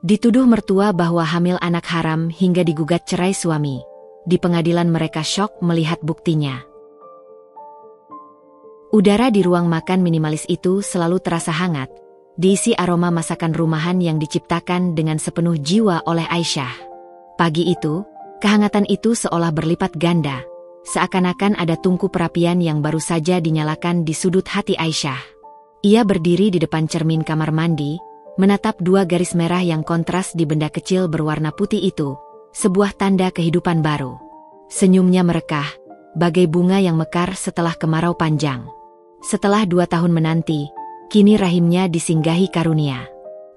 Dituduh mertua bahwa hamil anak haram hingga digugat cerai suami. Di pengadilan mereka syok melihat buktinya. Udara di ruang makan minimalis itu selalu terasa hangat, diisi aroma masakan rumahan yang diciptakan dengan sepenuh jiwa oleh Aisyah. Pagi itu, kehangatan itu seolah berlipat ganda, seakan-akan ada tungku perapian yang baru saja dinyalakan di sudut hati Aisyah. Ia berdiri di depan cermin kamar mandi, menatap dua garis merah yang kontras di benda kecil berwarna putih itu, sebuah tanda kehidupan baru. Senyumnya merekah, bagai bunga yang mekar setelah kemarau panjang. Setelah 2 tahun menanti, kini rahimnya disinggahi karunia.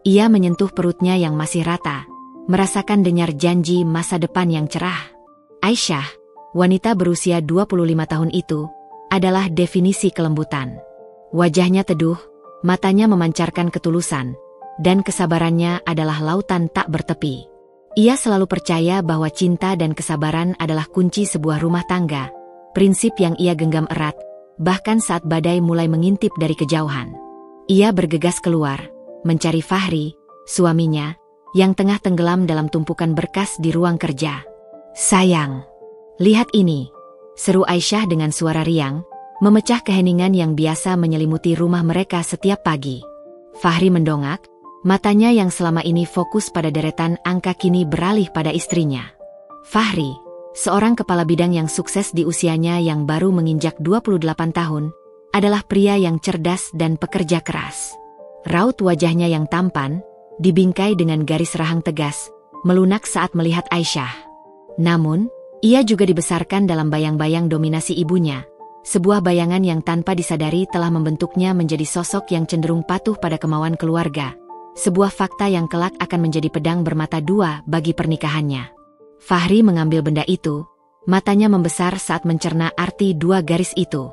Ia menyentuh perutnya yang masih rata, merasakan denyar janji masa depan yang cerah. Aisyah, wanita berusia 25 tahun itu, adalah definisi kelembutan. Wajahnya teduh, matanya memancarkan ketulusan, dan kesabarannya adalah lautan tak bertepi. Ia selalu percaya bahwa cinta dan kesabaran adalah kunci sebuah rumah tangga, prinsip yang ia genggam erat, bahkan saat badai mulai mengintip dari kejauhan. Ia bergegas keluar, mencari Fahri, suaminya, yang tengah tenggelam dalam tumpukan berkas di ruang kerja. "Sayang, lihat ini," seru Aisyah dengan suara riang, memecah keheningan yang biasa menyelimuti rumah mereka setiap pagi. Fahri mendongak, matanya yang selama ini fokus pada deretan angka kini beralih pada istrinya. Fahri, seorang kepala bidang yang sukses di usianya yang baru menginjak 28 tahun, adalah pria yang cerdas dan pekerja keras. Raut wajahnya yang tampan, dibingkai dengan garis rahang tegas, melunak saat melihat Aisyah. Namun, ia juga dibesarkan dalam bayang-bayang dominasi ibunya, sebuah bayangan yang tanpa disadari telah membentuknya menjadi sosok yang cenderung patuh pada kemauan keluarga. Sebuah fakta yang kelak akan menjadi pedang bermata dua bagi pernikahannya. Fahri mengambil benda itu, matanya membesar saat mencerna arti dua garis itu.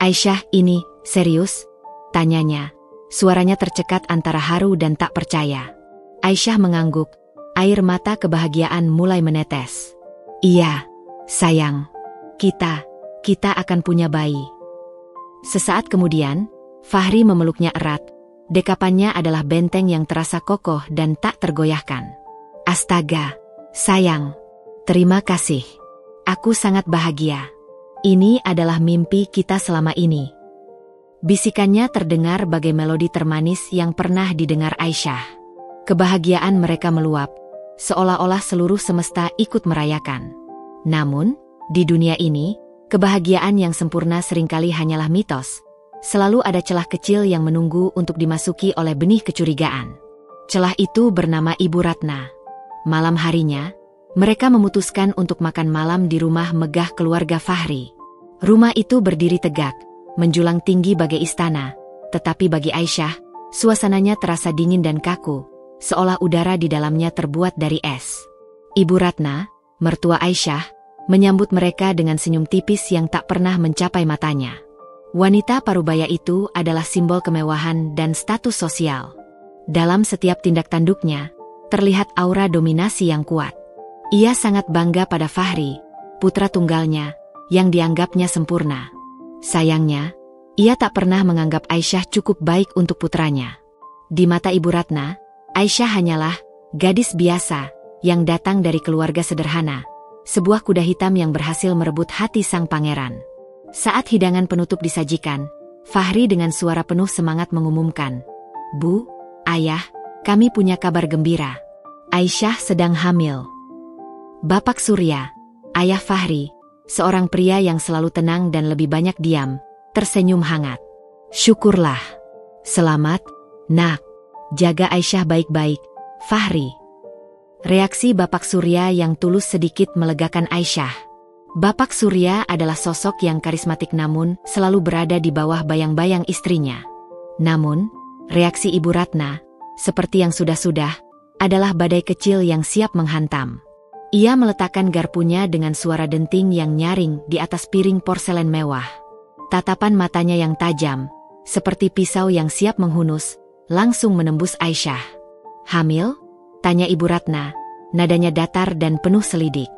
"Aisyah, ini serius?" tanyanya. Suaranya tercekat antara haru dan tak percaya. Aisyah mengangguk, air mata kebahagiaan mulai menetes. "Iya, sayang. Kita akan punya bayi." Sesaat kemudian, Fahri memeluknya erat. Dekapannya adalah benteng yang terasa kokoh dan tak tergoyahkan. "Astaga, sayang. Terima kasih. Aku sangat bahagia. Ini adalah mimpi kita selama ini." Bisikannya terdengar bagai melodi termanis yang pernah didengar Aisyah. Kebahagiaan mereka meluap, seolah-olah seluruh semesta ikut merayakan. Namun, di dunia ini, kebahagiaan yang sempurna seringkali hanyalah mitos. Selalu ada celah kecil yang menunggu untuk dimasuki oleh benih kecurigaan. Celah itu bernama Ibu Ratna. Malam harinya, mereka memutuskan untuk makan malam di rumah megah keluarga Fahri. Rumah itu berdiri tegak, menjulang tinggi bagai istana, tetapi bagi Aisyah, suasananya terasa dingin dan kaku, seolah udara di dalamnya terbuat dari es. Ibu Ratna, mertua Aisyah, menyambut mereka dengan senyum tipis yang tak pernah mencapai matanya. Wanita parubaya itu adalah simbol kemewahan dan status sosial. Dalam setiap tindak tanduknya, terlihat aura dominasi yang kuat. Ia sangat bangga pada Fahri, putra tunggalnya, yang dianggapnya sempurna. Sayangnya, ia tak pernah menganggap Aisyah cukup baik untuk putranya. Di mata Ibu Ratna, Aisyah hanyalah gadis biasa yang datang dari keluarga sederhana, sebuah kuda hitam yang berhasil merebut hati sang pangeran. Saat hidangan penutup disajikan, Fahri dengan suara penuh semangat mengumumkan, "Bu, Ayah, kami punya kabar gembira. Aisyah sedang hamil." Bapak Surya, ayah Fahri, seorang pria yang selalu tenang dan lebih banyak diam, tersenyum hangat. "Syukurlah. Selamat, Nak. Jaga Aisyah baik-baik, Fahri." Reaksi Bapak Surya yang tulus sedikit melegakan Aisyah. Bapak Surya adalah sosok yang karismatik namun selalu berada di bawah bayang-bayang istrinya. Namun, reaksi Ibu Ratna, seperti yang sudah-sudah, adalah badai kecil yang siap menghantam. Ia meletakkan garpunya dengan suara denting yang nyaring di atas piring porselen mewah. Tatapan matanya yang tajam, seperti pisau yang siap menghunus, langsung menembus Aisyah. "Hamil?" tanya Ibu Ratna, nadanya datar dan penuh selidik.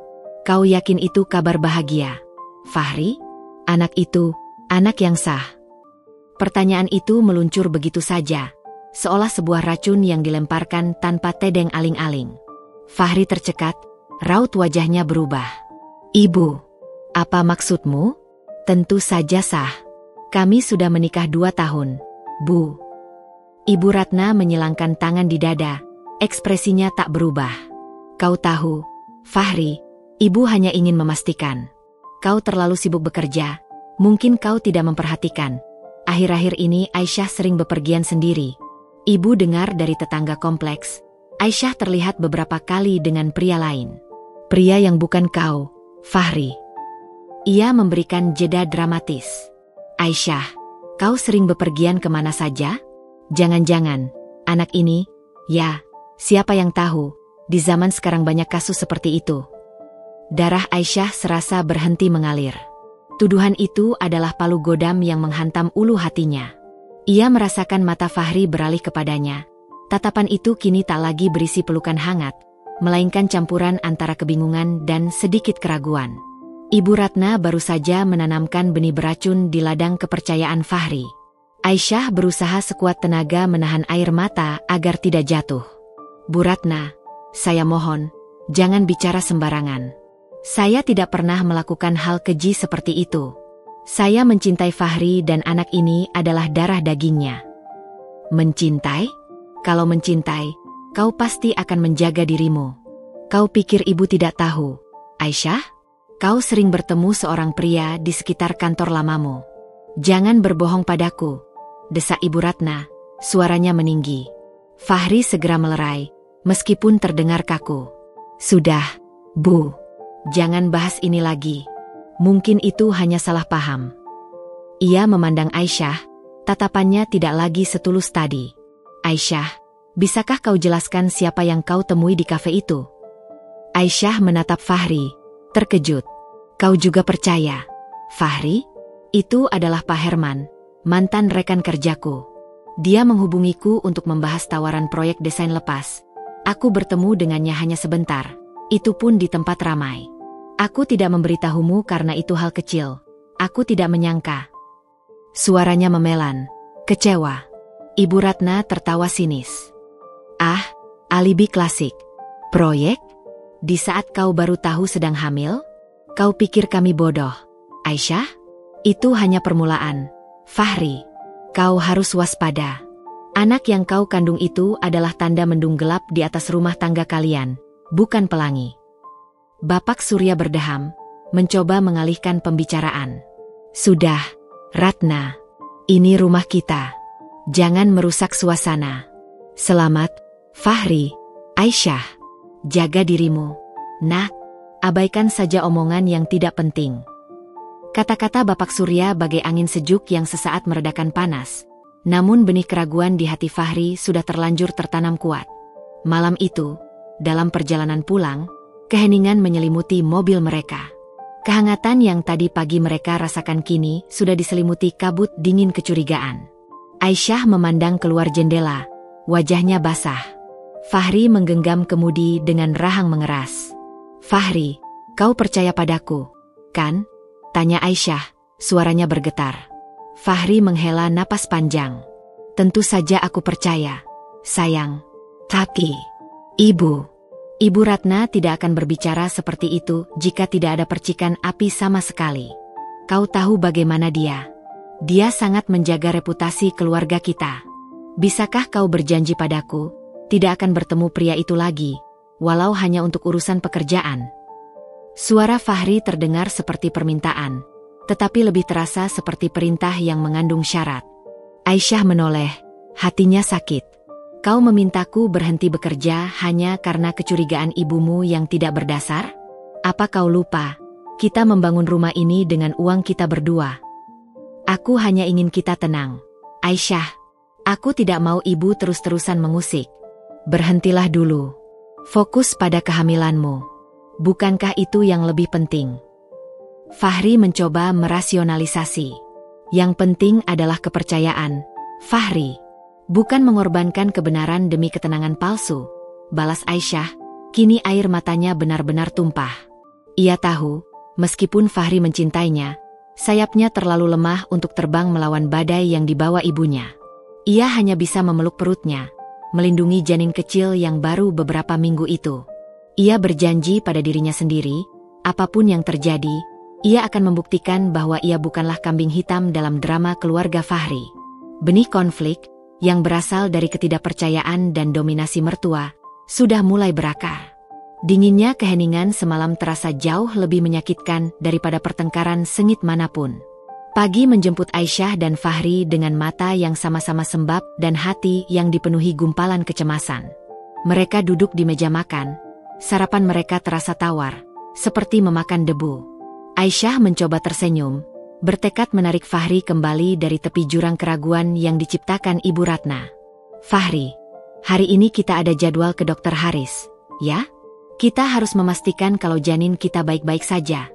"Kau yakin itu kabar bahagia, Fahri? Anak itu, anak yang sah?" Pertanyaan itu meluncur begitu saja, seolah sebuah racun yang dilemparkan tanpa tedeng aling-aling. Fahri tercekat, raut wajahnya berubah. "Ibu, apa maksudmu?" "Tentu saja sah. Kami sudah menikah 2 tahun, Bu." Ibu Ratna menyilangkan tangan di dada, ekspresinya tak berubah. "Kau tahu, Fahri, ibu hanya ingin memastikan. Kau terlalu sibuk bekerja, mungkin kau tidak memperhatikan. Akhir-akhir ini Aisyah sering bepergian sendiri. Ibu dengar dari tetangga kompleks, Aisyah terlihat beberapa kali dengan pria lain. Pria yang bukan kau, Fahri." Ia memberikan jeda dramatis. "Aisyah, kau sering bepergian kemana saja? Jangan-jangan, anak ini, ya, siapa yang tahu, di zaman sekarang banyak kasus seperti itu." Darah Aisyah serasa berhenti mengalir. Tuduhan itu adalah palu godam yang menghantam ulu hatinya. Ia merasakan mata Fahri beralih kepadanya. Tatapan itu kini tak lagi berisi pelukan hangat, melainkan campuran antara kebingungan dan sedikit keraguan. Ibu Ratna baru saja menanamkan benih beracun di ladang kepercayaan Fahri. Aisyah berusaha sekuat tenaga menahan air mata agar tidak jatuh. "Bu Ratna, saya mohon, jangan bicara sembarangan. Saya tidak pernah melakukan hal keji seperti itu. Saya mencintai Fahri dan anak ini adalah darah dagingnya." "Mencintai? Kalau mencintai, kau pasti akan menjaga dirimu. Kau pikir ibu tidak tahu, Aisyah? Kau sering bertemu seorang pria di sekitar kantor lamamu. Jangan berbohong padaku," desak Ibu Ratna, suaranya meninggi. Fahri segera melerai, meskipun terdengar kaku. "Sudah, Bu. Jangan bahas ini lagi. Mungkin itu hanya salah paham." Ia memandang Aisyah, tatapannya tidak lagi setulus tadi. "Aisyah, bisakah kau jelaskan siapa yang kau temui di kafe itu?" Aisyah menatap Fahri, terkejut. "Kau juga percaya, Fahri? Itu adalah Pak Herman, mantan rekan kerjaku. Dia menghubungiku untuk membahas tawaran proyek desain lepas. Aku bertemu dengannya hanya sebentar, itu pun di tempat ramai. Aku tidak memberitahumu karena itu hal kecil. Aku tidak menyangka." Suaranya memelan, kecewa. Ibu Ratna tertawa sinis. "Ah, alibi klasik. Proyek? Di saat kau baru tahu sedang hamil? Kau pikir kami bodoh, Aisyah? Itu hanya permulaan. Fahri, kau harus waspada. Anak yang kau kandung itu adalah tanda mendung gelap di atas rumah tangga kalian, bukan pelangi." Bapak Surya berdeham, mencoba mengalihkan pembicaraan. "Sudah, Ratna. Ini rumah kita. Jangan merusak suasana. Selamat, Fahri, Aisyah. Jaga dirimu, Nak. Abaikan saja omongan yang tidak penting." Kata-kata Bapak Surya bagai angin sejuk yang sesaat meredakan panas. Namun benih keraguan di hati Fahri sudah terlanjur tertanam kuat. Malam itu, dalam perjalanan pulang, keheningan menyelimuti mobil mereka. Kehangatan yang tadi pagi mereka rasakan kini sudah diselimuti kabut dingin kecurigaan. Aisyah memandang keluar jendela, wajahnya basah. Fahri menggenggam kemudi dengan rahang mengeras. "Fahri, kau percaya padaku, kan?" tanya Aisyah, suaranya bergetar. Fahri menghela napas panjang. "Tentu saja aku percaya, sayang. Tapi, Ibu Ratna tidak akan berbicara seperti itu jika tidak ada percikan api sama sekali. Kau tahu bagaimana dia? Dia sangat menjaga reputasi keluarga kita. Bisakah kau berjanji padaku, tidak akan bertemu pria itu lagi, walau hanya untuk urusan pekerjaan?" Suara Fahri terdengar seperti permintaan, tetapi lebih terasa seperti perintah yang mengandung syarat. Aisyah menoleh, hatinya sakit. "Kau memintaku berhenti bekerja hanya karena kecurigaan ibumu yang tidak berdasar? Apa kau lupa, kita membangun rumah ini dengan uang kita berdua? Aku hanya ingin kita tenang. Aisyah, aku tidak mau ibu terus-terusan mengusik. Berhentilah dulu. Fokus pada kehamilanmu. Bukankah itu yang lebih penting?" Fahri mencoba merasionalisasi. "Yang penting adalah kepercayaan, Fahri. Bukan mengorbankan kebenaran demi ketenangan palsu," balas Aisyah. Kini air matanya benar-benar tumpah. Ia tahu, meskipun Fahri mencintainya, sayapnya terlalu lemah untuk terbang melawan badai yang dibawa ibunya. Ia hanya bisa memeluk perutnya, melindungi janin kecil yang baru beberapa minggu itu. Ia berjanji pada dirinya sendiri, apapun yang terjadi, ia akan membuktikan bahwa ia bukanlah kambing hitam dalam drama keluarga Fahri. Benih konflik, yang berasal dari ketidakpercayaan dan dominasi mertua, sudah mulai berakar. Dinginnya keheningan semalam terasa jauh lebih menyakitkan daripada pertengkaran sengit manapun. Pagi menjemput Aisyah dan Fahri dengan mata yang sama-sama sembab dan hati yang dipenuhi gumpalan kecemasan. Mereka duduk di meja makan, sarapan mereka terasa tawar, seperti memakan debu. Aisyah mencoba tersenyum, bertekad menarik Fahri kembali dari tepi jurang keraguan yang diciptakan Ibu Ratna. "Fahri, hari ini kita ada jadwal ke Dokter Haris, ya? Kita harus memastikan kalau janin kita baik-baik saja,"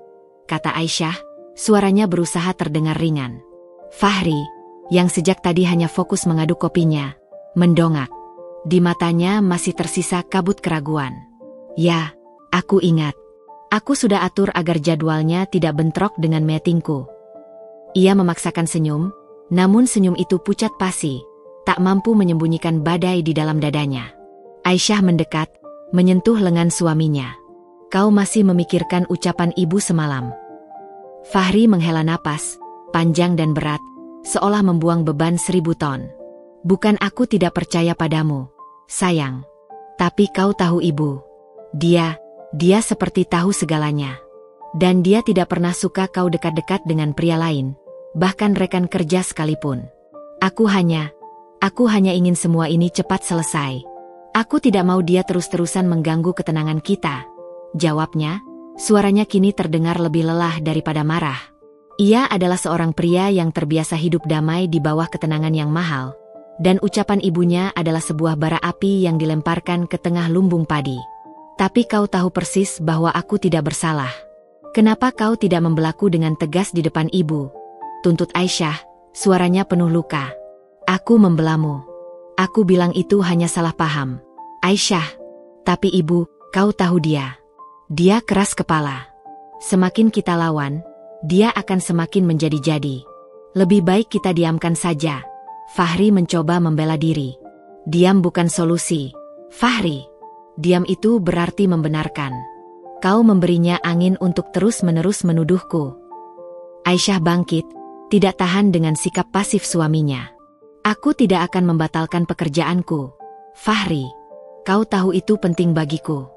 kata Aisyah, suaranya berusaha terdengar ringan. Fahri, yang sejak tadi hanya fokus mengaduk kopinya, mendongak. Di matanya masih tersisa kabut keraguan. "Ya, aku ingat. Aku sudah atur agar jadwalnya tidak bentrok dengan meetingku." Ia memaksakan senyum, namun senyum itu pucat pasi, tak mampu menyembunyikan badai di dalam dadanya. Aisyah mendekat, menyentuh lengan suaminya. "Kau masih memikirkan ucapan ibu semalam?" Fahri menghela napas, panjang dan berat, seolah membuang beban 1000 ton. "Bukan aku tidak percaya padamu, sayang. Tapi kau tahu ibu. Dia seperti tahu segalanya. Dan dia tidak pernah suka kau dekat-dekat dengan pria lain, bahkan rekan kerja sekalipun. Aku hanya ingin semua ini cepat selesai. Aku tidak mau dia terus-terusan mengganggu ketenangan kita," jawabnya, suaranya kini terdengar lebih lelah daripada marah. Ia adalah seorang pria yang terbiasa hidup damai di bawah ketenangan yang mahal, dan ucapan ibunya adalah sebuah bara api yang dilemparkan ke tengah lumbung padi. "Tapi kau tahu persis bahwa aku tidak bersalah. Kenapa kau tidak membelaku dengan tegas di depan ibu?" tuntut Aisyah, suaranya penuh luka. "Aku membelamu. Aku bilang itu hanya salah paham, Aisyah. Tapi ibu, kau tahu dia. Dia keras kepala. Semakin kita lawan, dia akan semakin menjadi-jadi. Lebih baik kita diamkan saja." Fahri mencoba membela diri. "Diam bukan solusi, Fahri. Diam itu berarti membenarkan. Kau memberinya angin untuk terus-menerus menuduhku." Aisyah bangkit, tidak tahan dengan sikap pasif suaminya. "Aku tidak akan membatalkan pekerjaanku, Fahri. Kau tahu itu penting bagiku.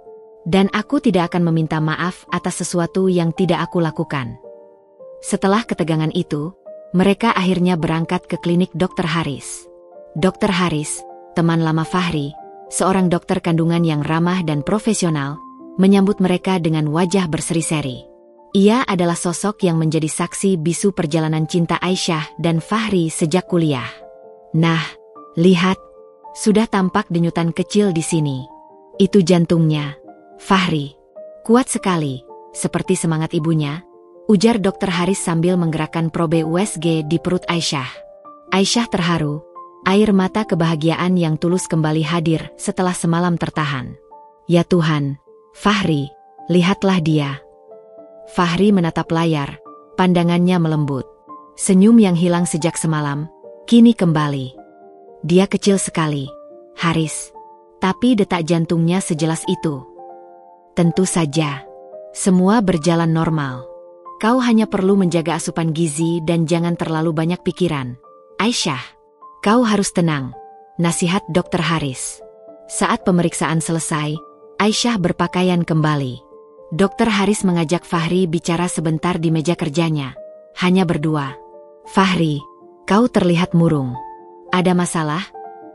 Dan aku tidak akan meminta maaf atas sesuatu yang tidak aku lakukan." Setelah ketegangan itu, mereka akhirnya berangkat ke klinik Dokter Haris. Dokter Haris, teman lama Fahri, seorang dokter kandungan yang ramah dan profesional, menyambut mereka dengan wajah berseri-seri. Ia adalah sosok yang menjadi saksi bisu perjalanan cinta Aisyah dan Fahri sejak kuliah. "Nah, lihat, sudah tampak denyutan kecil di sini. Itu jantungnya, Fahri. Kuat sekali, seperti semangat ibunya," ujar Dokter Haris sambil menggerakkan probe USG di perut Aisyah. Aisyah terharu, air mata kebahagiaan yang tulus kembali hadir setelah semalam tertahan. "Ya Tuhan, Fahri, lihatlah dia." Fahri menatap layar, pandangannya melembut. Senyum yang hilang sejak semalam, kini kembali. "Dia kecil sekali, Haris. Tapi detak jantungnya sejelas itu." "Tentu saja. Semua berjalan normal. Kau hanya perlu menjaga asupan gizi dan jangan terlalu banyak pikiran, Aisyah. Kau harus tenang," nasihat Dokter Haris. Saat pemeriksaan selesai, Aisyah berpakaian kembali. Dokter Haris mengajak Fahri bicara sebentar di meja kerjanya. Hanya berdua. "Fahri, kau terlihat murung. Ada masalah?"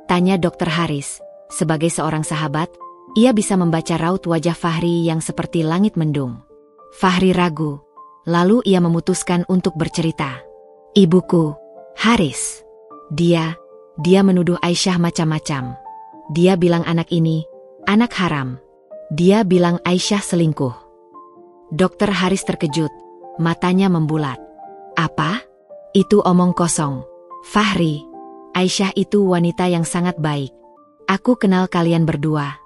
tanya Dokter Haris. Sebagai seorang sahabat, ia bisa membaca raut wajah Fahri yang seperti langit mendung. Fahri ragu. Lalu ia memutuskan untuk bercerita. "Ibuku, Haris. Dia menuduh Aisyah macam-macam. Dia bilang anak ini, anak haram. Dia bilang Aisyah selingkuh." Dokter Haris terkejut, matanya membulat. "Apa? Itu omong kosong, Fahri. Aisyah itu wanita yang sangat baik. Aku kenal kalian berdua.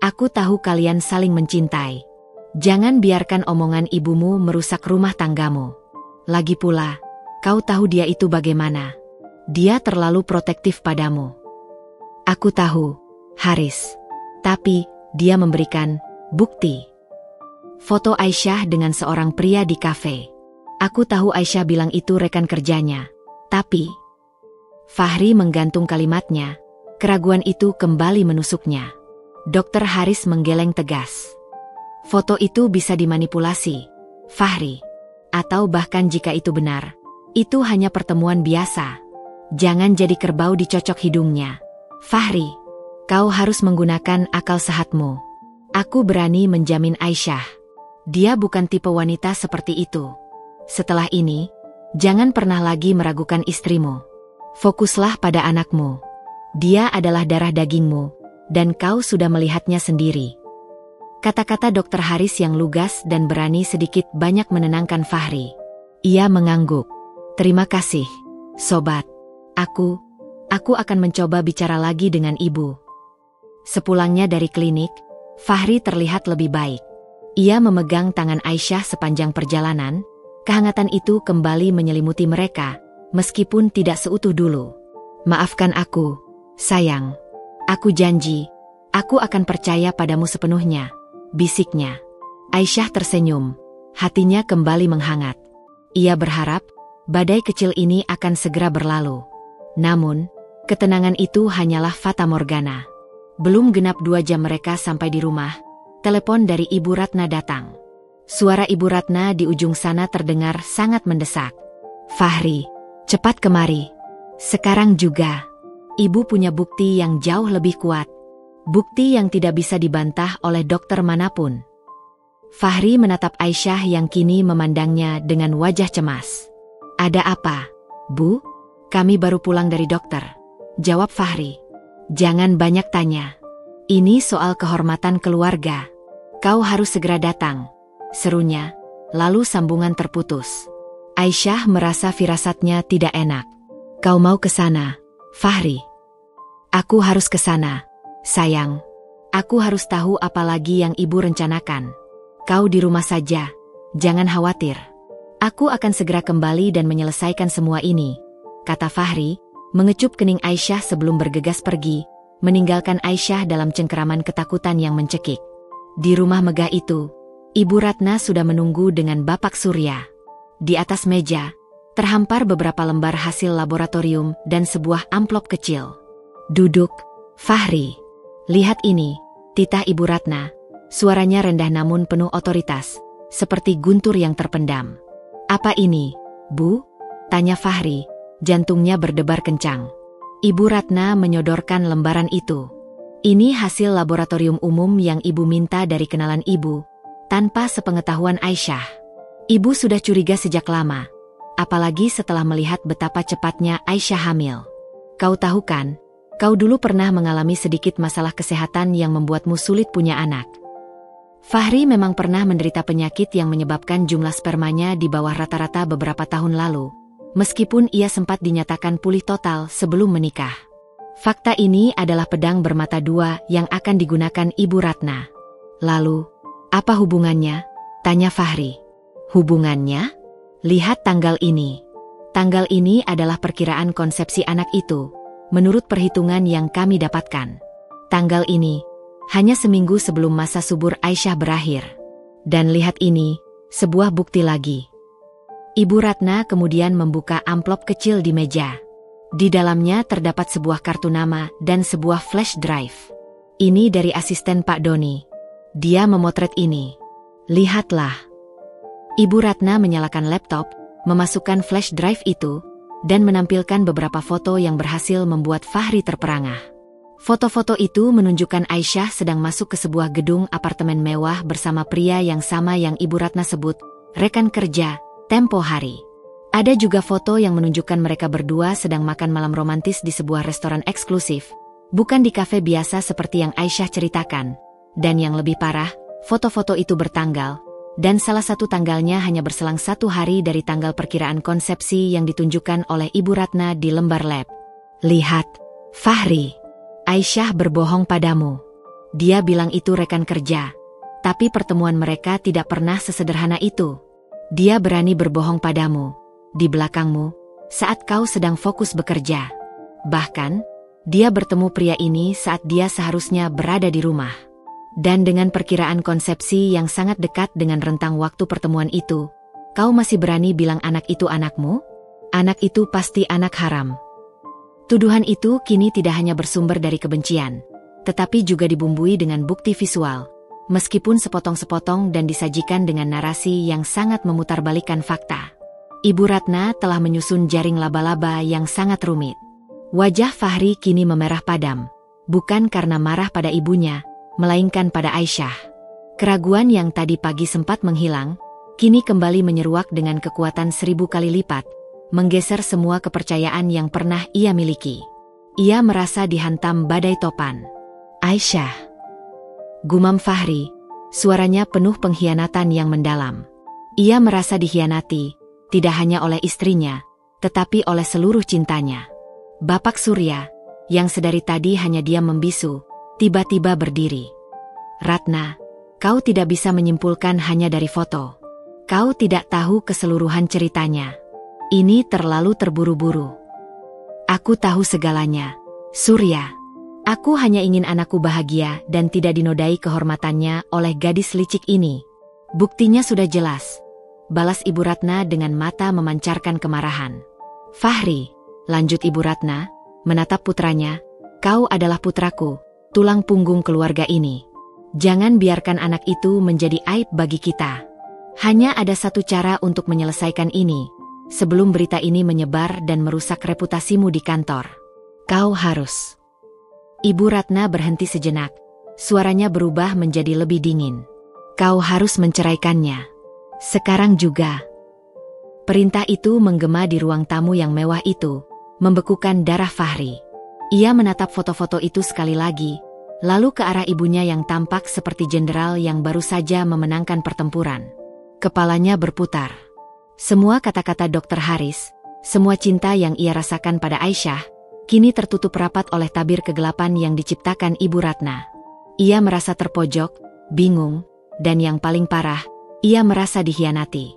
Aku tahu kalian saling mencintai. Jangan biarkan omongan ibumu merusak rumah tanggamu. Lagi pula, kau tahu dia itu bagaimana. Dia terlalu protektif padamu. Aku tahu, Haris. Tapi, dia memberikan bukti. Foto Aisyah dengan seorang pria di kafe. Aku tahu Aisyah bilang itu rekan kerjanya. Tapi, Fahri menggantung kalimatnya. Keraguan itu kembali menusuknya. Dokter Haris menggeleng tegas. Foto itu bisa dimanipulasi, Fahri. Atau bahkan jika itu benar, itu hanya pertemuan biasa. Jangan jadi kerbau dicocok hidungnya. Fahri, kau harus menggunakan akal sehatmu. Aku berani menjamin Aisyah. Dia bukan tipe wanita seperti itu. Setelah ini, jangan pernah lagi meragukan istrimu. Fokuslah pada anakmu. Dia adalah darah dagingmu, dan kau sudah melihatnya sendiri. Kata-kata Dokter Haris yang lugas dan berani sedikit banyak menenangkan Fahri. Ia mengangguk. Terima kasih, sobat. Aku akan mencoba bicara lagi dengan ibu. Sepulangnya dari klinik, Fahri terlihat lebih baik. Ia memegang tangan Aisyah sepanjang perjalanan. Kehangatan itu kembali menyelimuti mereka, meskipun tidak seutuh dulu. Maafkan aku, sayang. Aku janji, aku akan percaya padamu sepenuhnya, bisiknya. Aisyah tersenyum, hatinya kembali menghangat. Ia berharap, badai kecil ini akan segera berlalu. Namun, ketenangan itu hanyalah fata morgana. Belum genap 2 jam mereka sampai di rumah, telepon dari Ibu Ratna datang. Suara Ibu Ratna di ujung sana terdengar sangat mendesak. Fahri, cepat kemari. Sekarang juga. Ibu punya bukti yang jauh lebih kuat. Bukti yang tidak bisa dibantah oleh dokter manapun. Fahri menatap Aisyah yang kini memandangnya dengan wajah cemas. Ada apa, Bu? Kami baru pulang dari dokter. Jawab Fahri. Jangan banyak tanya. Ini soal kehormatan keluarga. Kau harus segera datang, serunya, lalu sambungan terputus. Aisyah merasa firasatnya tidak enak. Kau mau ke sana, Fahri? Aku harus ke sana, sayang. Aku harus tahu apa lagi yang ibu rencanakan. Kau di rumah saja, jangan khawatir. Aku akan segera kembali dan menyelesaikan semua ini, kata Fahri, mengecup kening Aisyah sebelum bergegas pergi, meninggalkan Aisyah dalam cengkeraman ketakutan yang mencekik. Di rumah megah itu, Ibu Ratna sudah menunggu dengan Bapak Surya. Di atas meja, terhampar beberapa lembar hasil laboratorium dan sebuah amplop kecil. Duduk, Fahri. Lihat ini, titah Ibu Ratna. Suaranya rendah namun penuh otoritas, seperti guntur yang terpendam. Apa ini, Bu? Tanya Fahri, jantungnya berdebar kencang. Ibu Ratna menyodorkan lembaran itu. Ini hasil laboratorium umum yang ibu minta dari kenalan ibu, tanpa sepengetahuan Aisyah. Ibu sudah curiga sejak lama, apalagi setelah melihat betapa cepatnya Aisyah hamil. Kau tahu kan, kau dulu pernah mengalami sedikit masalah kesehatan yang membuatmu sulit punya anak. Fahri memang pernah menderita penyakit yang menyebabkan jumlah spermanya di bawah rata-rata beberapa tahun lalu, meskipun ia sempat dinyatakan pulih total sebelum menikah. Fakta ini adalah pedang bermata dua yang akan digunakan Ibu Ratna. Lalu, apa hubungannya? Tanya Fahri. Hubungannya? Lihat tanggal ini. Tanggal ini adalah perkiraan konsepsi anak itu, menurut perhitungan yang kami dapatkan. Tanggal ini, hanya seminggu sebelum masa subur Aisyah berakhir. Dan lihat ini, sebuah bukti lagi. Ibu Ratna kemudian membuka amplop kecil di meja. Di dalamnya terdapat sebuah kartu nama dan sebuah flash drive. Ini dari asisten Pak Doni. Dia memotret ini. Lihatlah. Ibu Ratna menyalakan laptop, memasukkan flash drive itu, dan menampilkan beberapa foto yang berhasil membuat Fahri terperangah. Foto-foto itu menunjukkan Aisyah sedang masuk ke sebuah gedung apartemen mewah bersama pria yang sama yang Ibu Ratna sebut, rekan kerja, tempo hari. Ada juga foto yang menunjukkan mereka berdua sedang makan malam romantis di sebuah restoran eksklusif, bukan di kafe biasa seperti yang Aisyah ceritakan. Dan yang lebih parah, foto-foto itu bertanggal, dan salah satu tanggalnya hanya berselang 1 hari dari tanggal perkiraan konsepsi yang ditunjukkan oleh Ibu Ratna di lembar lab. Lihat, Fahri, Aisyah berbohong padamu. Dia bilang itu rekan kerja, tapi pertemuan mereka tidak pernah sesederhana itu. Dia berani berbohong padamu. Di belakangmu, saat kau sedang fokus bekerja. Bahkan, dia bertemu pria ini saat dia seharusnya berada di rumah. Dan dengan perkiraan konsepsi yang sangat dekat dengan rentang waktu pertemuan itu, kau masih berani bilang anak itu anakmu? Anak itu pasti anak haram. Tuduhan itu kini tidak hanya bersumber dari kebencian, tetapi juga dibumbui dengan bukti visual, meskipun sepotong-sepotong dan disajikan dengan narasi yang sangat memutarbalikkan fakta. Ibu Ratna telah menyusun jaring laba-laba yang sangat rumit. Wajah Fahri kini memerah padam, bukan karena marah pada ibunya, melainkan pada Aisyah. Keraguan yang tadi pagi sempat menghilang, kini kembali menyeruak dengan kekuatan 1000 kali lipat, menggeser semua kepercayaan yang pernah ia miliki. Ia merasa dihantam badai topan. Aisyah, gumam Fahri, suaranya penuh pengkhianatan yang mendalam. Ia merasa dikhianati, tidak hanya oleh istrinya, tetapi oleh seluruh cintanya. Bapak Surya, yang sedari tadi hanya diam membisu, tiba-tiba berdiri. Ratna, kau tidak bisa menyimpulkan hanya dari foto. Kau tidak tahu keseluruhan ceritanya. Ini terlalu terburu-buru. Aku tahu segalanya, Surya. Aku hanya ingin anakku bahagia dan tidak dinodai kehormatannya oleh gadis licik ini. Buktinya sudah jelas, balas Ibu Ratna dengan mata memancarkan kemarahan. Fahri, lanjut Ibu Ratna, menatap putranya, kau adalah putraku, tulang punggung keluarga ini. Jangan biarkan anak itu menjadi aib bagi kita. Hanya ada satu cara untuk menyelesaikan ini, sebelum berita ini menyebar dan merusak reputasimu di kantor. Kau harus. Ibu Ratna berhenti sejenak, suaranya berubah menjadi lebih dingin. Kau harus menceraikannya. Sekarang juga. Perintah itu menggema di ruang tamu yang mewah itu, membekukan darah Fahri. Ia menatap foto-foto itu sekali lagi, lalu ke arah ibunya yang tampak seperti jenderal yang baru saja memenangkan pertempuran. Kepalanya berputar. Semua kata-kata Dr. Haris, semua cinta yang ia rasakan pada Aisyah, kini tertutup rapat oleh tabir kegelapan yang diciptakan Ibu Ratna. Ia merasa terpojok, bingung, dan yang paling parah, ia merasa dikhianati.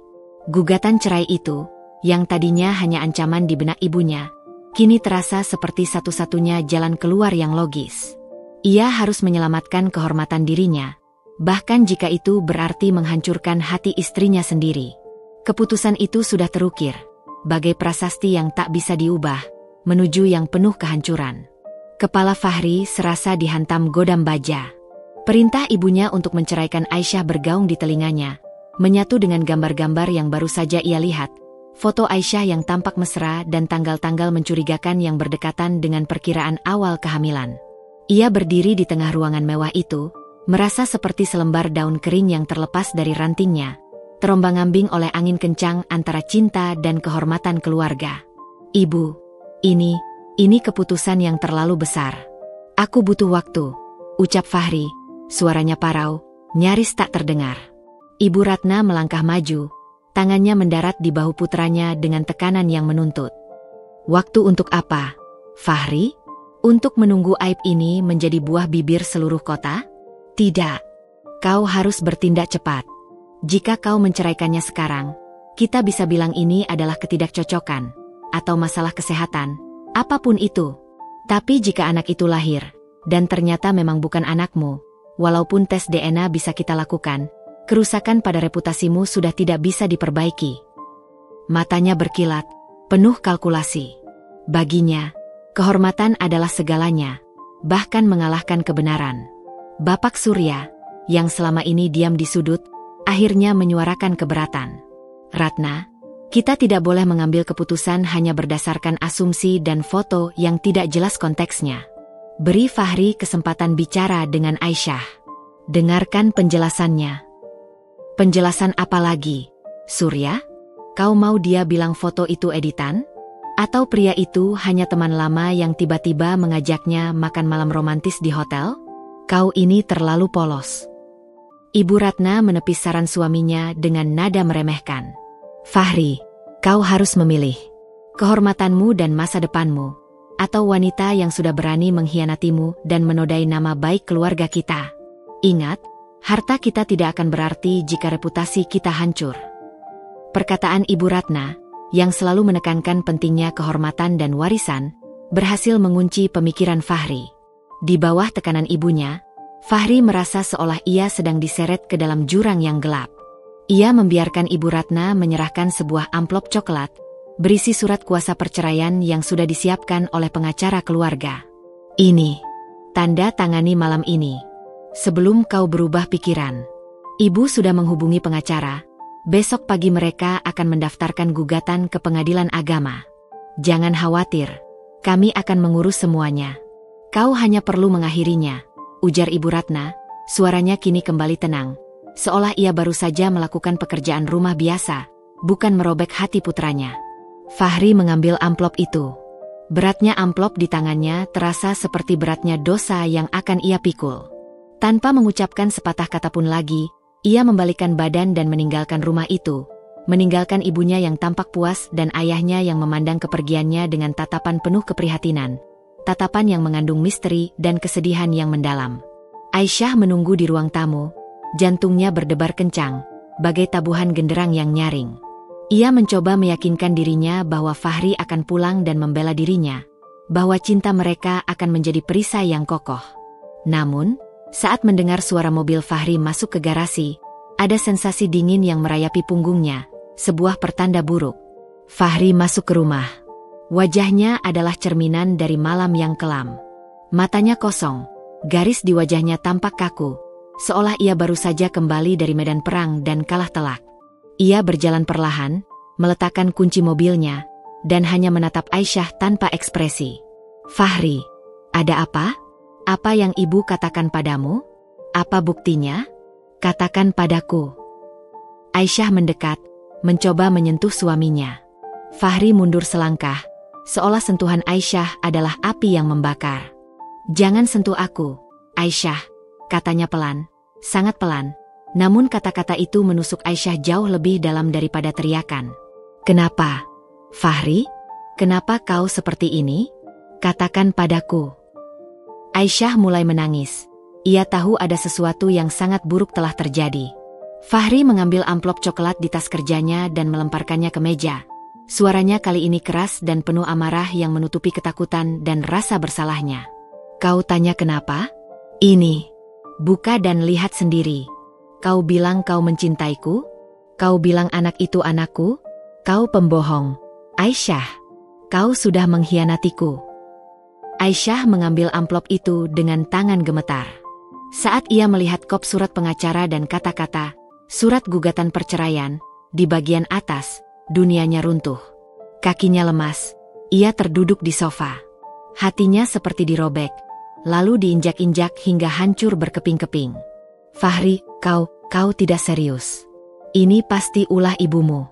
Gugatan cerai itu, yang tadinya hanya ancaman di benak ibunya, kini terasa seperti satu-satunya jalan keluar yang logis. Ia harus menyelamatkan kehormatan dirinya, bahkan jika itu berarti menghancurkan hati istrinya sendiri. Keputusan itu sudah terukir, bagai prasasti yang tak bisa diubah, menuju yang penuh kehancuran. Kepala Fahri serasa dihantam godam baja. Perintah ibunya untuk menceraikan Aisyah bergaung di telinganya, menyatu dengan gambar-gambar yang baru saja ia lihat, foto Aisyah yang tampak mesra dan tanggal-tanggal mencurigakan yang berdekatan dengan perkiraan awal kehamilan. Ia berdiri di tengah ruangan mewah itu, merasa seperti selembar daun kering yang terlepas dari rantingnya, terombang-ambing oleh angin kencang antara cinta dan kehormatan keluarga. Ibu, ini keputusan yang terlalu besar. Aku butuh waktu, ucap Fahri, suaranya parau, nyaris tak terdengar. Ibu Ratna melangkah maju, tangannya mendarat di bahu putranya dengan tekanan yang menuntut. Waktu untuk apa, Fahri? Untuk menunggu aib ini menjadi buah bibir seluruh kota? Tidak. Kau harus bertindak cepat. Jika kau menceraikannya sekarang, kita bisa bilang ini adalah ketidakcocokan, atau masalah kesehatan, apapun itu. Tapi jika anak itu lahir, dan ternyata memang bukan anakmu, walaupun tes DNA bisa kita lakukan, kerusakan pada reputasimu sudah tidak bisa diperbaiki. Matanya berkilat, penuh kalkulasi. Baginya, kehormatan adalah segalanya, bahkan mengalahkan kebenaran. Bapak Surya, yang selama ini diam di sudut, akhirnya menyuarakan keberatan. Ratna, kita tidak boleh mengambil keputusan hanya berdasarkan asumsi dan foto yang tidak jelas konteksnya. Beri Fahri kesempatan bicara dengan Aisyah. Dengarkan penjelasannya. Penjelasan apa lagi, Surya? Kau mau dia bilang foto itu editan? Atau pria itu hanya teman lama yang tiba-tiba mengajaknya makan malam romantis di hotel? Kau ini terlalu polos. Ibu Ratna menepis saran suaminya dengan nada meremehkan. Fahri, kau harus memilih. Kehormatanmu dan masa depanmu, atau wanita yang sudah berani mengkhianatimu dan menodai nama baik keluarga kita. Ingat, harta kita tidak akan berarti jika reputasi kita hancur. Perkataan Ibu Ratna, yang selalu menekankan pentingnya kehormatan dan warisan, berhasil mengunci pemikiran Fahri. Di bawah tekanan ibunya, Fahri merasa seolah ia sedang diseret ke dalam jurang yang gelap. Ia membiarkan Ibu Ratna menyerahkan sebuah amplop coklat, berisi surat kuasa perceraian yang sudah disiapkan oleh pengacara keluarga. Ini, tanda tangani malam ini. Sebelum kau berubah pikiran. Ibu sudah menghubungi pengacara. Besok pagi mereka akan mendaftarkan gugatan ke pengadilan agama. Jangan khawatir, kami akan mengurus semuanya. Kau hanya perlu mengakhirinya, ujar Ibu Ratna. Suaranya kini kembali tenang, seolah ia baru saja melakukan pekerjaan rumah biasa, bukan merobek hati putranya. Fahri mengambil amplop itu. Beratnya amplop di tangannya terasa seperti beratnya dosa yang akan ia pikul. Tanpa mengucapkan sepatah kata pun lagi, ia membalikkan badan dan meninggalkan rumah itu, meninggalkan ibunya yang tampak puas dan ayahnya yang memandang kepergiannya dengan tatapan penuh keprihatinan, tatapan yang mengandung misteri dan kesedihan yang mendalam. Aisyah menunggu di ruang tamu, jantungnya berdebar kencang, bagai tabuhan genderang yang nyaring. Ia mencoba meyakinkan dirinya bahwa Fahri akan pulang dan membela dirinya, bahwa cinta mereka akan menjadi perisai yang kokoh. Namun, saat mendengar suara mobil Fahri masuk ke garasi, ada sensasi dingin yang merayapi punggungnya, sebuah pertanda buruk. Fahri masuk ke rumah. Wajahnya adalah cerminan dari malam yang kelam. Matanya kosong, garis di wajahnya tampak kaku, seolah ia baru saja kembali dari medan perang dan kalah telak. Ia berjalan perlahan, meletakkan kunci mobilnya, dan hanya menatap Aisyah tanpa ekspresi. Fahri, ada apa? Apa yang ibu katakan padamu? Apa buktinya? Katakan padaku. Aisyah mendekat, mencoba menyentuh suaminya. Fahri mundur selangkah, seolah sentuhan Aisyah adalah api yang membakar. Jangan sentuh aku, Aisyah, katanya pelan, sangat pelan. Namun kata-kata itu menusuk Aisyah jauh lebih dalam daripada teriakan. Kenapa? Fahri? Kenapa kau seperti ini? Katakan padaku. Aisyah mulai menangis. Ia tahu ada sesuatu yang sangat buruk telah terjadi. Fahri mengambil amplop coklat di tas kerjanya dan melemparkannya ke meja. Suaranya kali ini keras dan penuh amarah yang menutupi ketakutan dan rasa bersalahnya. Kau tanya kenapa? Ini. Buka dan lihat sendiri. Kau bilang kau mencintaiku? Kau bilang anak itu anakku? Kau pembohong. Aisyah, kau sudah mengkhianatiku. Aisyah mengambil amplop itu dengan tangan gemetar. Saat ia melihat kop surat pengacara dan kata-kata, surat gugatan perceraian, di bagian atas, dunianya runtuh. Kakinya lemas, ia terduduk di sofa. Hatinya seperti dirobek, lalu diinjak-injak hingga hancur berkeping-keping. Fahri, kau tidak serius. Ini pasti ulah ibumu.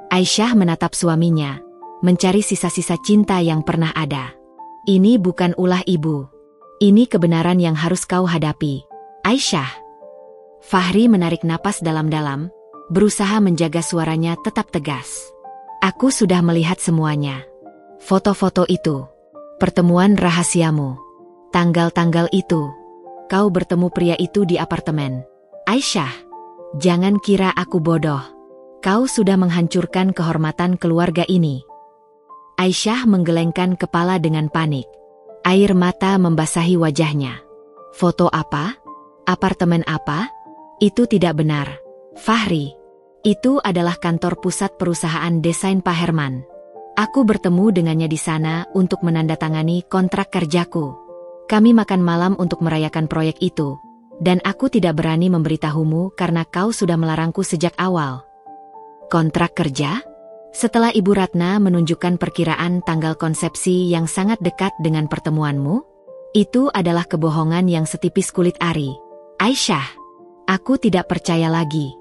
Aisyah menatap suaminya, mencari sisa-sisa cinta yang pernah ada. Ini bukan ulah ibu. Ini kebenaran yang harus kau hadapi, Aisyah. Fahri menarik napas dalam-dalam, berusaha menjaga suaranya tetap tegas. Aku sudah melihat semuanya. Foto-foto itu, pertemuan rahasiamu, tanggal-tanggal itu. Kau bertemu pria itu di apartemen. Aisyah, jangan kira aku bodoh. Kau sudah menghancurkan kehormatan keluarga ini. Aisyah menggelengkan kepala dengan panik. Air mata membasahi wajahnya. Foto apa? Apartemen apa? Itu tidak benar. Fahri, itu adalah kantor pusat perusahaan desain Pak Herman. Aku bertemu dengannya di sana untuk menandatangani kontrak kerjaku. Kami makan malam untuk merayakan proyek itu, dan aku tidak berani memberitahumu karena kau sudah melarangku sejak awal. Kontrak kerja? Setelah Ibu Ratna menunjukkan perkiraan tanggal konsepsi yang sangat dekat dengan pertemuanmu, itu adalah kebohongan yang setipis kulit ari. Aisyah, aku tidak percaya lagi.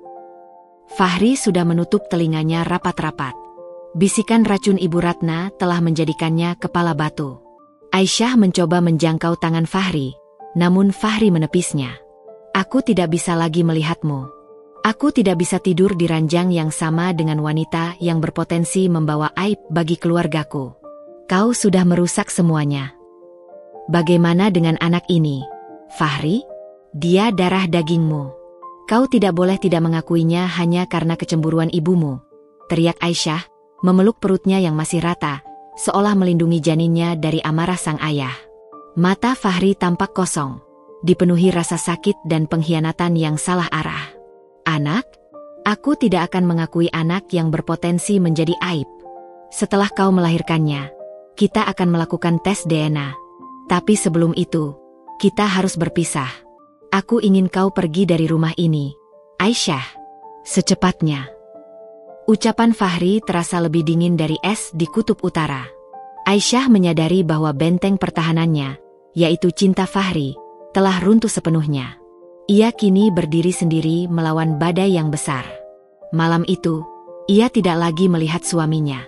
Fahri sudah menutup telinganya rapat-rapat. Bisikan racun Ibu Ratna telah menjadikannya kepala batu. Aisyah mencoba menjangkau tangan Fahri, namun Fahri menepisnya. Aku tidak bisa lagi melihatmu. Aku tidak bisa tidur di ranjang yang sama dengan wanita yang berpotensi membawa aib bagi keluargaku. Kau sudah merusak semuanya. Bagaimana dengan anak ini, Fahri? Dia darah dagingmu. Kau tidak boleh tidak mengakuinya hanya karena kecemburuan ibumu, teriak Aisyah, memeluk perutnya yang masih rata, seolah melindungi janinnya dari amarah sang ayah. Mata Fahri tampak kosong, dipenuhi rasa sakit dan pengkhianatan yang salah arah. Anak? Aku tidak akan mengakui anak yang berpotensi menjadi aib. Setelah kau melahirkannya, kita akan melakukan tes DNA. Tapi sebelum itu, kita harus berpisah. Aku ingin kau pergi dari rumah ini, Aisyah. Secepatnya. Ucapan Fahri terasa lebih dingin dari es di kutub utara. Aisyah menyadari bahwa benteng pertahanannya, yaitu cinta Fahri, telah runtuh sepenuhnya. Ia kini berdiri sendiri melawan badai yang besar. Malam itu, ia tidak lagi melihat suaminya.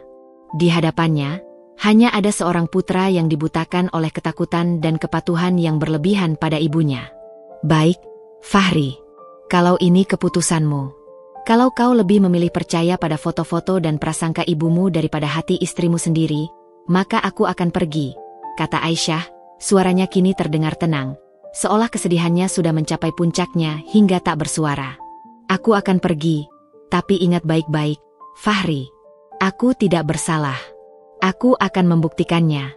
Di hadapannya, hanya ada seorang putra yang dibutakan oleh ketakutan dan kepatuhan yang berlebihan pada ibunya. Baik, Fahri. Kalau ini keputusanmu. Kalau kau lebih memilih percaya pada foto-foto dan prasangka ibumu daripada hati istrimu sendiri, maka aku akan pergi, kata Aisyah, suaranya kini terdengar tenang, seolah kesedihannya sudah mencapai puncaknya hingga tak bersuara. Aku akan pergi, tapi ingat baik-baik, Fahri. Aku tidak bersalah. Aku akan membuktikannya.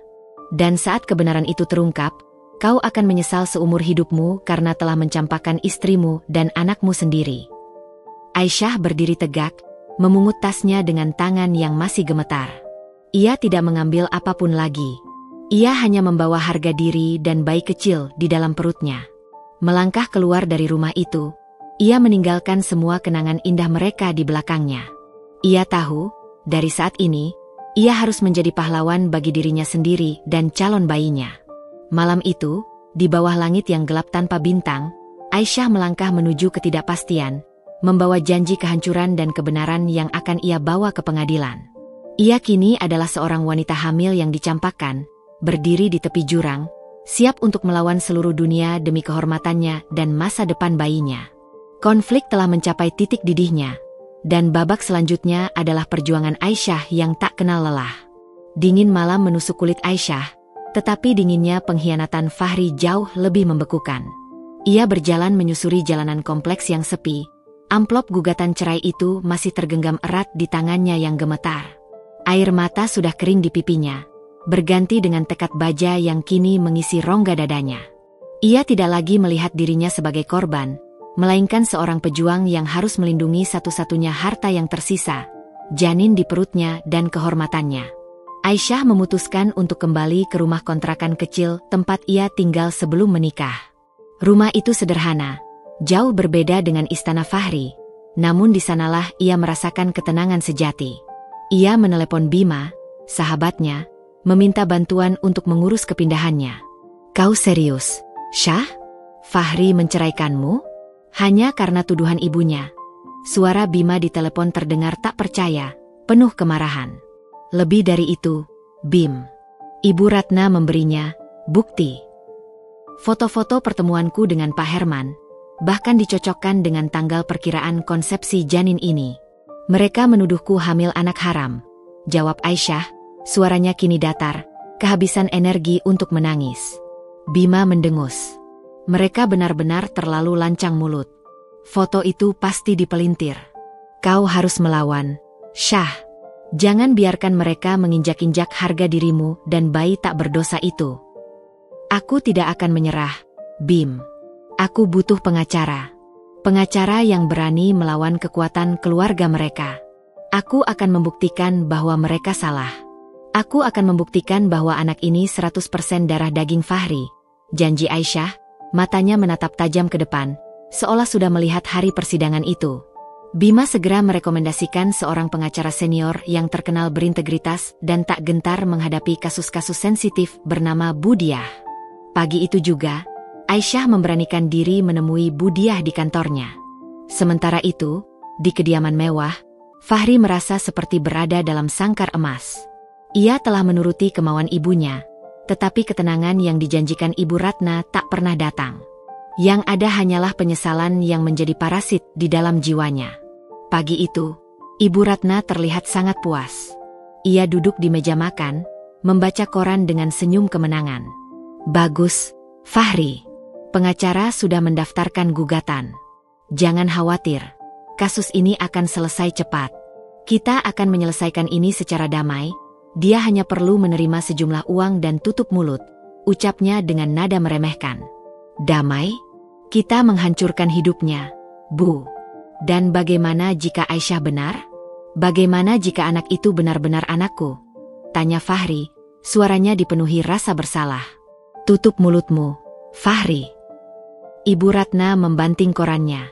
Dan saat kebenaran itu terungkap, kau akan menyesal seumur hidupmu karena telah mencampakkan istrimu dan anakmu sendiri. Aisyah berdiri tegak, memungut tasnya dengan tangan yang masih gemetar. Ia tidak mengambil apapun lagi. Ia hanya membawa harga diri dan bayi kecil di dalam perutnya. Melangkah keluar dari rumah itu, ia meninggalkan semua kenangan indah mereka di belakangnya. Ia tahu, dari saat ini, ia harus menjadi pahlawan bagi dirinya sendiri dan calon bayinya. Malam itu, di bawah langit yang gelap tanpa bintang, Aisyah melangkah menuju ketidakpastian, membawa janji kehancuran dan kebenaran yang akan ia bawa ke pengadilan. Ia kini adalah seorang wanita hamil yang dicampakkan, berdiri di tepi jurang, siap untuk melawan seluruh dunia demi kehormatannya dan masa depan bayinya. Konflik telah mencapai titik didihnya. Dan babak selanjutnya adalah perjuangan Aisyah yang tak kenal lelah. Dingin malam menusuk kulit Aisyah, tetapi dinginnya pengkhianatan Fahri jauh lebih membekukan. Ia berjalan menyusuri jalanan kompleks yang sepi. Amplop gugatan cerai itu masih tergenggam erat di tangannya yang gemetar. Air mata sudah kering di pipinya, berganti dengan tekad baja yang kini mengisi rongga dadanya. Ia tidak lagi melihat dirinya sebagai korban, melainkan seorang pejuang yang harus melindungi satu-satunya harta yang tersisa, janin di perutnya dan kehormatannya. Aisyah memutuskan untuk kembali ke rumah kontrakan kecil tempat ia tinggal sebelum menikah. Rumah itu sederhana, jauh berbeda dengan istana Fahri, namun di sanalah ia merasakan ketenangan sejati. Ia menelepon Bima, sahabatnya, meminta bantuan untuk mengurus kepindahannya. Kau serius, Syah? Fahri menceraikanmu? Hanya karena tuduhan ibunya. Suara Bima di telepon terdengar tak percaya, penuh kemarahan. Lebih dari itu, Bim. Ibu Ratna memberinya bukti. Foto-foto pertemuanku dengan Pak Herman, bahkan dicocokkan dengan tanggal perkiraan konsepsi janin ini. Mereka menuduhku hamil anak haram, jawab Aisyah, suaranya kini datar, kehabisan energi untuk menangis. Bima mendengus. Mereka benar-benar terlalu lancang mulut. Foto itu pasti dipelintir. Kau harus melawan, Syah. Jangan biarkan mereka menginjak-injak harga dirimu dan bayi tak berdosa itu. Aku tidak akan menyerah, Bim. Aku butuh pengacara. Pengacara yang berani melawan kekuatan keluarga mereka. Aku akan membuktikan bahwa mereka salah. Aku akan membuktikan bahwa anak ini 100% darah daging Fahri. Janji Aisyah. Matanya menatap tajam ke depan, seolah sudah melihat hari persidangan itu. Bima segera merekomendasikan seorang pengacara senior yang terkenal berintegritas dan tak gentar menghadapi kasus-kasus sensitif bernama Budiah. Pagi itu juga, Aisyah memberanikan diri menemui Budiah di kantornya. Sementara itu, di kediaman mewah, Fahri merasa seperti berada dalam sangkar emas. Ia telah menuruti kemauan ibunya, tetapi ketenangan yang dijanjikan Ibu Ratna tak pernah datang. Yang ada hanyalah penyesalan yang menjadi parasit di dalam jiwanya. Pagi itu, Ibu Ratna terlihat sangat puas. Ia duduk di meja makan, membaca koran dengan senyum kemenangan. Bagus, Fahri. Pengacara sudah mendaftarkan gugatan. Jangan khawatir, kasus ini akan selesai cepat. Kita akan menyelesaikan ini secara damai. Dia hanya perlu menerima sejumlah uang dan tutup mulut, ucapnya dengan nada meremehkan. Damai? Kita menghancurkan hidupnya, Bu. Dan bagaimana jika Aisyah benar? Bagaimana jika anak itu benar-benar anakku? Tanya Fahri, suaranya dipenuhi rasa bersalah. Tutup mulutmu, Fahri. Ibu Ratna membanting korannya.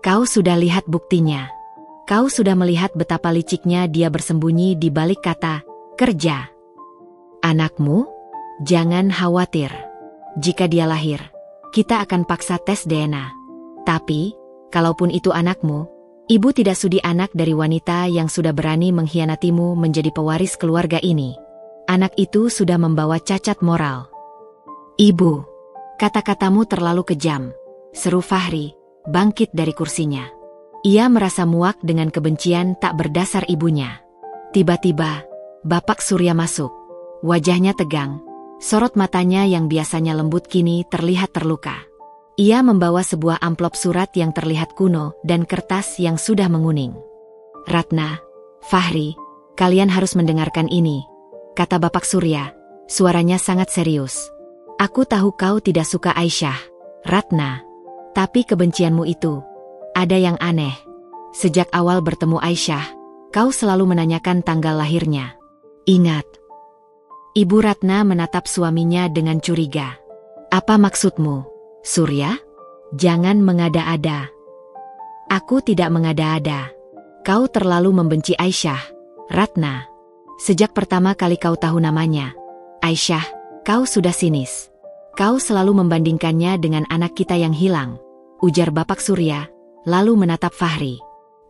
Kau sudah lihat buktinya. Kau sudah melihat betapa liciknya dia bersembunyi di balik kata kerja. Anakmu? Jangan khawatir. Jika dia lahir, kita akan paksa tes DNA. Tapi, kalaupun itu anakmu, ibu tidak sudi anak dari wanita yang sudah berani mengkhianatimu menjadi pewaris keluarga ini. Anak itu sudah membawa cacat moral. Ibu, kata-katamu terlalu kejam, seru Fahri, bangkit dari kursinya. Ia merasa muak dengan kebencian tak berdasar ibunya. Tiba-tiba, Bapak Surya masuk. Wajahnya tegang. Sorot matanya yang biasanya lembut kini terlihat terluka. Ia membawa sebuah amplop surat yang terlihat kuno dan kertas yang sudah menguning. Ratna, Fahri, kalian harus mendengarkan ini, kata Bapak Surya. Suaranya sangat serius. Aku tahu kau tidak suka Aisyah, Ratna. Tapi kebencianmu itu, ada yang aneh. Sejak awal bertemu Aisyah, kau selalu menanyakan tanggal lahirnya. Ingat. Ibu Ratna menatap suaminya dengan curiga. Apa maksudmu, Surya? Jangan mengada-ada. Aku tidak mengada-ada. Kau terlalu membenci Aisyah, Ratna. Sejak pertama kali kau tahu namanya, Aisyah, kau sudah sinis. Kau selalu membandingkannya dengan anak kita yang hilang, ujar Bapak Surya, lalu menatap Fahri.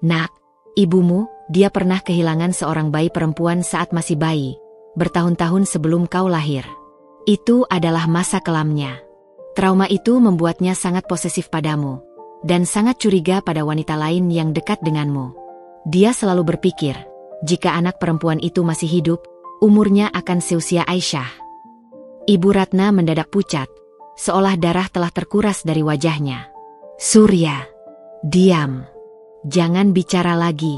Nak, ibumu, dia pernah kehilangan seorang bayi perempuan saat masih bayi, bertahun-tahun sebelum kau lahir. Itu adalah masa kelamnya. Trauma itu membuatnya sangat posesif padamu, dan sangat curiga pada wanita lain yang dekat denganmu. Dia selalu berpikir, jika anak perempuan itu masih hidup, umurnya akan seusia Aisyah. Ibu Ratna mendadak pucat, seolah darah telah terkuras dari wajahnya. Surya, diam. Jangan bicara lagi.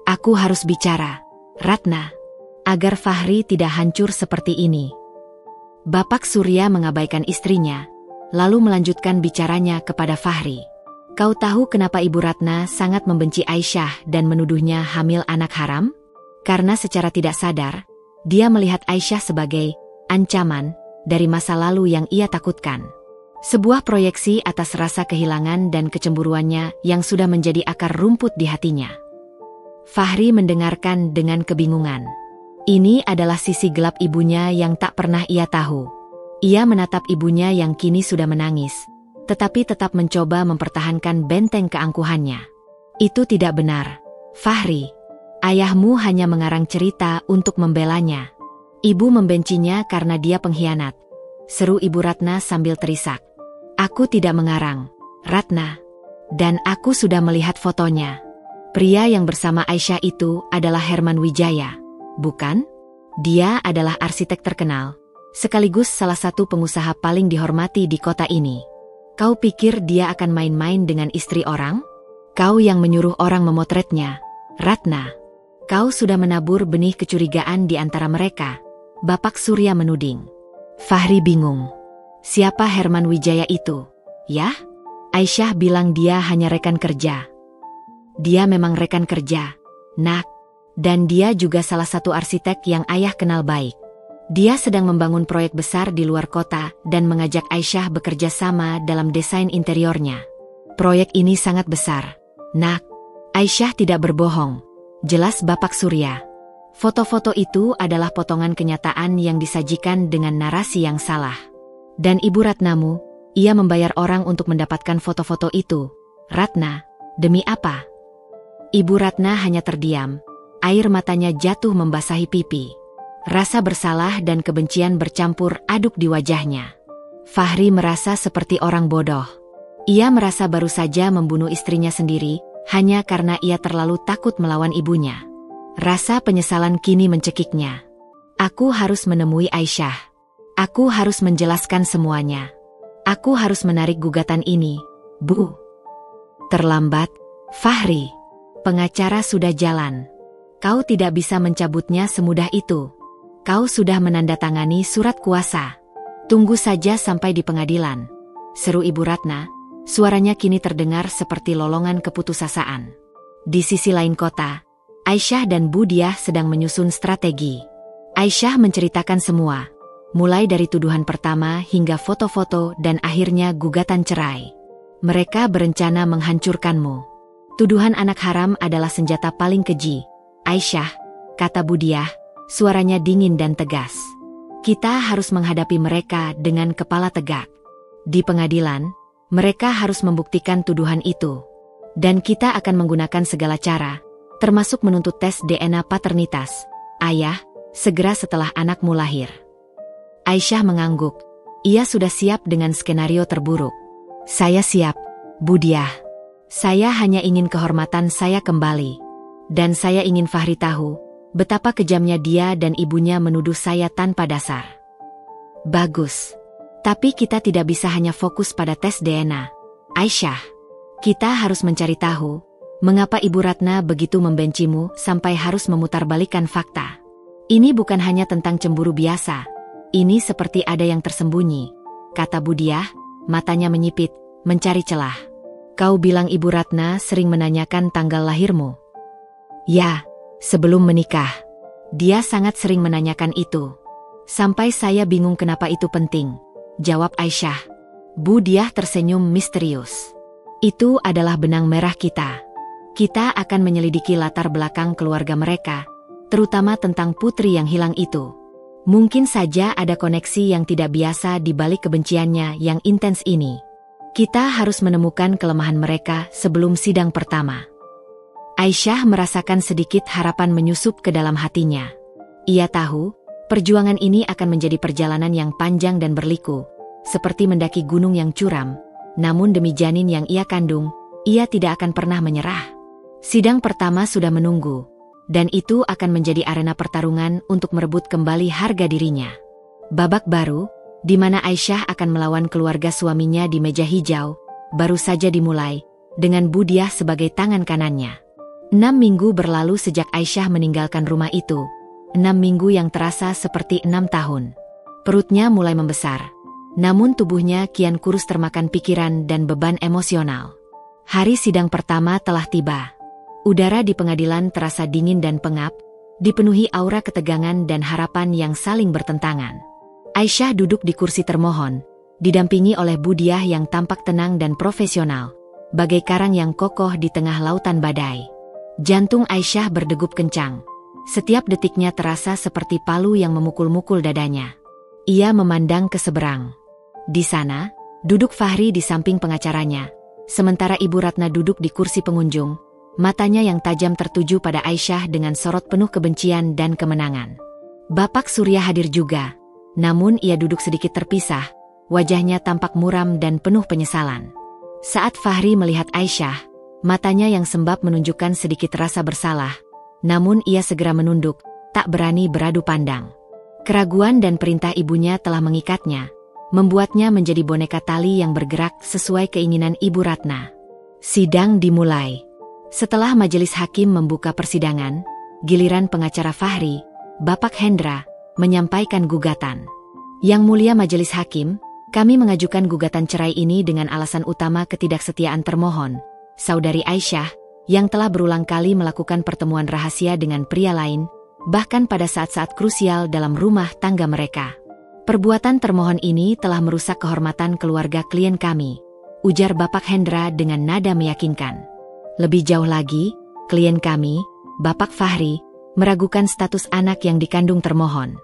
Aku harus bicara, Ratna, agar Fahri tidak hancur seperti ini. Bapak Surya mengabaikan istrinya, lalu melanjutkan bicaranya kepada Fahri. Kau tahu kenapa Ibu Ratna sangat membenci Aisyah dan menuduhnya hamil anak haram? Karena secara tidak sadar, dia melihat Aisyah sebagai ancaman dari masa lalu yang ia takutkan. Sebuah proyeksi atas rasa kehilangan dan kecemburuannya yang sudah menjadi akar rumput di hatinya. Fahri mendengarkan dengan kebingungan. Ini adalah sisi gelap ibunya yang tak pernah ia tahu. Ia menatap ibunya yang kini sudah menangis, tetapi tetap mencoba mempertahankan benteng keangkuhannya. Itu tidak benar, Fahri. Ayahmu hanya mengarang cerita untuk membelanya. Ibu membencinya karena dia pengkhianat, seru Ibu Ratna sambil terisak. Aku tidak mengarang, Ratna. Dan aku sudah melihat fotonya. Pria yang bersama Aisyah itu adalah Herman Wijaya, bukan? Dia adalah arsitek terkenal, sekaligus salah satu pengusaha paling dihormati di kota ini. Kau pikir dia akan main-main dengan istri orang? Kau yang menyuruh orang memotretnya, Ratna. Kau sudah menabur benih kecurigaan di antara mereka, Bapak Surya menuding. Fahri bingung. Siapa Herman Wijaya itu? Yah? Aisyah bilang dia hanya rekan kerja. Dia memang rekan kerja, Nak. Dan dia juga salah satu arsitek yang ayah kenal baik. Dia sedang membangun proyek besar di luar kota dan mengajak Aisyah bekerja sama dalam desain interiornya. Proyek ini sangat besar, Nak. Aisyah tidak berbohong. Jelas Bapak Surya. Foto-foto itu adalah potongan kenyataan yang disajikan dengan narasi yang salah. Dan Ibu Ratnamu, ia membayar orang untuk mendapatkan foto-foto itu. Ratna, demi apa? Ibu Ratna hanya terdiam. Air matanya jatuh membasahi pipi. Rasa bersalah dan kebencian bercampur aduk di wajahnya. Fahri merasa seperti orang bodoh. Ia merasa baru saja membunuh istrinya sendiri, hanya karena ia terlalu takut melawan ibunya. Rasa penyesalan kini mencekiknya. Aku harus menemui Aisyah. Aku harus menjelaskan semuanya. Aku harus menarik gugatan ini, Bu. Terlambat, Fahri. pengacara sudah jalan. Kau tidak bisa mencabutnya semudah itu. Kau sudah menandatangani surat kuasa. Tunggu saja sampai di pengadilan, seru Ibu Ratna. Suaranya kini terdengar seperti lolongan keputusasaan. Di sisi lain kota, Aisyah dan Bu Diah sedang menyusun strategi. Aisyah menceritakan semua, mulai dari tuduhan pertama hingga foto-foto dan akhirnya gugatan cerai. Mereka berencana menghancurkanmu. Tuduhan anak haram adalah senjata paling keji. Aisyah, kata Bu Diah, suaranya dingin dan tegas. Kita harus menghadapi mereka dengan kepala tegak. Di pengadilan, mereka harus membuktikan tuduhan itu. Dan kita akan menggunakan segala cara, termasuk menuntut tes DNA paternitas. Ayah, segera setelah anakmu lahir. Aisyah mengangguk. Ia sudah siap dengan skenario terburuk. Saya siap, Bu Diah. Saya hanya ingin kehormatan saya kembali. Dan saya ingin Fahri tahu betapa kejamnya dia dan ibunya menuduh saya tanpa dasar. Bagus. Tapi kita tidak bisa hanya fokus pada tes DNA. Aisyah, kita harus mencari tahu mengapa Ibu Ratna begitu membencimu sampai harus memutarbalikkan fakta. Ini bukan hanya tentang cemburu biasa. Ini seperti ada yang tersembunyi, kata Bu Diah, matanya menyipit, mencari celah. Kau bilang Ibu Ratna sering menanyakan tanggal lahirmu. Ya, sebelum menikah. Dia sangat sering menanyakan itu. Sampai saya bingung kenapa itu penting, jawab Aisyah. Bu Diah tersenyum misterius. Itu adalah benang merah kita. Kita akan menyelidiki latar belakang keluarga mereka, terutama tentang putri yang hilang itu. Mungkin saja ada koneksi yang tidak biasa di balik kebenciannya yang intens ini. Kita harus menemukan kelemahan mereka sebelum sidang pertama. Aisyah merasakan sedikit harapan menyusup ke dalam hatinya. Ia tahu, perjuangan ini akan menjadi perjalanan yang panjang dan berliku, seperti mendaki gunung yang curam. Namun demi janin yang ia kandung, ia tidak akan pernah menyerah. Sidang pertama sudah menunggu. Dan itu akan menjadi arena pertarungan untuk merebut kembali harga dirinya. Babak baru, di mana Aisyah akan melawan keluarga suaminya di meja hijau, baru saja dimulai, dengan Bu Diah sebagai tangan kanannya. 6 minggu berlalu sejak Aisyah meninggalkan rumah itu. 6 minggu yang terasa seperti 6 tahun. Perutnya mulai membesar. Namun tubuhnya kian kurus termakan pikiran dan beban emosional. Hari sidang pertama telah tiba. Udara di pengadilan terasa dingin dan pengap, dipenuhi aura ketegangan dan harapan yang saling bertentangan. Aisyah duduk di kursi termohon, didampingi oleh Bu Diah yang tampak tenang dan profesional, bagai karang yang kokoh di tengah lautan badai. Jantung Aisyah berdegup kencang. Setiap detiknya terasa seperti palu yang memukul-mukul dadanya. Ia memandang ke seberang. Di sana, duduk Fahri di samping pengacaranya, sementara Ibu Ratna duduk di kursi pengunjung. Matanya yang tajam tertuju pada Aisyah dengan sorot penuh kebencian dan kemenangan. Bapak Surya hadir juga, namun ia duduk sedikit terpisah, wajahnya tampak muram dan penuh penyesalan. Saat Fahri melihat Aisyah, matanya yang sembab menunjukkan sedikit rasa bersalah, namun ia segera menunduk, tak berani beradu pandang. Keraguan dan perintah ibunya telah mengikatnya, membuatnya menjadi boneka tali yang bergerak sesuai keinginan Ibu Ratna. Sidang dimulai. Setelah majelis hakim membuka persidangan, giliran pengacara Fahri, Bapak Hendra, menyampaikan gugatan. Yang mulia majelis hakim, kami mengajukan gugatan cerai ini dengan alasan utama ketidaksetiaan termohon, Saudari Aisyah, yang telah berulang kali melakukan pertemuan rahasia dengan pria lain, bahkan pada saat-saat krusial dalam rumah tangga mereka. Perbuatan termohon ini telah merusak kehormatan keluarga klien kami, ujar Bapak Hendra dengan nada meyakinkan. Lebih jauh lagi, klien kami, Bapak Fahri, meragukan status anak yang dikandung termohon.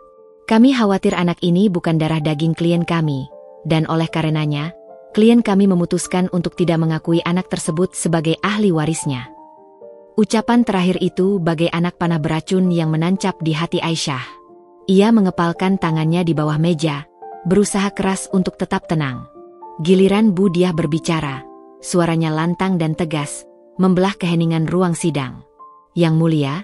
Kami khawatir anak ini bukan darah daging klien kami, dan oleh karenanya, klien kami memutuskan untuk tidak mengakui anak tersebut sebagai ahli warisnya. Ucapan terakhir itu bagai anak panah beracun yang menancap di hati Aisyah. Ia mengepalkan tangannya di bawah meja, berusaha keras untuk tetap tenang. Giliran Bu Diah berbicara, suaranya lantang dan tegas, membelah keheningan ruang sidang. Yang mulia,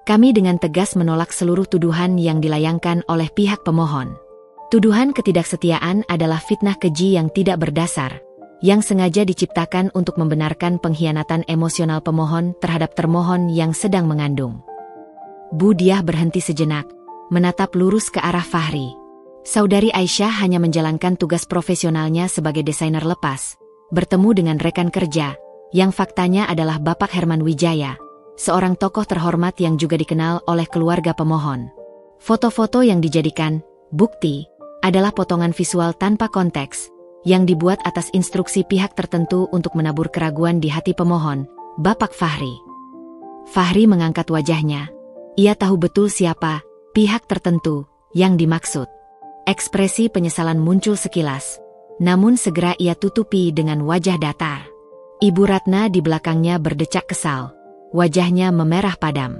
kami dengan tegas menolak seluruh tuduhan yang dilayangkan oleh pihak pemohon. Tuduhan ketidaksetiaan adalah fitnah keji yang tidak berdasar, yang sengaja diciptakan untuk membenarkan pengkhianatan emosional pemohon terhadap termohon yang sedang mengandung. Bu Diah berhenti sejenak, menatap lurus ke arah Fahri. Saudari Aisyah hanya menjalankan tugas profesionalnya sebagai desainer lepas, bertemu dengan rekan kerja, yang faktanya adalah Bapak Herman Wijaya, seorang tokoh terhormat yang juga dikenal oleh keluarga pemohon. Foto-foto yang dijadikan bukti adalah potongan visual tanpa konteks, yang dibuat atas instruksi pihak tertentu untuk menabur keraguan di hati pemohon, Bapak Fahri. Fahri mengangkat wajahnya. Ia tahu betul siapa pihak tertentu yang dimaksud. Ekspresi penyesalan muncul sekilas, namun segera ia tutupi dengan wajah datar. Ibu Ratna di belakangnya berdecak kesal. Wajahnya memerah padam.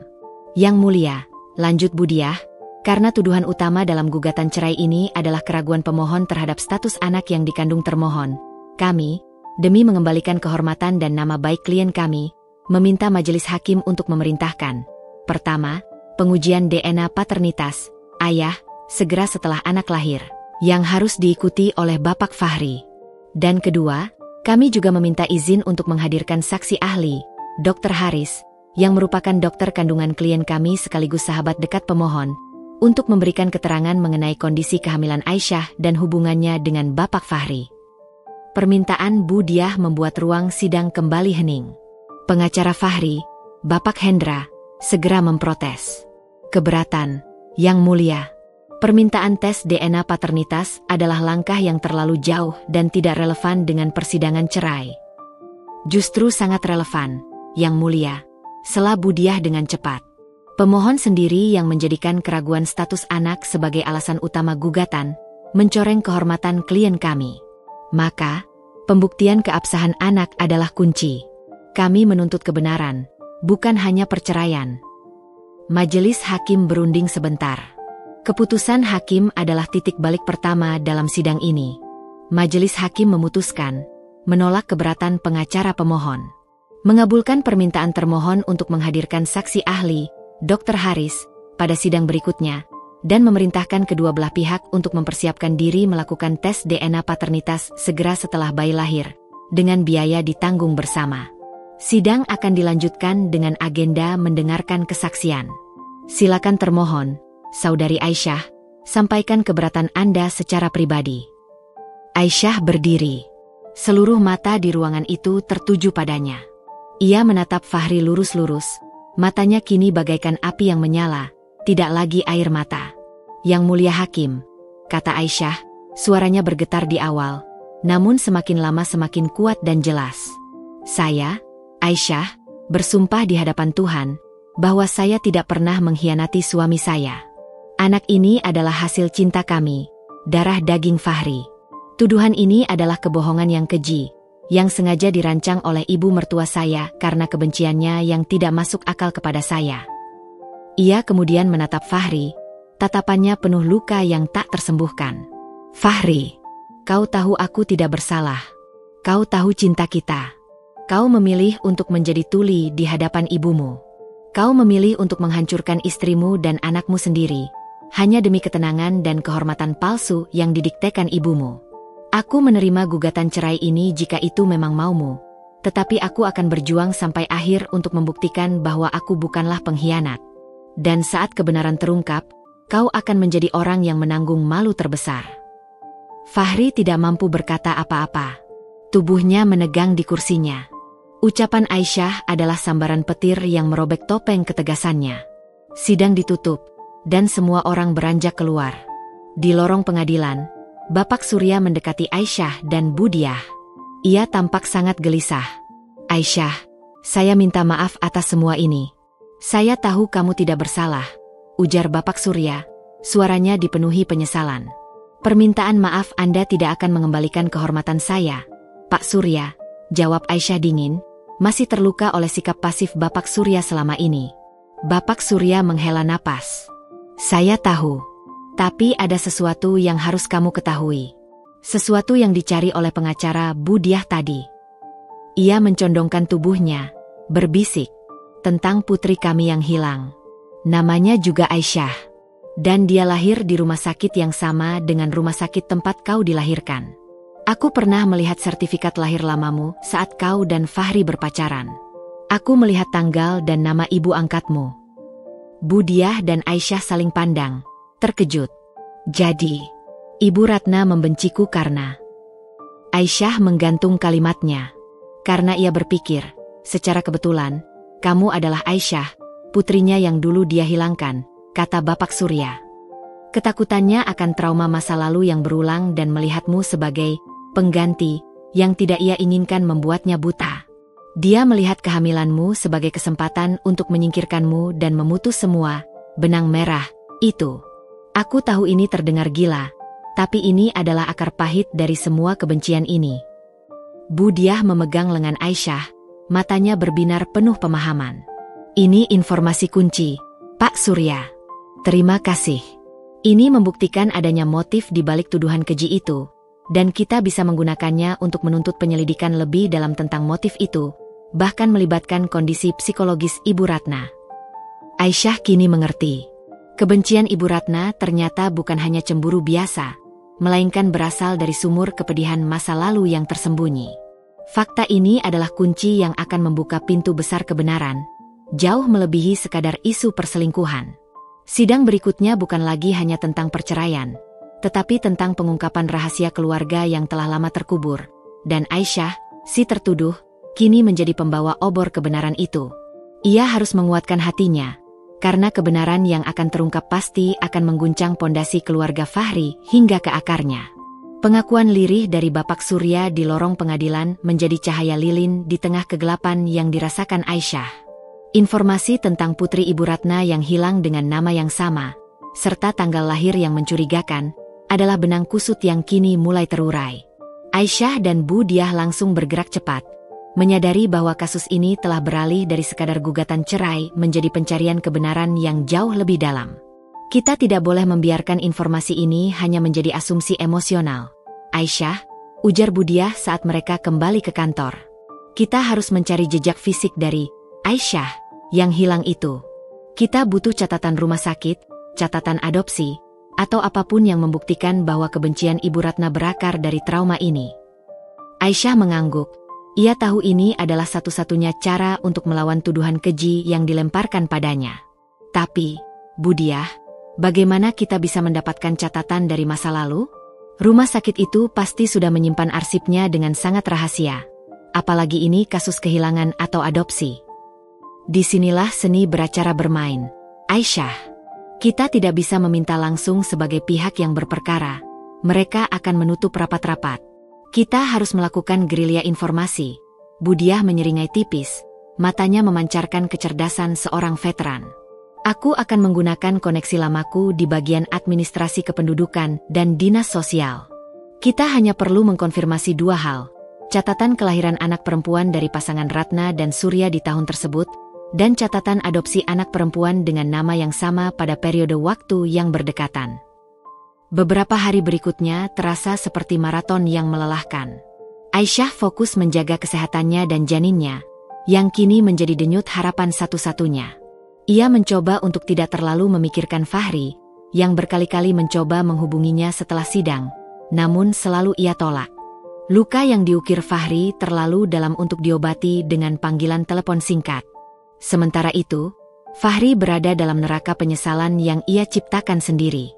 Yang mulia, lanjut Bu Diah, karena tuduhan utama dalam gugatan cerai ini adalah keraguan pemohon terhadap status anak yang dikandung termohon. Kami, demi mengembalikan kehormatan dan nama baik klien kami, meminta majelis hakim untuk memerintahkan. Pertama, pengujian DNA paternitas, ayah, segera setelah anak lahir, yang harus diikuti oleh Bapak Fahri. Dan kedua, kami juga meminta izin untuk menghadirkan saksi ahli, Dr. Haris, yang merupakan dokter kandungan klien kami sekaligus sahabat dekat pemohon, untuk memberikan keterangan mengenai kondisi kehamilan Aisyah dan hubungannya dengan Bapak Fahri. Permintaan Bu Diah membuat ruang sidang kembali hening. Pengacara Fahri, Bapak Hendra, segera memprotes. Keberatan, Yang Mulia. Permintaan tes DNA paternitas adalah langkah yang terlalu jauh dan tidak relevan dengan persidangan cerai. Justru sangat relevan, Yang Mulia, sela Bu Diah dengan cepat. Pemohon sendiri yang menjadikan keraguan status anak sebagai alasan utama gugatan, mencoreng kehormatan klien kami. Maka, pembuktian keabsahan anak adalah kunci. Kami menuntut kebenaran, bukan hanya perceraian. Majelis hakim berunding sebentar. Keputusan hakim adalah titik balik pertama dalam sidang ini. Majelis hakim memutuskan, menolak keberatan pengacara pemohon, mengabulkan permintaan termohon untuk menghadirkan saksi ahli, Dr. Haris, pada sidang berikutnya, dan memerintahkan kedua belah pihak untuk mempersiapkan diri melakukan tes DNA paternitas segera setelah bayi lahir, dengan biaya ditanggung bersama. Sidang akan dilanjutkan dengan agenda mendengarkan kesaksian. Silakan termohon, Saudari Aisyah, sampaikan keberatan Anda secara pribadi. Aisyah berdiri. Seluruh mata di ruangan itu tertuju padanya. Ia menatap Fahri lurus-lurus. Matanya kini bagaikan api yang menyala, tidak lagi air mata. Yang Mulia Hakim, kata Aisyah, suaranya bergetar di awal, namun semakin lama semakin kuat dan jelas. Saya, Aisyah, bersumpah di hadapan Tuhan, bahwa saya tidak pernah mengkhianati suami saya. Anak ini adalah hasil cinta kami, darah daging Fahri. Tuduhan ini adalah kebohongan yang keji, yang sengaja dirancang oleh ibu mertua saya karena kebenciannya yang tidak masuk akal kepada saya. Ia kemudian menatap Fahri, tatapannya penuh luka yang tak tersembuhkan. Fahri, kau tahu aku tidak bersalah. Kau tahu cinta kita. Kau memilih untuk menjadi tuli di hadapan ibumu. Kau memilih untuk menghancurkan istrimu dan anakmu sendiri, hanya demi ketenangan dan kehormatan palsu yang didiktekan ibumu. Aku menerima gugatan cerai ini jika itu memang maumu, tetapi aku akan berjuang sampai akhir untuk membuktikan bahwa aku bukanlah pengkhianat. Dan saat kebenaran terungkap, kau akan menjadi orang yang menanggung malu terbesar. Fahri tidak mampu berkata apa-apa. Tubuhnya menegang di kursinya. Ucapan Aisyah adalah sambaran petir yang merobek topeng ketegasannya. Sidang ditutup, dan semua orang beranjak keluar. Di lorong pengadilan, Bapak Surya mendekati Aisyah dan Bu Diah. Ia tampak sangat gelisah. Aisyah, saya minta maaf atas semua ini. Saya tahu kamu tidak bersalah, ujar Bapak Surya, suaranya dipenuhi penyesalan. Permintaan maaf Anda tidak akan mengembalikan kehormatan saya, Pak Surya, jawab Aisyah dingin, masih terluka oleh sikap pasif Bapak Surya selama ini. Bapak Surya menghela napas. Saya tahu. Tapi ada sesuatu yang harus kamu ketahui. Sesuatu yang dicari oleh pengacara Bu Diah tadi. Ia mencondongkan tubuhnya, berbisik, tentang putri kami yang hilang. Namanya juga Aisyah. Dan dia lahir di rumah sakit yang sama dengan rumah sakit tempat kau dilahirkan. Aku pernah melihat sertifikat lahir lamamu saat kau dan Fahri berpacaran. Aku melihat tanggal dan nama ibu angkatmu. Budiah dan Aisyah saling pandang, terkejut. Jadi, Ibu Ratna membenciku karena... Aisyah menggantung kalimatnya. Karena ia berpikir, secara kebetulan, kamu adalah Aisyah, putrinya yang dulu dia hilangkan, kata Bapak Surya. Ketakutannya akan trauma masa lalu yang berulang dan melihatmu sebagai pengganti yang tidak ia inginkan membuatnya buta. Dia melihat kehamilanmu sebagai kesempatan untuk menyingkirkanmu dan memutus semua benang merah itu. Aku tahu ini terdengar gila, tapi ini adalah akar pahit dari semua kebencian ini. Budiah memegang lengan Aisyah, matanya berbinar penuh pemahaman. Ini informasi kunci, Pak Surya. Terima kasih. Ini membuktikan adanya motif di balik tuduhan keji itu, dan kita bisa menggunakannya untuk menuntut penyelidikan lebih dalam tentang motif itu, bahkan melibatkan kondisi psikologis Ibu Ratna. Aisyah kini mengerti. Kebencian Ibu Ratna ternyata bukan hanya cemburu biasa, melainkan berasal dari sumur kepedihan masa lalu yang tersembunyi. Fakta ini adalah kunci yang akan membuka pintu besar kebenaran, jauh melebihi sekadar isu perselingkuhan. Sidang berikutnya bukan lagi hanya tentang perceraian, tetapi tentang pengungkapan rahasia keluarga yang telah lama terkubur, dan Aisyah, si tertuduh, kini menjadi pembawa obor kebenaran itu. Ia harus menguatkan hatinya, karena kebenaran yang akan terungkap pasti akan mengguncang pondasi keluarga Fahri hingga ke akarnya. Pengakuan lirih dari Bapak Surya di lorong pengadilan menjadi cahaya lilin di tengah kegelapan yang dirasakan Aisyah. Informasi tentang putri Ibu Ratna yang hilang dengan nama yang sama, serta tanggal lahir yang mencurigakan, adalah benang kusut yang kini mulai terurai. Aisyah dan Budiah langsung bergerak cepat, menyadari bahwa kasus ini telah beralih dari sekadar gugatan cerai menjadi pencarian kebenaran yang jauh lebih dalam. Kita tidak boleh membiarkan informasi ini hanya menjadi asumsi emosional. Aisyah, ujar Budiah saat mereka kembali ke kantor. Kita harus mencari jejak fisik dari Aisyah yang hilang itu. Kita butuh catatan rumah sakit, catatan adopsi, atau apapun yang membuktikan bahwa kebencian Ibu Ratna berakar dari trauma ini. Aisyah mengangguk. Ia tahu ini adalah satu-satunya cara untuk melawan tuduhan keji yang dilemparkan padanya. Tapi, Budiah, bagaimana kita bisa mendapatkan catatan dari masa lalu? Rumah sakit itu pasti sudah menyimpan arsipnya dengan sangat rahasia. Apalagi ini kasus kehilangan atau adopsi. Disinilah seni beracara bermain. Aisyah, kita tidak bisa meminta langsung sebagai pihak yang berperkara. Mereka akan menutup rapat-rapat. Kita harus melakukan gerilya informasi. Budiah menyeringai tipis, matanya memancarkan kecerdasan seorang veteran. Aku akan menggunakan koneksi lamaku di bagian administrasi kependudukan dan dinas sosial. Kita hanya perlu mengkonfirmasi dua hal. Catatan kelahiran anak perempuan dari pasangan Ratna dan Surya di tahun tersebut, dan catatan adopsi anak perempuan dengan nama yang sama pada periode waktu yang berdekatan. Beberapa hari berikutnya terasa seperti maraton yang melelahkan. Aisyah fokus menjaga kesehatannya dan janinnya, yang kini menjadi denyut harapan satu-satunya. Ia mencoba untuk tidak terlalu memikirkan Fahri, yang berkali-kali mencoba menghubunginya setelah sidang, namun selalu ia tolak. Luka yang diukir Fahri terlalu dalam untuk diobati dengan panggilan telepon singkat. Sementara itu, Fahri berada dalam neraka penyesalan yang ia ciptakan sendiri.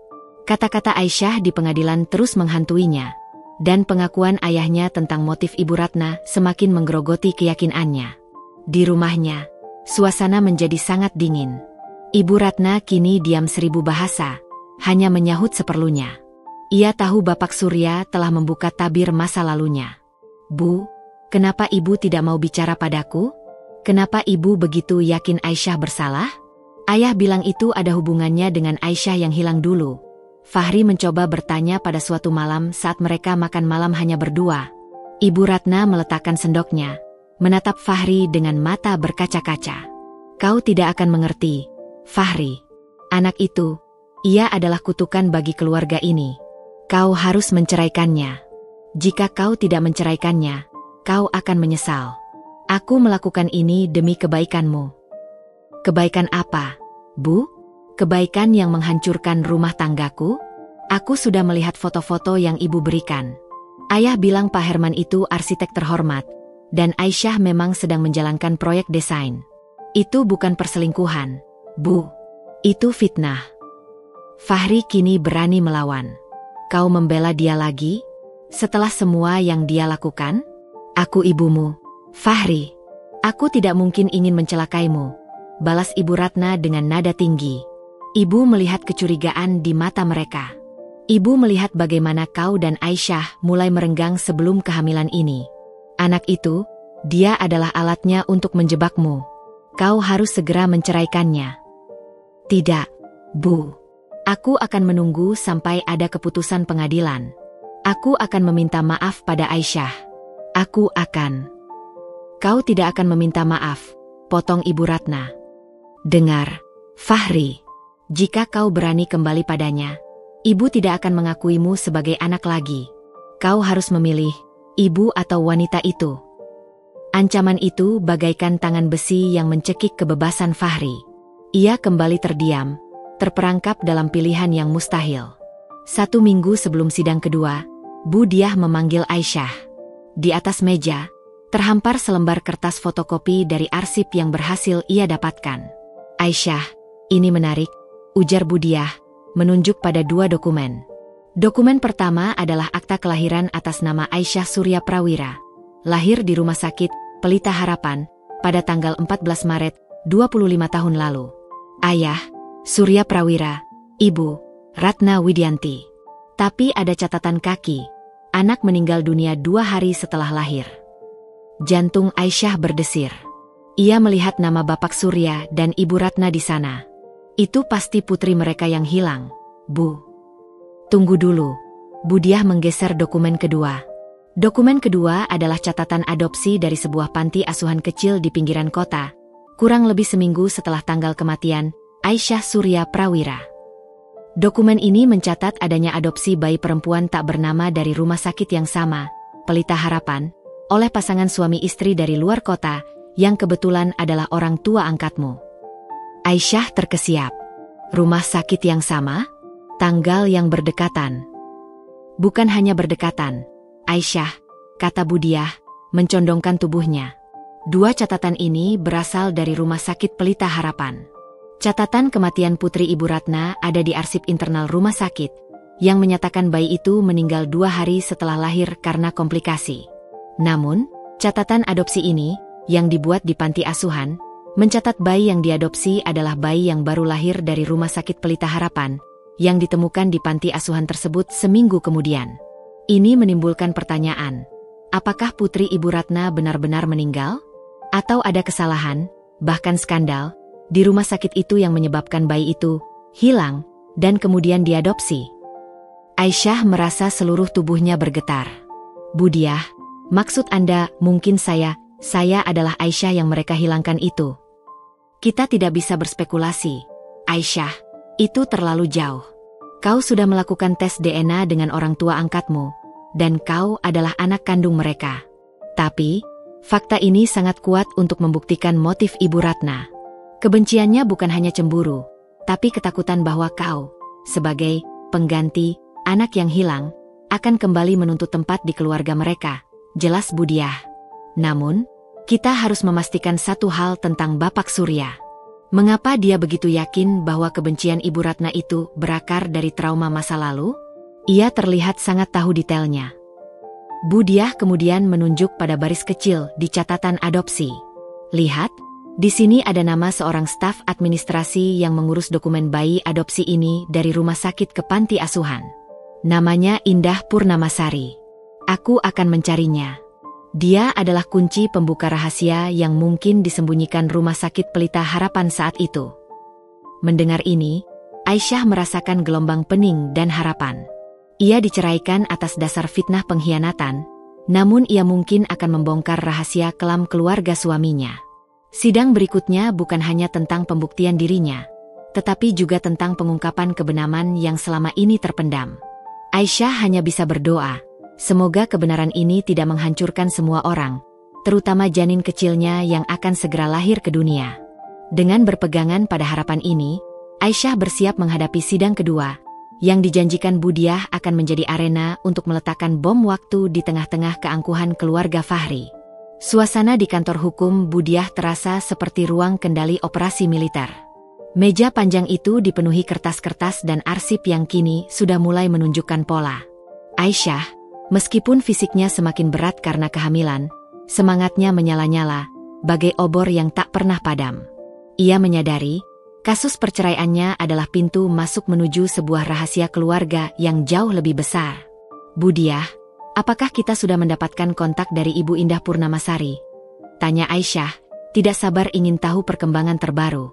Kata-kata Aisyah di pengadilan terus menghantuinya, dan pengakuan ayahnya tentang motif Ibu Ratna semakin menggerogoti keyakinannya. Di rumahnya, suasana menjadi sangat dingin. Ibu Ratna kini diam 1000 bahasa, hanya menyahut seperlunya. Ia tahu Bapak Surya telah membuka tabir masa lalunya. Bu, kenapa ibu tidak mau bicara padaku? Kenapa ibu begitu yakin Aisyah bersalah? Ayah bilang itu ada hubungannya dengan Aisyah yang hilang dulu. Fahri mencoba bertanya pada suatu malam saat mereka makan malam hanya berdua. Ibu Ratna meletakkan sendoknya, menatap Fahri dengan mata berkaca-kaca. Kau tidak akan mengerti, Fahri. Anak itu, ia adalah kutukan bagi keluarga ini. Kau harus menceraikannya. Jika kau tidak menceraikannya, kau akan menyesal. Aku melakukan ini demi kebaikanmu. Kebaikan apa, Bu? Kebaikan yang menghancurkan rumah tanggaku? Aku sudah melihat foto-foto yang ibu berikan. Ayah bilang Pak Herman itu arsitek terhormat, dan Aisyah memang sedang menjalankan proyek desain. Itu bukan perselingkuhan, Bu. Itu fitnah. Fahri kini berani melawan. Kau membela dia lagi? Setelah semua yang dia lakukan? Aku ibumu, Fahri. Aku tidak mungkin ingin mencelakaimu, balas Ibu Ratna dengan nada tinggi. Ibu melihat kecurigaan di mata mereka. Ibu melihat bagaimana kau dan Aisyah mulai merenggang sebelum kehamilan ini. Anak itu, dia adalah alatnya untuk menjebakmu. Kau harus segera menceraikannya. Tidak, Bu. Aku akan menunggu sampai ada keputusan pengadilan. Aku akan meminta maaf pada Aisyah. Aku akan. Kau tidak akan meminta maaf, potong Ibu Ratna. Dengar, Fahri. Jika kau berani kembali padanya, Ibu tidak akan mengakuimu sebagai anak lagi. Kau harus memilih, ibu atau wanita itu. Ancaman itu bagaikan tangan besi yang mencekik kebebasan Fahri. Ia kembali terdiam, terperangkap dalam pilihan yang mustahil. 1 minggu sebelum sidang kedua, Bu Diah memanggil Aisyah. Di atas meja, terhampar selembar kertas fotokopi dari arsip yang berhasil ia dapatkan. Aisyah, ini menarik, ujar Bu Diah, menunjuk pada 2 dokumen. Dokumen pertama adalah akta kelahiran atas nama Aisyah Surya Prawira. Lahir di Rumah Sakit Pelita Harapan pada tanggal 14 Maret 25 tahun lalu. Ayah, Surya Prawira. Ibu, Ratna Widianti. Tapi ada catatan kaki. Anak meninggal dunia 2 hari setelah lahir. Jantung Aisyah berdesir. Ia melihat nama Bapak Surya dan Ibu Ratna di sana. Itu pasti putri mereka yang hilang, Bu. Tunggu dulu. Bu Diah menggeser dokumen kedua. Dokumen kedua adalah catatan adopsi dari sebuah panti asuhan kecil di pinggiran kota, kurang lebih seminggu setelah tanggal kematian Aisyah Surya Prawira. Dokumen ini mencatat adanya adopsi bayi perempuan tak bernama dari rumah sakit yang sama, Pelita Harapan, oleh pasangan suami istri dari luar kota, yang kebetulan adalah orang tua angkatmu. Aisyah terkesiap. Rumah sakit yang sama? Tanggal yang berdekatan. Bukan hanya berdekatan, Aisyah, kata Bu Diah, mencondongkan tubuhnya. 2 catatan ini berasal dari Rumah Sakit Pelita Harapan. Catatan kematian putri Ibu Ratna ada di arsip internal rumah sakit, yang menyatakan bayi itu meninggal 2 hari setelah lahir karena komplikasi. Namun, catatan adopsi ini, yang dibuat di panti asuhan, mencatat bayi yang diadopsi adalah bayi yang baru lahir dari Rumah Sakit Pelita Harapan, yang ditemukan di panti asuhan tersebut seminggu kemudian. Ini menimbulkan pertanyaan, apakah putri Ibu Ratna benar-benar meninggal? Atau ada kesalahan, bahkan skandal, di rumah sakit itu yang menyebabkan bayi itu hilang dan kemudian diadopsi? Aisyah merasa seluruh tubuhnya bergetar. Bu Diah, maksud Anda mungkin saya adalah Aisyah yang mereka hilangkan itu? Kita tidak bisa berspekulasi, Aisyah, itu terlalu jauh. Kau sudah melakukan tes DNA dengan orang tua angkatmu, dan kau adalah anak kandung mereka. Tapi, fakta ini sangat kuat untuk membuktikan motif Ibu Ratna. Kebenciannya bukan hanya cemburu, tapi ketakutan bahwa kau, sebagai pengganti anak yang hilang, akan kembali menuntut tempat di keluarga mereka, jelas Bu Diah. Namun, kita harus memastikan satu hal tentang Bapak Surya. Mengapa dia begitu yakin bahwa kebencian Ibu Ratna itu berakar dari trauma masa lalu? Ia terlihat sangat tahu detailnya. Bu Diah kemudian menunjuk pada baris kecil di catatan adopsi. Lihat, di sini ada nama seorang staf administrasi yang mengurus dokumen bayi adopsi ini dari rumah sakit ke panti asuhan. Namanya Indah Purnamasari. Aku akan mencarinya. Dia adalah kunci pembuka rahasia yang mungkin disembunyikan Rumah Sakit Pelita Harapan saat itu. Mendengar ini, Aisyah merasakan gelombang pening dan harapan. Ia diceraikan atas dasar fitnah pengkhianatan, namun ia mungkin akan membongkar rahasia kelam keluarga suaminya. Sidang berikutnya bukan hanya tentang pembuktian dirinya, tetapi juga tentang pengungkapan kebenaran yang selama ini terpendam. Aisyah hanya bisa berdoa, semoga kebenaran ini tidak menghancurkan semua orang, terutama janin kecilnya yang akan segera lahir ke dunia. Dengan berpegangan pada harapan ini, Aisyah bersiap menghadapi sidang kedua, Yang dijanjikan Budiah akan menjadi arena untuk meletakkan bom waktu di tengah-tengah keangkuhan keluarga Fahri. Suasana di kantor hukum Budiah terasa seperti ruang kendali operasi militer. Meja panjang itu dipenuhi kertas-kertas dan arsip yang kini sudah mulai menunjukkan pola. Aisyah, meskipun fisiknya semakin berat karena kehamilan, semangatnya menyala-nyala, bagai obor yang tak pernah padam. Ia menyadari, kasus perceraiannya adalah pintu masuk menuju sebuah rahasia keluarga yang jauh lebih besar. Budiah, apakah kita sudah mendapatkan kontak dari Ibu Indah Purnamasari? Tanya Aisyah, tidak sabar ingin tahu perkembangan terbaru.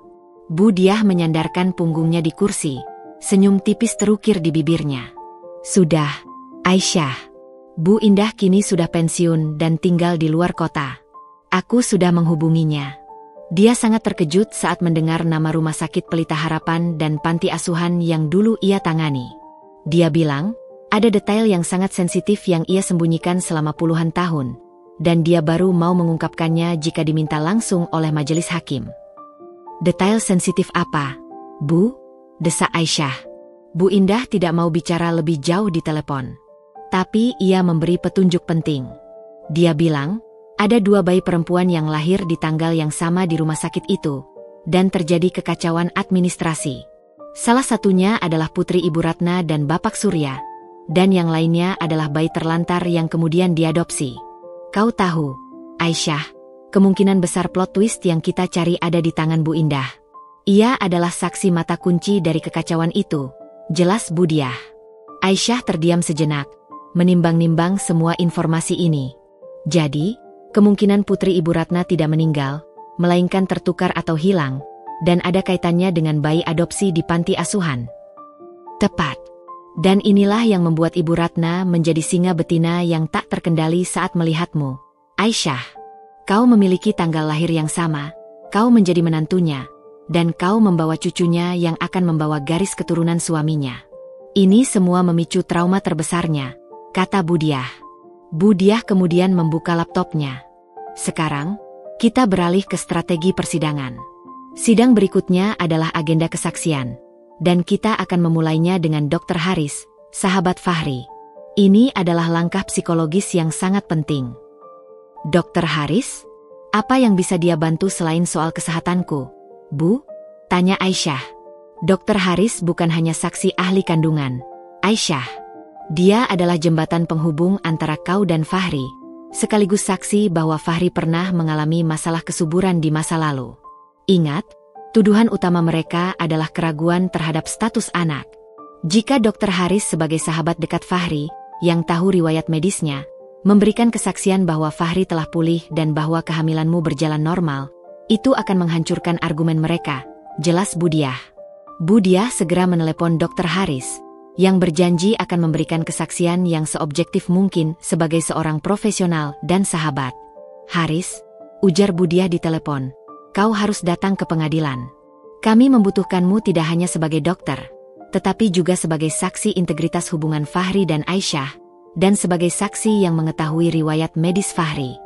Budiah menyandarkan punggungnya di kursi, senyum tipis terukir di bibirnya. Sudah, Aisyah. Bu Indah kini sudah pensiun dan tinggal di luar kota. Aku sudah menghubunginya. Dia sangat terkejut saat mendengar nama Rumah Sakit Pelita Harapan dan panti asuhan yang dulu ia tangani. Dia bilang, ada detail yang sangat sensitif yang ia sembunyikan selama puluhan tahun, dan dia baru mau mengungkapkannya jika diminta langsung oleh majelis hakim. Detail sensitif apa, Bu? Desak Aisyah. Bu Indah tidak mau bicara lebih jauh di telepon. Tapi ia memberi petunjuk penting. Dia bilang, ada 2 bayi perempuan yang lahir di tanggal yang sama di rumah sakit itu, dan terjadi kekacauan administrasi. Salah satunya adalah putri Ibu Ratna dan Bapak Surya, dan yang lainnya adalah bayi terlantar yang kemudian diadopsi. Kau tahu, Aisyah, kemungkinan besar plot twist yang kita cari ada di tangan Bu Indah. Ia adalah saksi mata kunci dari kekacauan itu, jelas Budiah. Aisyah terdiam sejenak, menimbang-nimbang semua informasi ini. Jadi, kemungkinan putri Ibu Ratna tidak meninggal, melainkan tertukar atau hilang, dan ada kaitannya dengan bayi adopsi di panti asuhan. Tepat. Dan inilah yang membuat Ibu Ratna menjadi singa betina yang tak terkendali saat melihatmu. Aisyah, kau memiliki tanggal lahir yang sama, kau menjadi menantunya, dan kau membawa cucunya yang akan membawa garis keturunan suaminya. Ini semua memicu trauma terbesarnya, kata Budiah. Budiah kemudian membuka laptopnya. Sekarang, kita beralih ke strategi persidangan. Sidang berikutnya adalah agenda kesaksian. Dan kita akan memulainya dengan Dr. Haris, sahabat Fahri. Ini adalah langkah psikologis yang sangat penting. Dr. Haris? Apa yang bisa dia bantu selain soal kesehatanku, Bu? Tanya Aisyah. Dr. Haris bukan hanya saksi ahli kandungan, Aisyah. Dia adalah jembatan penghubung antara kau dan Fahri, sekaligus saksi bahwa Fahri pernah mengalami masalah kesuburan di masa lalu. Ingat, tuduhan utama mereka adalah keraguan terhadap status anak. Jika Dr. Haris sebagai sahabat dekat Fahri, yang tahu riwayat medisnya, memberikan kesaksian bahwa Fahri telah pulih dan bahwa kehamilanmu berjalan normal, itu akan menghancurkan argumen mereka, jelas Budiah. Budiah segera menelepon Dr. Haris, yang berjanji akan memberikan kesaksian yang seobjektif mungkin sebagai seorang profesional dan sahabat. Haris, ujar Budiah di telepon, kau harus datang ke pengadilan. Kami membutuhkanmu tidak hanya sebagai dokter, tetapi juga sebagai saksi integritas hubungan Fahri dan Aisyah, dan sebagai saksi yang mengetahui riwayat medis Fahri.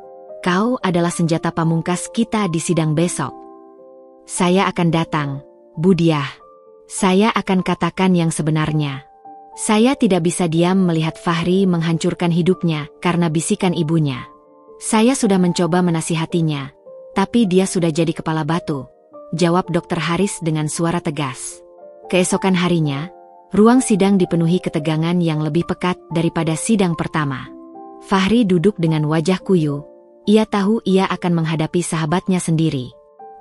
Kau adalah senjata pamungkas kita di sidang besok. Saya akan datang, Budiah. Saya akan katakan yang sebenarnya. Saya tidak bisa diam melihat Fahri menghancurkan hidupnya karena bisikan ibunya. Saya sudah mencoba menasihatinya, tapi dia sudah jadi kepala batu, jawab Dr. Haris dengan suara tegas. Keesokan harinya, ruang sidang dipenuhi ketegangan yang lebih pekat daripada sidang pertama. Fahri duduk dengan wajah kuyu. Ia tahu ia akan menghadapi sahabatnya sendiri.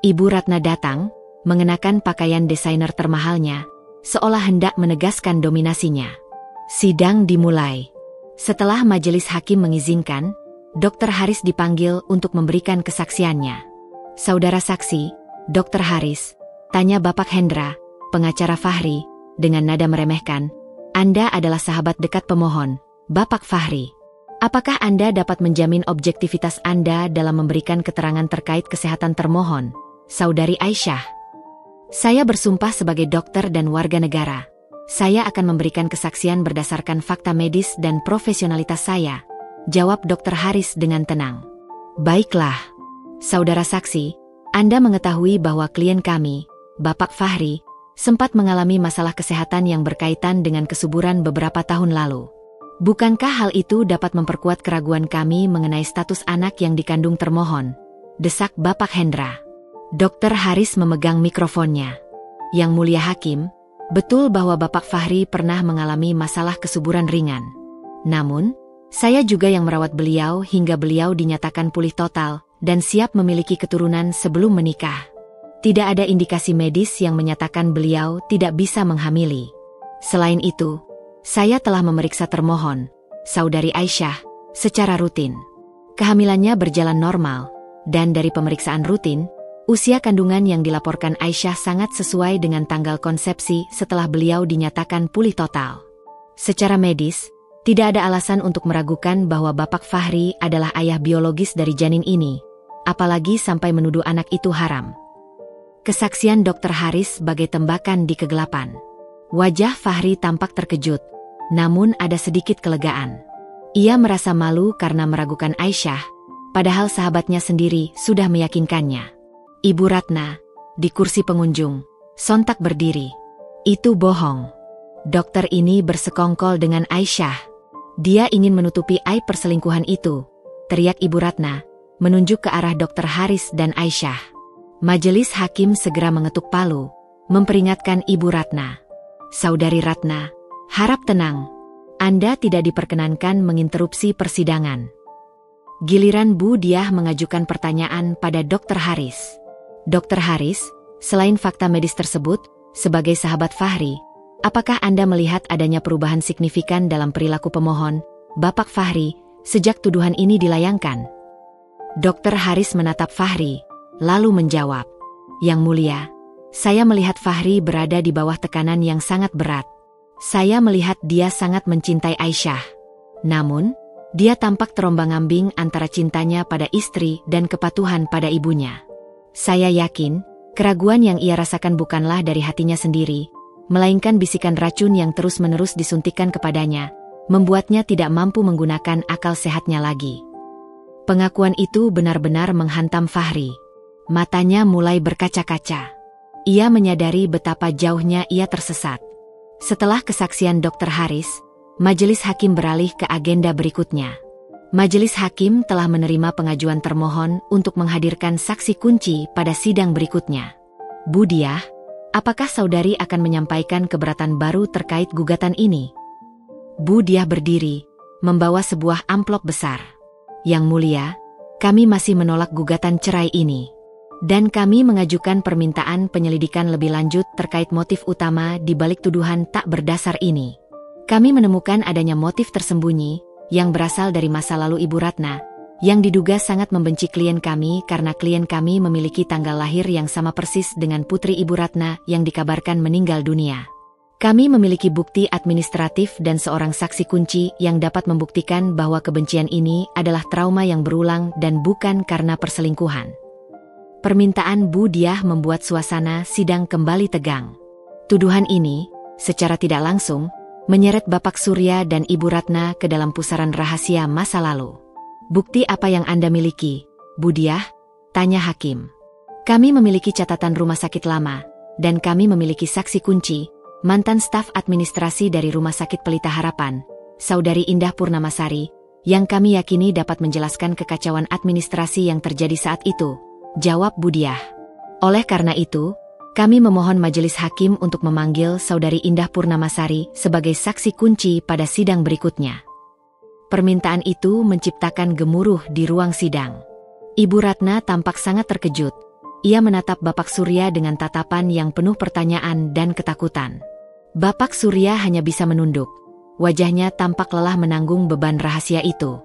Ibu Ratna datang, mengenakan pakaian desainer termahalnya, seolah hendak menegaskan dominasinya. Sidang dimulai. Setelah majelis hakim mengizinkan, Dr. Haris dipanggil untuk memberikan kesaksiannya. Saudara saksi, Dr. Haris, tanya Bapak Hendra, pengacara Fahri, dengan nada meremehkan, Anda adalah sahabat dekat pemohon, Bapak Fahri. Apakah Anda dapat menjamin objektivitas Anda dalam memberikan keterangan terkait kesehatan termohon, Saudari Aisyah? Saya bersumpah sebagai dokter dan warga negara. Saya akan memberikan kesaksian berdasarkan fakta medis dan profesionalitas saya, jawab Dr. Haris dengan tenang. Baiklah, saudara saksi, Anda mengetahui bahwa klien kami, Bapak Fahri, sempat mengalami masalah kesehatan yang berkaitan dengan kesuburan beberapa tahun lalu. Bukankah hal itu dapat memperkuat keraguan kami mengenai status anak yang dikandung termohon? Desak Bapak Hendra. Dr. Haris memegang mikrofonnya. Yang Mulia Hakim, betul bahwa Bapak Fahri pernah mengalami masalah kesuburan ringan. Namun, saya juga yang merawat beliau hingga beliau dinyatakan pulih total dan siap memiliki keturunan sebelum menikah. Tidak ada indikasi medis yang menyatakan beliau tidak bisa menghamili. Selain itu, saya telah memeriksa termohon, Saudari Aisyah, secara rutin. Kehamilannya berjalan normal, dan dari pemeriksaan rutin, usia kandungan yang dilaporkan Aisyah sangat sesuai dengan tanggal konsepsi setelah beliau dinyatakan pulih total. Secara medis, tidak ada alasan untuk meragukan bahwa Bapak Fahri adalah ayah biologis dari janin ini, apalagi sampai menuduh anak itu haram. Kesaksian Dr. Haris bagai tembakan di kegelapan. Wajah Fahri tampak terkejut, namun ada sedikit kelegaan. Ia merasa malu karena meragukan Aisyah, padahal sahabatnya sendiri sudah meyakinkannya. Ibu Ratna, di kursi pengunjung, sontak berdiri. Itu bohong. Dokter ini bersekongkol dengan Aisyah. Dia ingin menutupi aib perselingkuhan itu, teriak Ibu Ratna, menunjuk ke arah Dr. Haris dan Aisyah. Majelis hakim segera mengetuk palu, memperingatkan Ibu Ratna. Saudari Ratna, harap tenang. Anda tidak diperkenankan menginterupsi persidangan. Giliran Bu Diah mengajukan pertanyaan pada Dr. Haris. Dr. Haris, selain fakta medis tersebut, sebagai sahabat Fahri, apakah Anda melihat adanya perubahan signifikan dalam perilaku pemohon, Bapak Fahri, sejak tuduhan ini dilayangkan? Dr. Haris menatap Fahri, lalu menjawab, Yang Mulia, saya melihat Fahri berada di bawah tekanan yang sangat berat. Saya melihat dia sangat mencintai Aisyah. Namun, dia tampak terombang-ambing antara cintanya pada istri dan kepatuhan pada ibunya. Saya yakin, keraguan yang ia rasakan bukanlah dari hatinya sendiri, melainkan bisikan racun yang terus-menerus disuntikkan kepadanya, membuatnya tidak mampu menggunakan akal sehatnya lagi. Pengakuan itu benar-benar menghantam Fahri. Matanya mulai berkaca-kaca. Ia menyadari betapa jauhnya ia tersesat. Setelah kesaksian Dr. Haris, majelis hakim beralih ke agenda berikutnya. Majelis hakim telah menerima pengajuan termohon untuk menghadirkan saksi kunci pada sidang berikutnya. Bu Diah, apakah saudari akan menyampaikan keberatan baru terkait gugatan ini? Bu Diah berdiri, membawa sebuah amplop besar. Yang Mulia, kami masih menolak gugatan cerai ini. Dan kami mengajukan permintaan penyelidikan lebih lanjut terkait motif utama di balik tuduhan tak berdasar ini. Kami menemukan adanya motif tersembunyi yang berasal dari masa lalu Ibu Ratna, yang diduga sangat membenci klien kami karena klien kami memiliki tanggal lahir yang sama persis dengan putri Ibu Ratna yang dikabarkan meninggal dunia. Kami memiliki bukti administratif dan seorang saksi kunci yang dapat membuktikan bahwa kebencian ini adalah trauma yang berulang dan bukan karena perselingkuhan. Permintaan Bu Diah membuat suasana sidang kembali tegang. Tuduhan ini, secara tidak langsung, menyeret Bapak Surya dan Ibu Ratna ke dalam pusaran rahasia masa lalu. Bukti apa yang Anda miliki, Bu Diah? Tanya hakim. Kami memiliki catatan rumah sakit lama, dan kami memiliki saksi kunci, mantan staf administrasi dari Rumah Sakit Pelita Harapan, Saudari Indah Purnamasari, yang kami yakini dapat menjelaskan kekacauan administrasi yang terjadi saat itu. Jawab Bu Diah. Oleh karena itu, kami memohon majelis hakim untuk memanggil Saudari Indah Purnamasari sebagai saksi kunci pada sidang berikutnya. Permintaan itu menciptakan gemuruh di ruang sidang. Ibu Ratna tampak sangat terkejut. Ia menatap Bapak Surya dengan tatapan yang penuh pertanyaan dan ketakutan. Bapak Surya hanya bisa menunduk. Wajahnya tampak lelah menanggung beban rahasia itu.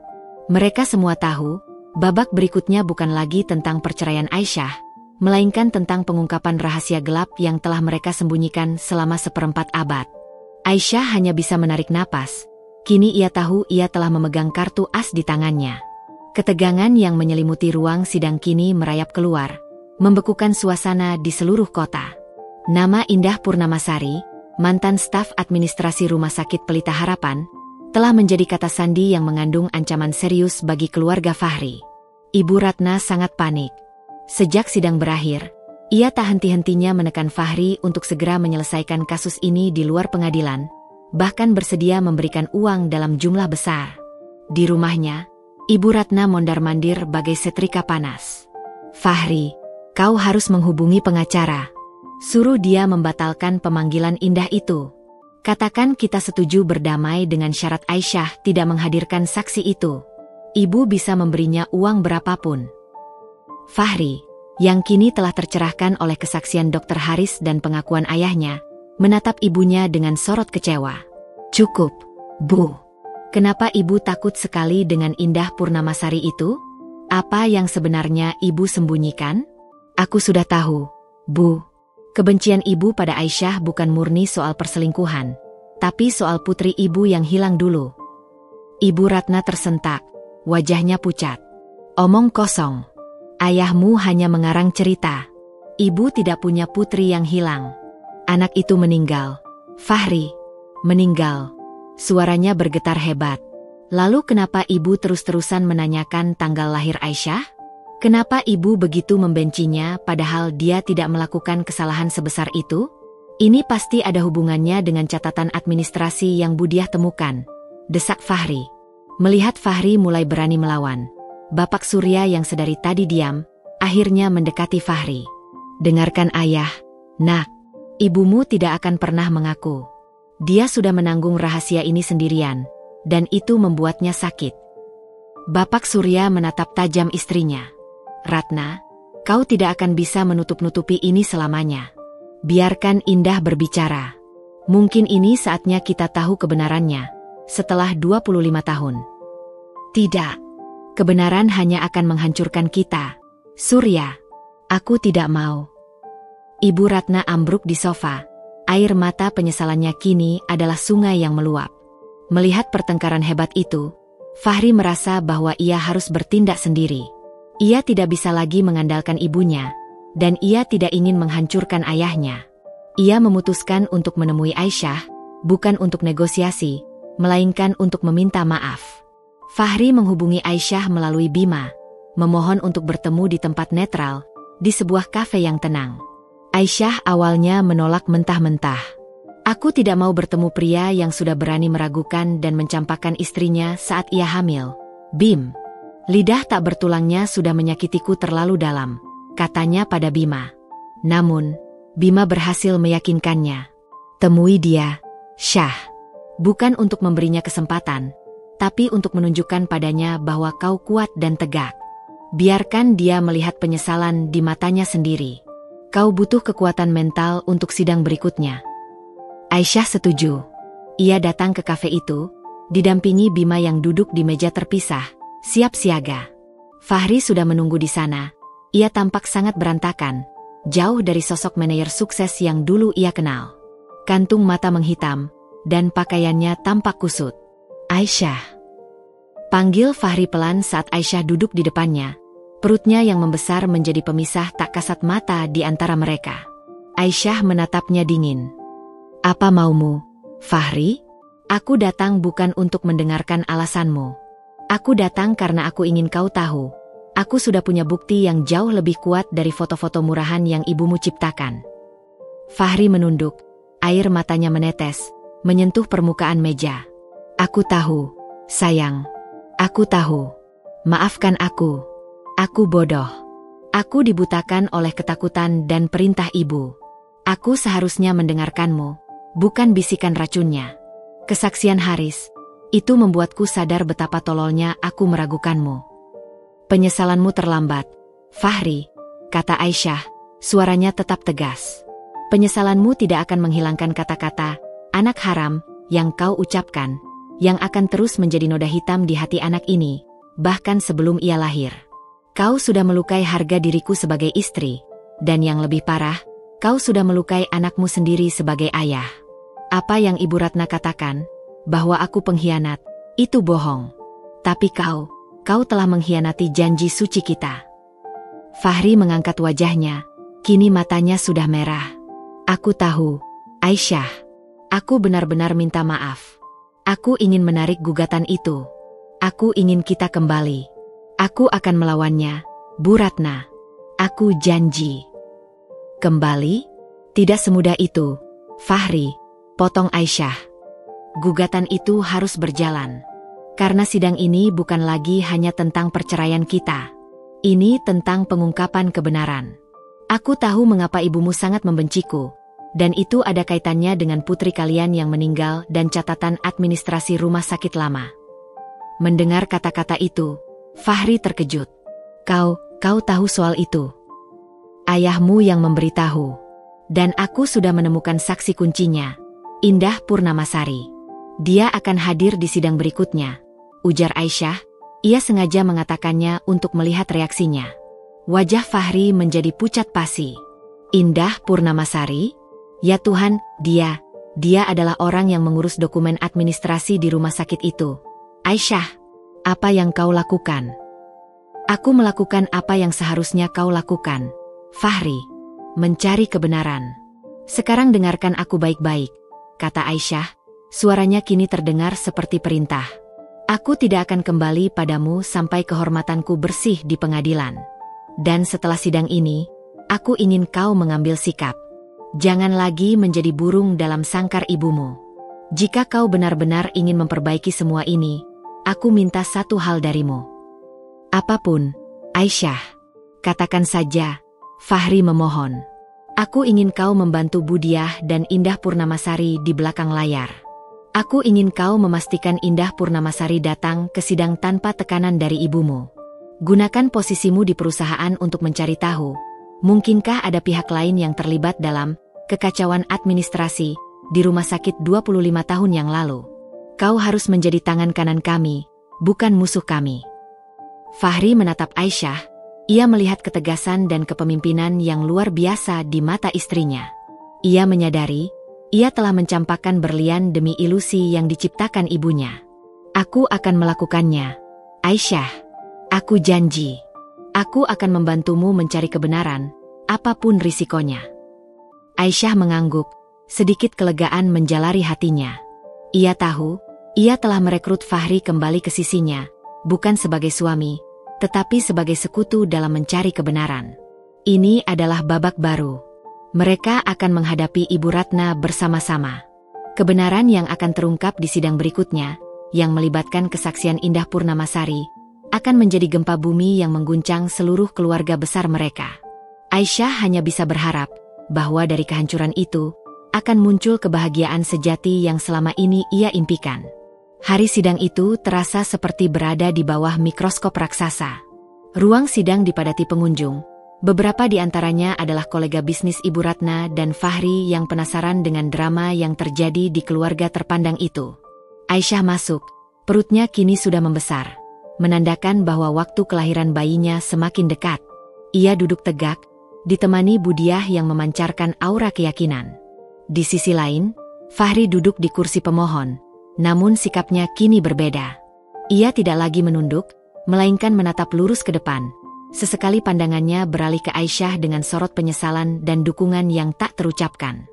Mereka semua tahu, babak berikutnya bukan lagi tentang perceraian Aisyah, melainkan tentang pengungkapan rahasia gelap yang telah mereka sembunyikan selama 1/4 abad. Aisyah hanya bisa menarik napas. Kini ia tahu ia telah memegang kartu as di tangannya. Ketegangan yang menyelimuti ruang sidang kini merayap keluar, membekukan suasana di seluruh kota. Nama Indah Purnamasari, mantan staf administrasi Rumah Sakit Pelita Harapan, telah menjadi kata sandi yang mengandung ancaman serius bagi keluarga Fahri. Ibu Ratna sangat panik. Sejak sidang berakhir, Ia tak henti-hentinya menekan Fahri untuk segera menyelesaikan kasus ini di luar pengadilan, bahkan bersedia memberikan uang dalam jumlah besar. Di rumahnya, Ibu Ratna mondar-mandir bagai setrika panas. "Fahri, kau harus menghubungi pengacara. Suruh dia membatalkan pemanggilan Indah itu. Katakan kita setuju berdamai dengan syarat Aisyah tidak menghadirkan saksi itu. Ibu bisa memberinya uang berapapun." Fahri, yang kini telah tercerahkan oleh kesaksian Dr. Haris dan pengakuan ayahnya, menatap ibunya dengan sorot kecewa. "Cukup, Bu. Kenapa ibu takut sekali dengan Indah Purnamasari itu? Apa yang sebenarnya ibu sembunyikan?" "Aku sudah tahu, Bu. Kebencian ibu pada Aisyah bukan murni soal perselingkuhan, tapi soal putri ibu yang hilang dulu." Ibu Ratna tersentak, wajahnya pucat. "Omong kosong. Ayahmu hanya mengarang cerita. Ibu tidak punya putri yang hilang. Anak itu meninggal. Fahri, meninggal." Suaranya bergetar hebat. "Lalu kenapa ibu terus-terusan menanyakan tanggal lahir Aisyah? Kenapa ibu begitu membencinya padahal dia tidak melakukan kesalahan sebesar itu? Ini pasti ada hubungannya dengan catatan administrasi yang Budiah temukan," desak Fahri. Melihat Fahri mulai berani melawan, Bapak Surya yang sedari tadi diam, akhirnya mendekati Fahri. "Dengarkan ayah, nak. Ibumu tidak akan pernah mengaku. Dia sudah menanggung rahasia ini sendirian, dan itu membuatnya sakit." Bapak Surya menatap tajam istrinya. "Ratna, kau tidak akan bisa menutup-nutupi ini selamanya. Biarkan Indah berbicara. Mungkin ini saatnya kita tahu kebenarannya, setelah 25 tahun. Tidak. Kebenaran hanya akan menghancurkan kita. Surya, aku tidak mau." Ibu Ratna ambruk di sofa. Air mata penyesalannya kini adalah sungai yang meluap. Melihat pertengkaran hebat itu, Fahri merasa bahwa ia harus bertindak sendiri. Ia tidak bisa lagi mengandalkan ibunya, dan ia tidak ingin menghancurkan ayahnya. Ia memutuskan untuk menemui Aisyah, bukan untuk negosiasi, melainkan untuk meminta maaf. Fahri menghubungi Aisyah melalui Bima, memohon untuk bertemu di tempat netral, di sebuah kafe yang tenang. Aisyah awalnya menolak mentah-mentah. "Aku tidak mau bertemu pria yang sudah berani meragukan dan mencampakkan istrinya saat ia hamil, Bim. Lidah tak bertulangnya sudah menyakitiku terlalu dalam," katanya pada Bima. Namun, Bima berhasil meyakinkannya. "Temui dia, Syah. Bukan untuk memberinya kesempatan, tapi untuk menunjukkan padanya bahwa kau kuat dan tegak. Biarkan dia melihat penyesalan di matanya sendiri. Kau butuh kekuatan mental untuk sidang berikutnya." Aisyah setuju. Ia datang ke kafe itu, didampingi Bima yang duduk di meja terpisah, siap siaga. Fahri sudah menunggu di sana. Ia tampak sangat berantakan, jauh dari sosok manajer sukses yang dulu ia kenal. Kantung mata menghitam, dan pakaiannya tampak kusut. "Aisyah," panggil Fahri pelan saat Aisyah duduk di depannya. Perutnya yang membesar menjadi pemisah tak kasat mata di antara mereka. Aisyah menatapnya dingin. "Apa maumu, Fahri?" "Aku datang bukan untuk mendengarkan alasanmu. Aku datang karena aku ingin kau tahu. Aku sudah punya bukti yang jauh lebih kuat dari foto-foto murahan yang ibumu ciptakan." Fahri menunduk, air matanya menetes, menyentuh permukaan meja. "Aku tahu, sayang. Aku tahu. Maafkan aku. Aku bodoh. Aku dibutakan oleh ketakutan dan perintah ibu. Aku seharusnya mendengarkanmu, bukan bisikan racunnya. Kesaksian Haris, itu membuatku sadar betapa tololnya aku meragukanmu. Penyesalanmu terlambat, Fahri," kata Aisyah, suaranya tetap tegas. "Penyesalanmu tidak akan menghilangkan kata-kata, 'anak haram,' yang kau ucapkan, yang akan terus menjadi noda hitam di hati anak ini, bahkan sebelum ia lahir. Kau sudah melukai harga diriku sebagai istri, dan yang lebih parah, kau sudah melukai anakmu sendiri sebagai ayah. Apa yang Ibu Ratna katakan, bahwa aku pengkhianat, itu bohong. Tapi kau telah mengkhianati janji suci kita." Fahri mengangkat wajahnya, kini matanya sudah merah. "Aku tahu, Aisyah. Aku benar-benar minta maaf. Aku ingin menarik gugatan itu. Aku ingin kita kembali. Aku akan melawannya, Bu Ratna. Aku janji." Kembali? Tidak semudah itu, Fahri, potong Aisyah. Gugatan itu harus berjalan. Karena sidang ini bukan lagi hanya tentang perceraian kita. Ini tentang pengungkapan kebenaran. Aku tahu mengapa ibumu sangat membenciku, dan itu ada kaitannya dengan putri kalian yang meninggal dan catatan administrasi rumah sakit lama. Mendengar kata-kata itu, Fahri terkejut. Kau tahu soal itu? Ayahmu yang memberitahu. Dan aku sudah menemukan saksi kuncinya, Indah Purnamasari. Dia akan hadir di sidang berikutnya, ujar Aisyah. Ia sengaja mengatakannya untuk melihat reaksinya. Wajah Fahri menjadi pucat pasi. Indah Purnamasari? Ya Tuhan, dia adalah orang yang mengurus dokumen administrasi di rumah sakit itu. Aisyah, apa yang kau lakukan? Aku melakukan apa yang seharusnya kau lakukan, Fahri. Mencari kebenaran. Sekarang dengarkan aku baik-baik, kata Aisyah. Suaranya kini terdengar seperti perintah. Aku tidak akan kembali padamu sampai kehormatanku bersih di pengadilan. Dan setelah sidang ini, aku ingin kau mengambil sikap. Jangan lagi menjadi burung dalam sangkar ibumu. Jika kau benar-benar ingin memperbaiki semua ini, aku minta satu hal darimu. Apapun, Aisyah. Katakan saja, Fahri memohon. Aku ingin kau membantu Budiah dan Indah Purnamasari di belakang layar. Aku ingin kau memastikan Indah Purnamasari datang ke sidang tanpa tekanan dari ibumu. Gunakan posisimu di perusahaan untuk mencari tahu, mungkinkah ada pihak lain yang terlibat dalam kekacauan administrasi di rumah sakit 25 tahun yang lalu. Kau harus menjadi tangan kanan kami, bukan musuh kami. Fahri menatap Aisyah. Ia melihat ketegasan dan kepemimpinan yang luar biasa di mata istrinya. Ia menyadari, ia telah mencampakkan berlian demi ilusi yang diciptakan ibunya. Aku akan melakukannya, Aisyah. Aku janji. Aku akan membantumu mencari kebenaran, apapun risikonya. Aisyah mengangguk, sedikit kelegaan menjalari hatinya. Ia tahu, ia telah merekrut Fahri kembali ke sisinya, bukan sebagai suami, tetapi sebagai sekutu dalam mencari kebenaran. Ini adalah babak baru. Mereka akan menghadapi Ibu Ratna bersama-sama. Kebenaran yang akan terungkap di sidang berikutnya, yang melibatkan kesaksian Indah Purnamasari, akan menjadi gempa bumi yang mengguncang seluruh keluarga besar mereka. Aisyah hanya bisa berharap bahwa dari kehancuran itu akan muncul kebahagiaan sejati yang selama ini ia impikan. Hari sidang itu terasa seperti berada di bawah mikroskop raksasa. Ruang sidang dipadati pengunjung. Beberapa di antaranya adalah kolega bisnis Ibu Ratna dan Fahri yang penasaran dengan drama yang terjadi di keluarga terpandang itu. Aisyah masuk, perutnya kini sudah membesar, menandakan bahwa waktu kelahiran bayinya semakin dekat. Ia duduk tegak, ditemani Budiah yang memancarkan aura keyakinan. Di sisi lain, Fahri duduk di kursi pemohon. Namun sikapnya kini berbeda. Ia tidak lagi menunduk, melainkan menatap lurus ke depan. Sesekali pandangannya beralih ke Aisyah dengan sorot penyesalan dan dukungan yang tak terucapkan.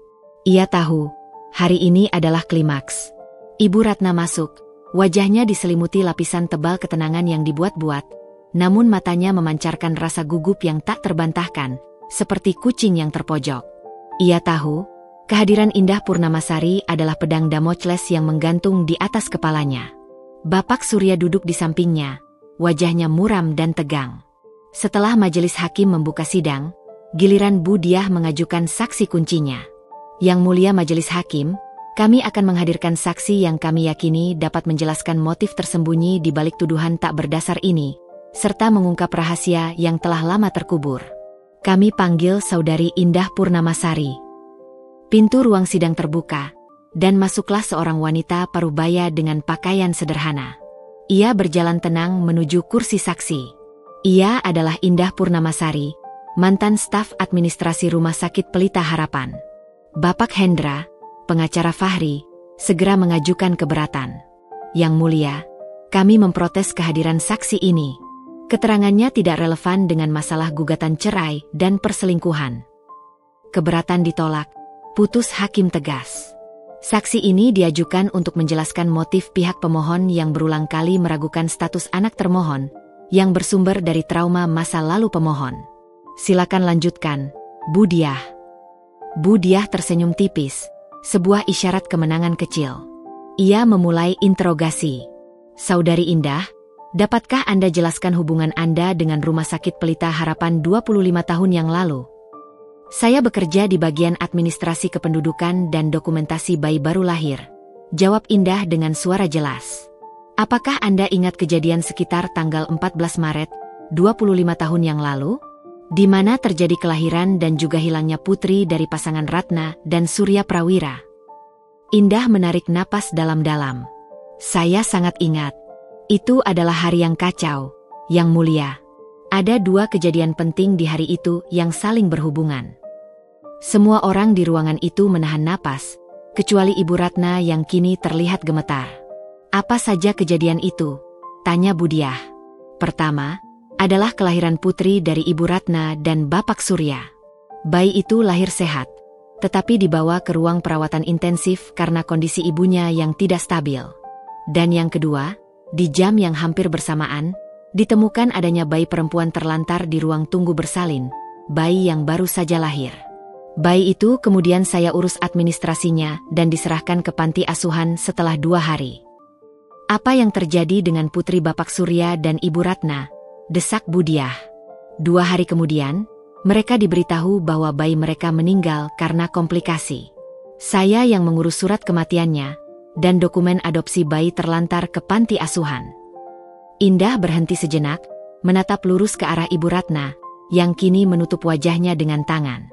Ia tahu, hari ini adalah klimaks. Ibu Ratna masuk, wajahnya diselimuti lapisan tebal ketenangan yang dibuat-buat, namun matanya memancarkan rasa gugup yang tak terbantahkan, seperti kucing yang terpojok. Ia tahu, kehadiran Indah Purnamasari adalah pedang Damocles yang menggantung di atas kepalanya. Bapak Surya duduk di sampingnya, wajahnya muram dan tegang. Setelah majelis hakim membuka sidang, giliran Budiah mengajukan saksi kuncinya. Yang mulia majelis hakim, kami akan menghadirkan saksi yang kami yakini dapat menjelaskan motif tersembunyi di balik tuduhan tak berdasar ini, serta mengungkap rahasia yang telah lama terkubur. Kami panggil Saudari Indah Purnamasari. Pintu ruang sidang terbuka, dan masuklah seorang wanita parubaya dengan pakaian sederhana. Ia berjalan tenang menuju kursi saksi. Ia adalah Indah Purnamasari, mantan staf administrasi Rumah Sakit Pelita Harapan. Bapak Hendra, pengacara Fahri, segera mengajukan keberatan. Yang mulia, kami memprotes kehadiran saksi ini. Keterangannya tidak relevan dengan masalah gugatan cerai dan perselingkuhan. Keberatan ditolak. Putus hakim tegas. Saksi ini diajukan untuk menjelaskan motif pihak pemohon yang berulang kali meragukan status anak termohon, yang bersumber dari trauma masa lalu pemohon. Silakan lanjutkan, Budiah. Budiah tersenyum tipis, sebuah isyarat kemenangan kecil. Ia memulai interogasi. Saudari Indah, dapatkah Anda jelaskan hubungan Anda dengan Rumah Sakit Pelita Harapan 25 tahun yang lalu? Saya bekerja di bagian administrasi kependudukan dan dokumentasi bayi baru lahir. Jawab Indah dengan suara jelas. Apakah Anda ingat kejadian sekitar tanggal 14 Maret, 25 tahun yang lalu? Di mana terjadi kelahiran dan juga hilangnya putri dari pasangan Ratna dan Surya Prawira. Indah menarik napas dalam-dalam. Saya sangat ingat. Itu adalah hari yang kacau, Yang Mulia. Ada dua kejadian penting di hari itu yang saling berhubungan. Semua orang di ruangan itu menahan napas, kecuali Ibu Ratna yang kini terlihat gemetar. Apa saja kejadian itu? Tanya Budiah. Pertama, adalah kelahiran putri dari Ibu Ratna dan Bapak Surya. Bayi itu lahir sehat, tetapi dibawa ke ruang perawatan intensif karena kondisi ibunya yang tidak stabil. Dan yang kedua, di jam yang hampir bersamaan, ditemukan adanya bayi perempuan terlantar di ruang tunggu bersalin, bayi yang baru saja lahir. Bayi itu kemudian saya urus administrasinya dan diserahkan ke panti asuhan setelah 2 hari. Apa yang terjadi dengan putri Bapak Surya dan Ibu Ratna? Desak Budiah. 2 hari kemudian, mereka diberitahu bahwa bayi mereka meninggal karena komplikasi. Saya yang mengurus surat kematiannya dan dokumen adopsi bayi terlantar ke panti asuhan. Indah berhenti sejenak, menatap lurus ke arah Ibu Ratna, yang kini menutup wajahnya dengan tangan.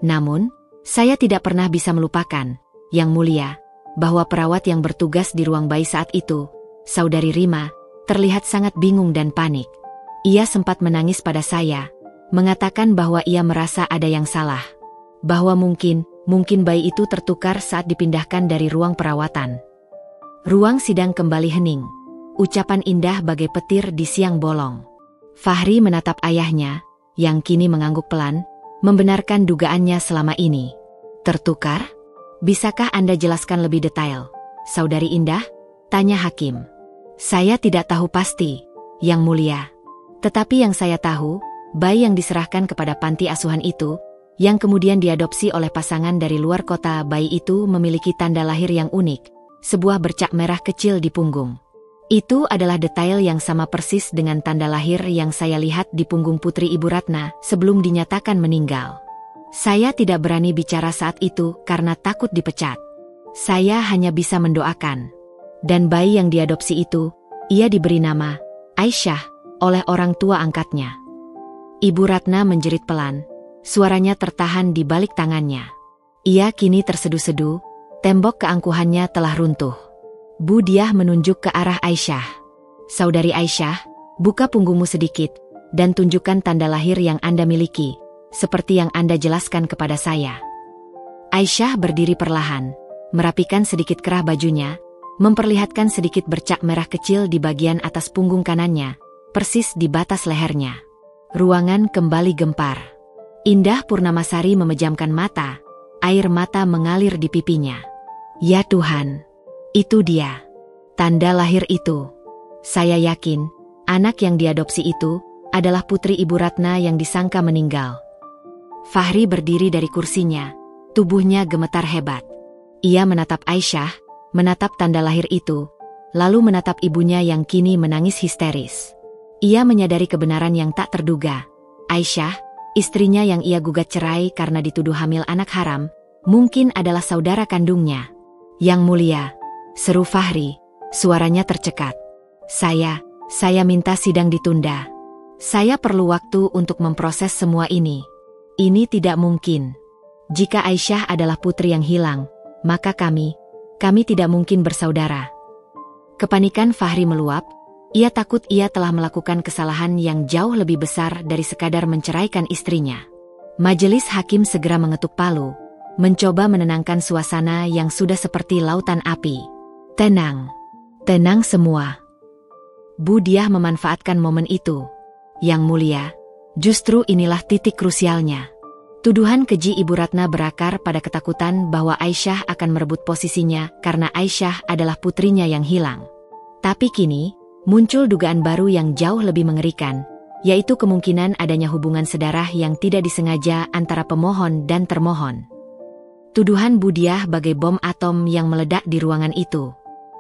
Namun, saya tidak pernah bisa melupakan, Yang Mulia, bahwa perawat yang bertugas di ruang bayi saat itu, Saudari Rima, terlihat sangat bingung dan panik. Ia sempat menangis pada saya, mengatakan bahwa ia merasa ada yang salah. Bahwa mungkin bayi itu tertukar saat dipindahkan dari ruang perawatan. Ruang sidang kembali hening. Ucapan Indah bagai petir di siang bolong. Fahri menatap ayahnya, yang kini mengangguk pelan, membenarkan dugaannya selama ini. Tertukar? Bisakah Anda jelaskan lebih detail, Saudari Indah? Tanya Hakim. Saya tidak tahu pasti, Yang Mulia. Tetapi yang saya tahu, bayi yang diserahkan kepada panti asuhan itu, yang kemudian diadopsi oleh pasangan dari luar kota, bayi itu memiliki tanda lahir yang unik, sebuah bercak merah kecil di punggung. Itu adalah detail yang sama persis dengan tanda lahir yang saya lihat di punggung putri Ibu Ratna sebelum dinyatakan meninggal. Saya tidak berani bicara saat itu karena takut dipecat. Saya hanya bisa mendoakan. Dan bayi yang diadopsi itu, ia diberi nama Aisyah oleh orang tua angkatnya. Ibu Ratna menjerit pelan, suaranya tertahan di balik tangannya. Ia kini terseduh-seduh, tembok keangkuhannya telah runtuh. Budiah menunjuk ke arah Aisyah. Saudari Aisyah, buka punggungmu sedikit, dan tunjukkan tanda lahir yang Anda miliki, seperti yang Anda jelaskan kepada saya. Aisyah berdiri perlahan, merapikan sedikit kerah bajunya, memperlihatkan sedikit bercak merah kecil di bagian atas punggung kanannya, persis di batas lehernya. Ruangan kembali gempar. Indah Purnamasari memejamkan mata, air mata mengalir di pipinya. Ya Tuhan, itu dia. Tanda lahir itu. Saya yakin, anak yang diadopsi itu adalah putri Ibu Ratna yang disangka meninggal. Fahri berdiri dari kursinya, tubuhnya gemetar hebat. Ia menatap Aisyah, menatap tanda lahir itu, lalu menatap ibunya yang kini menangis histeris. Ia menyadari kebenaran yang tak terduga. Aisyah, istrinya yang ia gugat cerai karena dituduh hamil anak haram, mungkin adalah saudara kandungnya. Yang Mulia, seru Fahri, suaranya tercekat. Saya minta sidang ditunda. Saya perlu waktu untuk memproses semua ini. Ini tidak mungkin. Jika Aisyah adalah putri yang hilang, maka kami tidak mungkin bersaudara. Kepanikan Fahri meluap. Ia takut ia telah melakukan kesalahan yang jauh lebih besar dari sekadar menceraikan istrinya. Majelis hakim segera mengetuk palu, mencoba menenangkan suasana yang sudah seperti lautan api. Tenang, tenang semua. Budiah memanfaatkan momen itu. Yang Mulia, justru inilah titik krusialnya. Tuduhan keji Ibu Ratna berakar pada ketakutan bahwa Aisyah akan merebut posisinya karena Aisyah adalah putrinya yang hilang. Tapi kini, muncul dugaan baru yang jauh lebih mengerikan, yaitu kemungkinan adanya hubungan sedarah yang tidak disengaja antara pemohon dan termohon. Tuduhan Budiah bagai bom atom yang meledak di ruangan itu.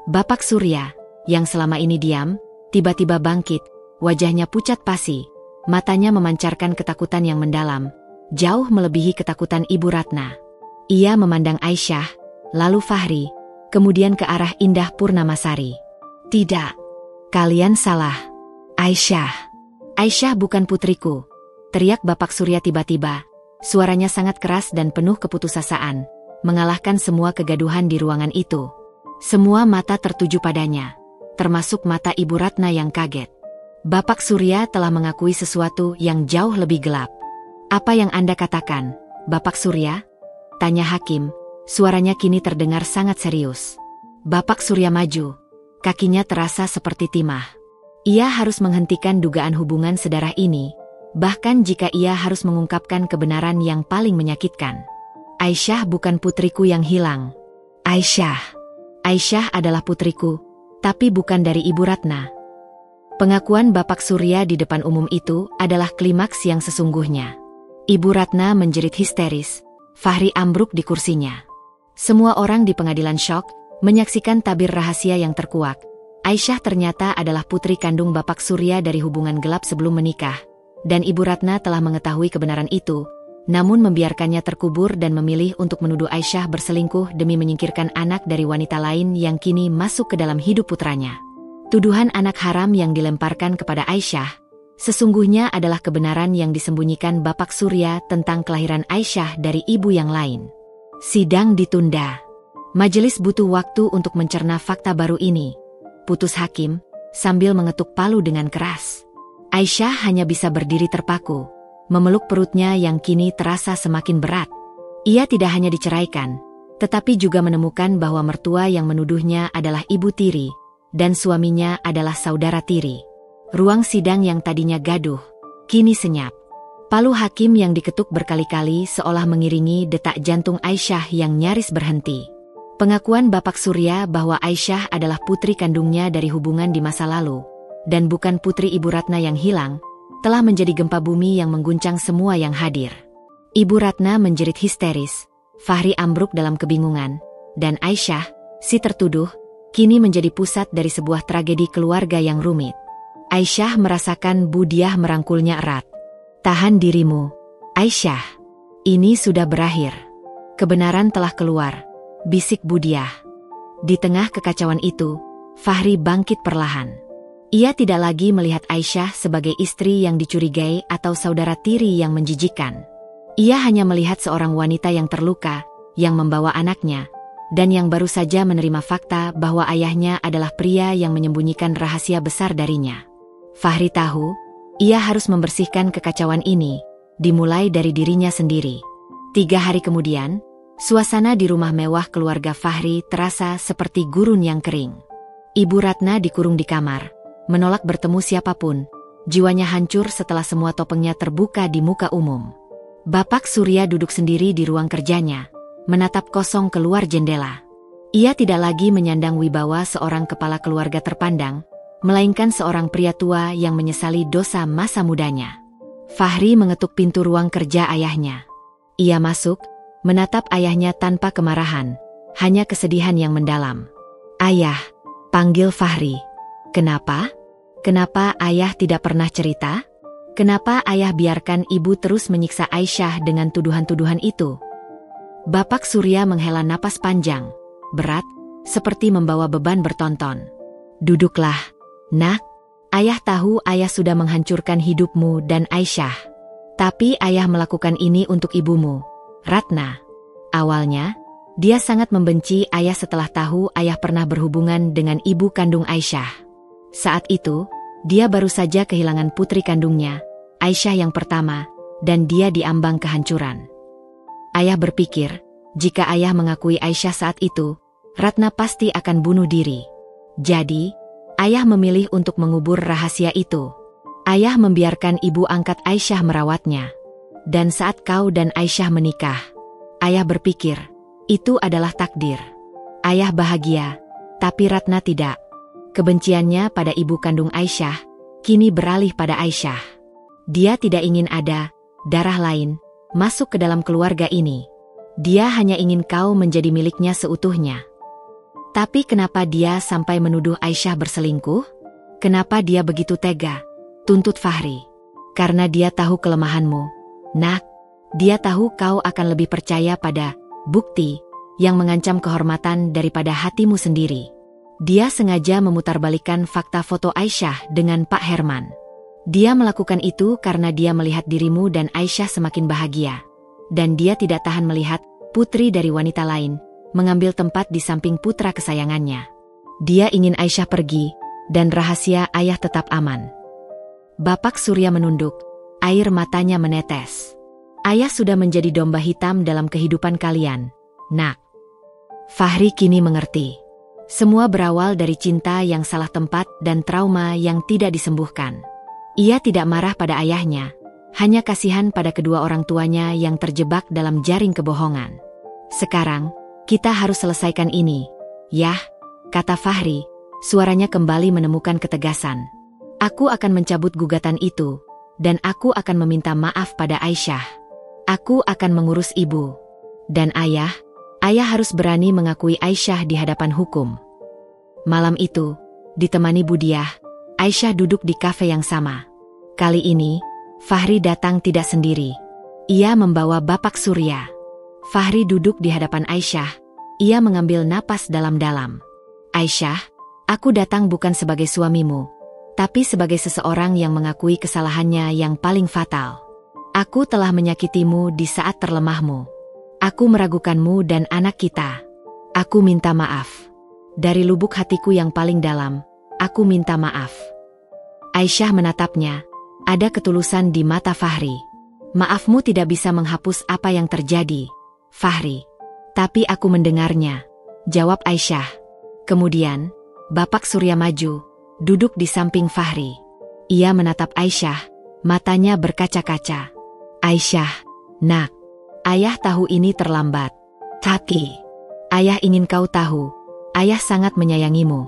Bapak Surya, yang selama ini diam, tiba-tiba bangkit, wajahnya pucat pasi, matanya memancarkan ketakutan yang mendalam, jauh melebihi ketakutan Ibu Ratna. Ia memandang Aisyah, lalu Fahri, kemudian ke arah Indah Purnamasari. Tidak, kalian salah. Aisyah bukan putriku, teriak Bapak Surya tiba-tiba. Suaranya sangat keras dan penuh keputusasaan, mengalahkan semua kegaduhan di ruangan itu. Semua mata tertuju padanya, termasuk mata Ibu Ratna yang kaget. Bapak Surya telah mengakui sesuatu yang jauh lebih gelap. Apa yang Anda katakan, Bapak Surya? Tanya hakim, suaranya kini terdengar sangat serius. Bapak Surya maju, kakinya terasa seperti timah. Ia harus menghentikan dugaan hubungan sedarah ini, bahkan jika ia harus mengungkapkan kebenaran yang paling menyakitkan. Aisyah bukan putriku yang hilang. Aisyah adalah putriku, tapi bukan dari Ibu Ratna. Pengakuan Bapak Surya di depan umum itu adalah klimaks yang sesungguhnya. Ibu Ratna menjerit histeris, Fahri ambruk di kursinya. Semua orang di pengadilan syok, menyaksikan tabir rahasia yang terkuak. Aisyah ternyata adalah putri kandung Bapak Surya dari hubungan gelap sebelum menikah. Dan Ibu Ratna telah mengetahui kebenaran itu, namun membiarkannya terkubur dan memilih untuk menuduh Aisyah berselingkuh demi menyingkirkan anak dari wanita lain yang kini masuk ke dalam hidup putranya. Tuduhan anak haram yang dilemparkan kepada Aisyah, sesungguhnya adalah kebenaran yang disembunyikan Bapak Surya tentang kelahiran Aisyah dari ibu yang lain. Sidang ditunda. Majelis butuh waktu untuk mencerna fakta baru ini, putus hakim, sambil mengetuk palu dengan keras. Aisyah hanya bisa berdiri terpaku, memeluk perutnya yang kini terasa semakin berat. Ia tidak hanya diceraikan, tetapi juga menemukan bahwa mertua yang menuduhnya adalah ibu tiri, dan suaminya adalah saudara tiri. Ruang sidang yang tadinya gaduh, kini senyap. Palu hakim yang diketuk berkali-kali seolah mengiringi detak jantung Aisyah yang nyaris berhenti. Pengakuan Bapak Surya bahwa Aisyah adalah putri kandungnya dari hubungan di masa lalu, dan bukan putri Ibu Ratna yang hilang, telah menjadi gempa bumi yang mengguncang semua yang hadir. Ibu Ratna menjerit histeris, Fahri ambruk dalam kebingungan, dan Aisyah, si tertuduh, kini menjadi pusat dari sebuah tragedi keluarga yang rumit. Aisyah merasakan Budiah merangkulnya erat. Tahan dirimu, Aisyah. Ini sudah berakhir. Kebenaran telah keluar, bisik Budiah. Di tengah kekacauan itu, Fahri bangkit perlahan. Ia tidak lagi melihat Aisyah sebagai istri yang dicurigai atau saudara tiri yang menjijikkan. Ia hanya melihat seorang wanita yang terluka, yang membawa anaknya, dan yang baru saja menerima fakta bahwa ayahnya adalah pria yang menyembunyikan rahasia besar darinya. Fahri tahu, ia harus membersihkan kekacauan ini, dimulai dari dirinya sendiri. 3 hari kemudian, suasana di rumah mewah keluarga Fahri terasa seperti gurun yang kering. Ibu Ratna dikurung di kamar, menolak bertemu siapapun, jiwanya hancur setelah semua topengnya terbuka di muka umum. Bapak Surya duduk sendiri di ruang kerjanya, menatap kosong keluar jendela. Ia tidak lagi menyandang wibawa seorang kepala keluarga terpandang, melainkan seorang pria tua yang menyesali dosa masa mudanya. Fahri mengetuk pintu ruang kerja ayahnya. Ia masuk, menatap ayahnya tanpa kemarahan, hanya kesedihan yang mendalam. "Ayah," panggil Fahri. "Kenapa? Kenapa ayah tidak pernah cerita? Kenapa ayah biarkan ibu terus menyiksa Aisyah dengan tuduhan-tuduhan itu?" Bapak Surya menghela napas panjang, berat, seperti membawa beban bertonton. "Duduklah, nak. Ayah tahu ayah sudah menghancurkan hidupmu dan Aisyah. Tapi ayah melakukan ini untuk ibumu, Ratna. Awalnya, dia sangat membenci ayah setelah tahu ayah pernah berhubungan dengan ibu kandung Aisyah. Saat itu, dia baru saja kehilangan putri kandungnya, Aisyah yang pertama, dan dia diambang kehancuran. Ayah berpikir, jika ayah mengakui Aisyah saat itu, Ratna pasti akan bunuh diri. Jadi, ayah memilih untuk mengubur rahasia itu. Ayah membiarkan ibu angkat Aisyah merawatnya. Dan saat kau dan Aisyah menikah, ayah berpikir, itu adalah takdir. Ayah bahagia, tapi Ratna tidak. Kebenciannya pada ibu kandung Aisyah, kini beralih pada Aisyah. Dia tidak ingin ada darah lain masuk ke dalam keluarga ini. Dia hanya ingin kau menjadi miliknya seutuhnya. Tapi kenapa dia sampai menuduh Aisyah berselingkuh? Kenapa dia begitu tega? Tuntut Fahri. Karena dia tahu kelemahanmu. Nak, dia tahu kau akan lebih percaya pada bukti yang mengancam kehormatan daripada hatimu sendiri. Dia sengaja memutarbalikkan fakta foto Aisyah dengan Pak Herman. Dia melakukan itu karena dia melihat dirimu dan Aisyah semakin bahagia. Dan dia tidak tahan melihat putri dari wanita lain mengambil tempat di samping putra kesayangannya. Dia ingin Aisyah pergi dan rahasia ayah tetap aman. Bapak Surya menunduk, air matanya menetes. Ayah sudah menjadi domba hitam dalam kehidupan kalian, Nak. Fahri kini mengerti. Semua berawal dari cinta yang salah tempat dan trauma yang tidak disembuhkan. Ia tidak marah pada ayahnya, hanya kasihan pada kedua orang tuanya yang terjebak dalam jaring kebohongan. Sekarang, kita harus selesaikan ini. Yah, kata Fahri, suaranya kembali menemukan ketegasan. Aku akan mencabut gugatan itu, dan aku akan meminta maaf pada Aisyah. Aku akan mengurus ibu. Dan ayah harus berani mengakui Aisyah di hadapan hukum. Malam itu, ditemani Budiah, Aisyah duduk di kafe yang sama. Kali ini, Fahri datang tidak sendiri. Ia membawa Bapak Surya. Fahri duduk di hadapan Aisyah. Ia mengambil napas dalam-dalam. Aisyah, aku datang bukan sebagai suamimu, tapi sebagai seseorang yang mengakui kesalahannya yang paling fatal. Aku telah menyakitimu di saat terlemahmu. Aku meragukanmu dan anak kita. Aku minta maaf. Dari lubuk hatiku yang paling dalam, aku minta maaf. Aisyah menatapnya. Ada ketulusan di mata Fahri. Maafmu tidak bisa menghapus apa yang terjadi, Fahri. Tapi aku mendengarnya, jawab Aisyah. Kemudian, Bapak Surya maju, duduk di samping Fahri. Ia menatap Aisyah, matanya berkaca-kaca. Aisyah, Nak, ayah tahu ini terlambat. Tapi, ayah ingin kau tahu, ayah sangat menyayangimu.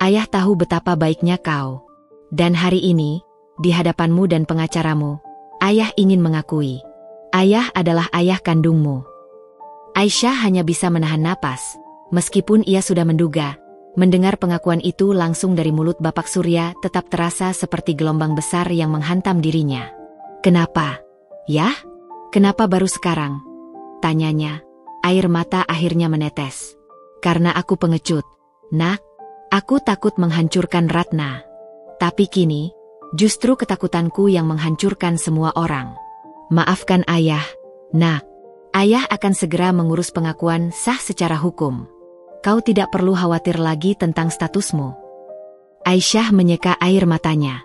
Ayah tahu betapa baiknya kau. Dan hari ini, di hadapanmu dan pengacaramu, ayah ingin mengakui. Ayah adalah ayah kandungmu. Aisyah hanya bisa menahan napas, meskipun ia sudah menduga. Mendengar pengakuan itu langsung dari mulut Bapak Surya tetap terasa seperti gelombang besar yang menghantam dirinya. Kenapa? Yah? Kenapa baru sekarang? Tanyanya, air mata akhirnya menetes. Karena aku pengecut, Nak. Aku takut menghancurkan Ratna. Tapi kini, justru ketakutanku yang menghancurkan semua orang. Maafkan ayah, Nak. Ayah akan segera mengurus pengakuan sah secara hukum. Kau tidak perlu khawatir lagi tentang statusmu. Aisyah menyeka air matanya.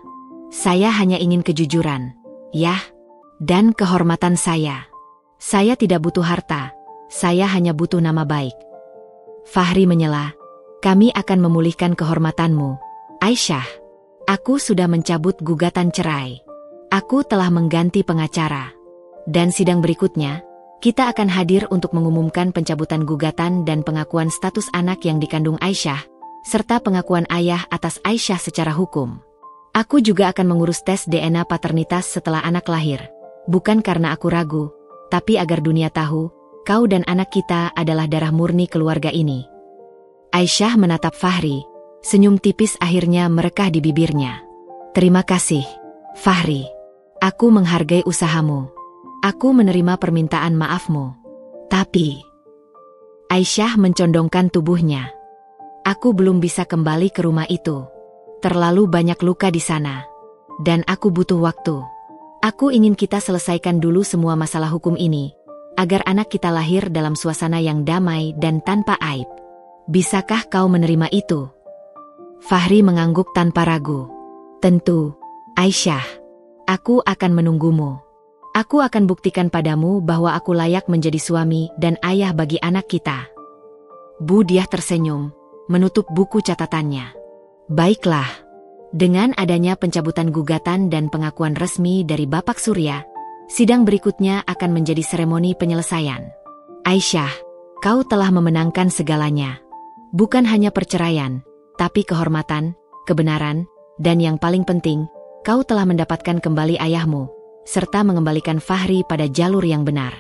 Saya hanya ingin kejujuran, Yah, dan kehormatan saya. Saya tidak butuh harta, saya hanya butuh nama baik. Fahri menyela, kami akan memulihkan kehormatanmu, Aisyah. Aku sudah mencabut gugatan cerai. Aku telah mengganti pengacara. Dan sidang berikutnya, kita akan hadir untuk mengumumkan pencabutan gugatan dan pengakuan status anak yang dikandung Aisyah, serta pengakuan ayah atas Aisyah secara hukum. Aku juga akan mengurus tes DNA paternitas setelah anak lahir. Bukan karena aku ragu, tapi agar dunia tahu, kau dan anak kita adalah darah murni keluarga ini. Aisyah menatap Fahri. Senyum tipis akhirnya merekah di bibirnya. Terima kasih, Fahri. Aku menghargai usahamu. Aku menerima permintaan maafmu. Tapi, Aisyah mencondongkan tubuhnya. Aku belum bisa kembali ke rumah itu. Terlalu banyak luka di sana. Dan aku butuh waktu. Aku ingin kita selesaikan dulu semua masalah hukum ini, agar anak kita lahir dalam suasana yang damai dan tanpa aib. Bisakah kau menerima itu? Fahri mengangguk tanpa ragu. Tentu, Aisyah. Aku akan menunggumu. Aku akan buktikan padamu bahwa aku layak menjadi suami dan ayah bagi anak kita. Budiah tersenyum, menutup buku catatannya. Baiklah. Dengan adanya pencabutan gugatan dan pengakuan resmi dari Bapak Surya, sidang berikutnya akan menjadi seremoni penyelesaian. Aisyah, kau telah memenangkan segalanya. Bukan hanya perceraian, tapi kehormatan, kebenaran, dan yang paling penting, kau telah mendapatkan kembali ayahmu, serta mengembalikan Fahri pada jalur yang benar.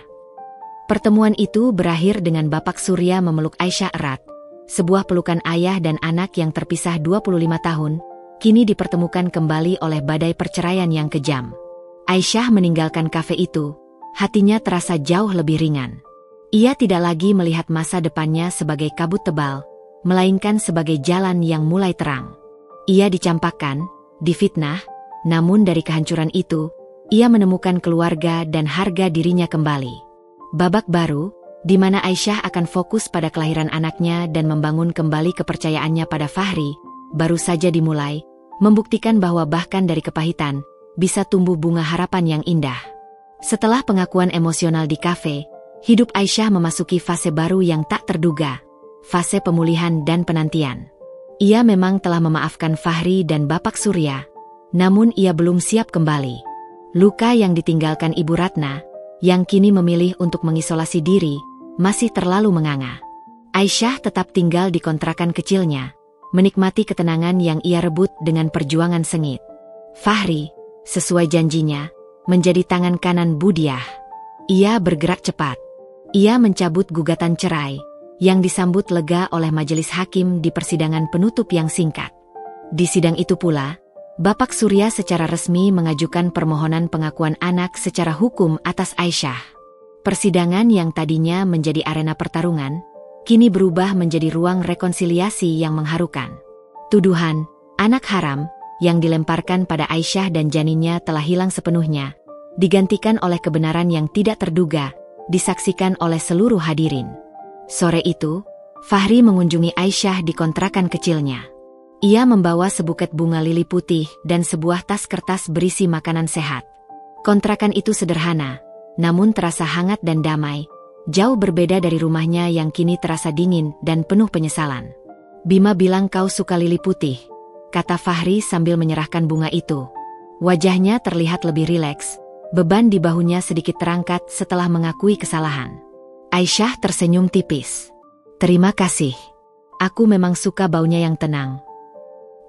Pertemuan itu berakhir dengan Bapak Surya memeluk Aisyah erat. Sebuah pelukan ayah dan anak yang terpisah 25 tahun, kini dipertemukan kembali oleh badai perceraian yang kejam. Aisyah meninggalkan kafe itu, hatinya terasa jauh lebih ringan. Ia tidak lagi melihat masa depannya sebagai kabut tebal, melainkan sebagai jalan yang mulai terang. Ia dicampakkan, difitnah, namun dari kehancuran itu, ia menemukan keluarga dan harga dirinya kembali. Babak baru, di mana Aisyah akan fokus pada kelahiran anaknya dan membangun kembali kepercayaannya pada Fahri, baru saja dimulai, membuktikan bahwa bahkan dari kepahitan, bisa tumbuh bunga harapan yang indah. Setelah pengakuan emosional di kafe, hidup Aisyah memasuki fase baru yang tak terduga, fase pemulihan dan penantian. Ia memang telah memaafkan Fahri dan Bapak Surya, namun ia belum siap kembali. Luka yang ditinggalkan Ibu Ratna, yang kini memilih untuk mengisolasi diri, masih terlalu menganga. Aisyah tetap tinggal di kontrakan kecilnya, menikmati ketenangan yang ia rebut dengan perjuangan sengit. Fahri, sesuai janjinya, menjadi tangan kanan Budiah. Ia bergerak cepat. Ia mencabut gugatan cerai, yang disambut lega oleh majelis hakim di persidangan penutup yang singkat. Di sidang itu pula, Bapak Surya secara resmi mengajukan permohonan pengakuan anak secara hukum atas Aisyah. Persidangan yang tadinya menjadi arena pertarungan, kini berubah menjadi ruang rekonsiliasi yang mengharukan. Tuduhan, anak haram, yang dilemparkan pada Aisyah dan janinnya telah hilang sepenuhnya, digantikan oleh kebenaran yang tidak terduga, disaksikan oleh seluruh hadirin. Sore itu, Fahri mengunjungi Aisyah di kontrakan kecilnya. Ia membawa sebuket bunga lili putih dan sebuah tas kertas berisi makanan sehat. Kontrakan itu sederhana, namun terasa hangat dan damai, jauh berbeda dari rumahnya yang kini terasa dingin dan penuh penyesalan. "Bima bilang kau suka lili putih," kata Fahri sambil menyerahkan bunga itu. Wajahnya terlihat lebih rileks, beban di bahunya sedikit terangkat setelah mengakui kesalahan. Aisyah tersenyum tipis. "Terima kasih. Aku memang suka baunya yang tenang."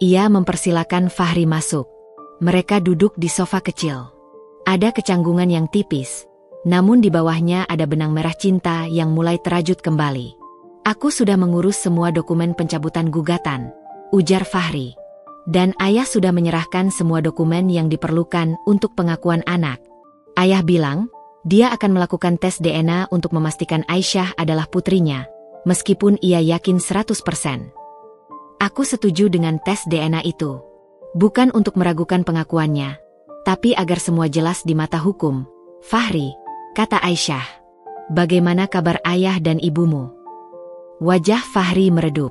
Ia mempersilakan Fahri masuk. Mereka duduk di sofa kecil. Ada kecanggungan yang tipis, namun di bawahnya ada benang merah cinta yang mulai terajut kembali. "Aku sudah mengurus semua dokumen pencabutan gugatan," ujar Fahri. "Dan ayah sudah menyerahkan semua dokumen yang diperlukan untuk pengakuan anak. Ayah bilang, dia akan melakukan tes DNA untuk memastikan Aisyah adalah putrinya, meskipun ia yakin 100%. Aku setuju dengan tes DNA itu. Bukan untuk meragukan pengakuannya, tapi agar semua jelas di mata hukum." "Fahri," kata Aisyah, "bagaimana kabar ayah dan ibumu?" Wajah Fahri meredup.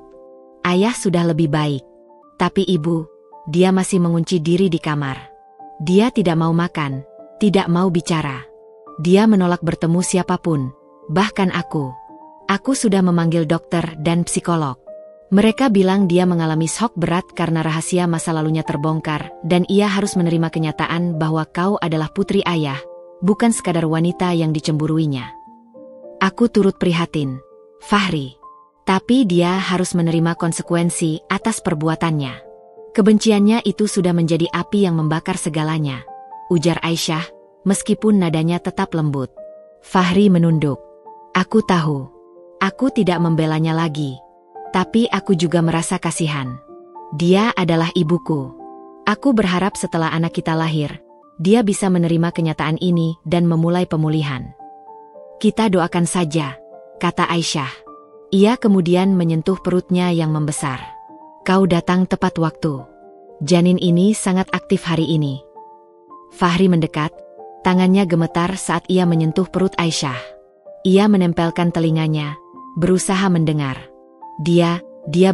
"Ayah sudah lebih baik. Tapi ibu, dia masih mengunci diri di kamar. Dia tidak mau makan, tidak mau bicara. Dia menolak bertemu siapapun, bahkan aku. Aku sudah memanggil dokter dan psikolog. Mereka bilang dia mengalami shock berat karena rahasia masa lalunya terbongkar dan ia harus menerima kenyataan bahwa kau adalah putri ayah, bukan sekadar wanita yang dicemburuinya. Aku turut prihatin, Fahri. Tapi dia harus menerima konsekuensi atas perbuatannya. Kebenciannya itu sudah menjadi api yang membakar segalanya," ujar Aisyah, meskipun nadanya tetap lembut. Fahri menunduk. "Aku tahu. Aku tidak membelanya lagi. Tapi aku juga merasa kasihan. Dia adalah ibuku. Aku berharap setelah anak kita lahir, dia bisa menerima kenyataan ini dan memulai pemulihan." "Kita doakan saja," kata Aisyah. Ia kemudian menyentuh perutnya yang membesar. "Kau datang tepat waktu. Janin ini sangat aktif hari ini." Fahri mendekat, tangannya gemetar saat ia menyentuh perut Aisyah. Ia menempelkan telinganya, berusaha mendengar. Dia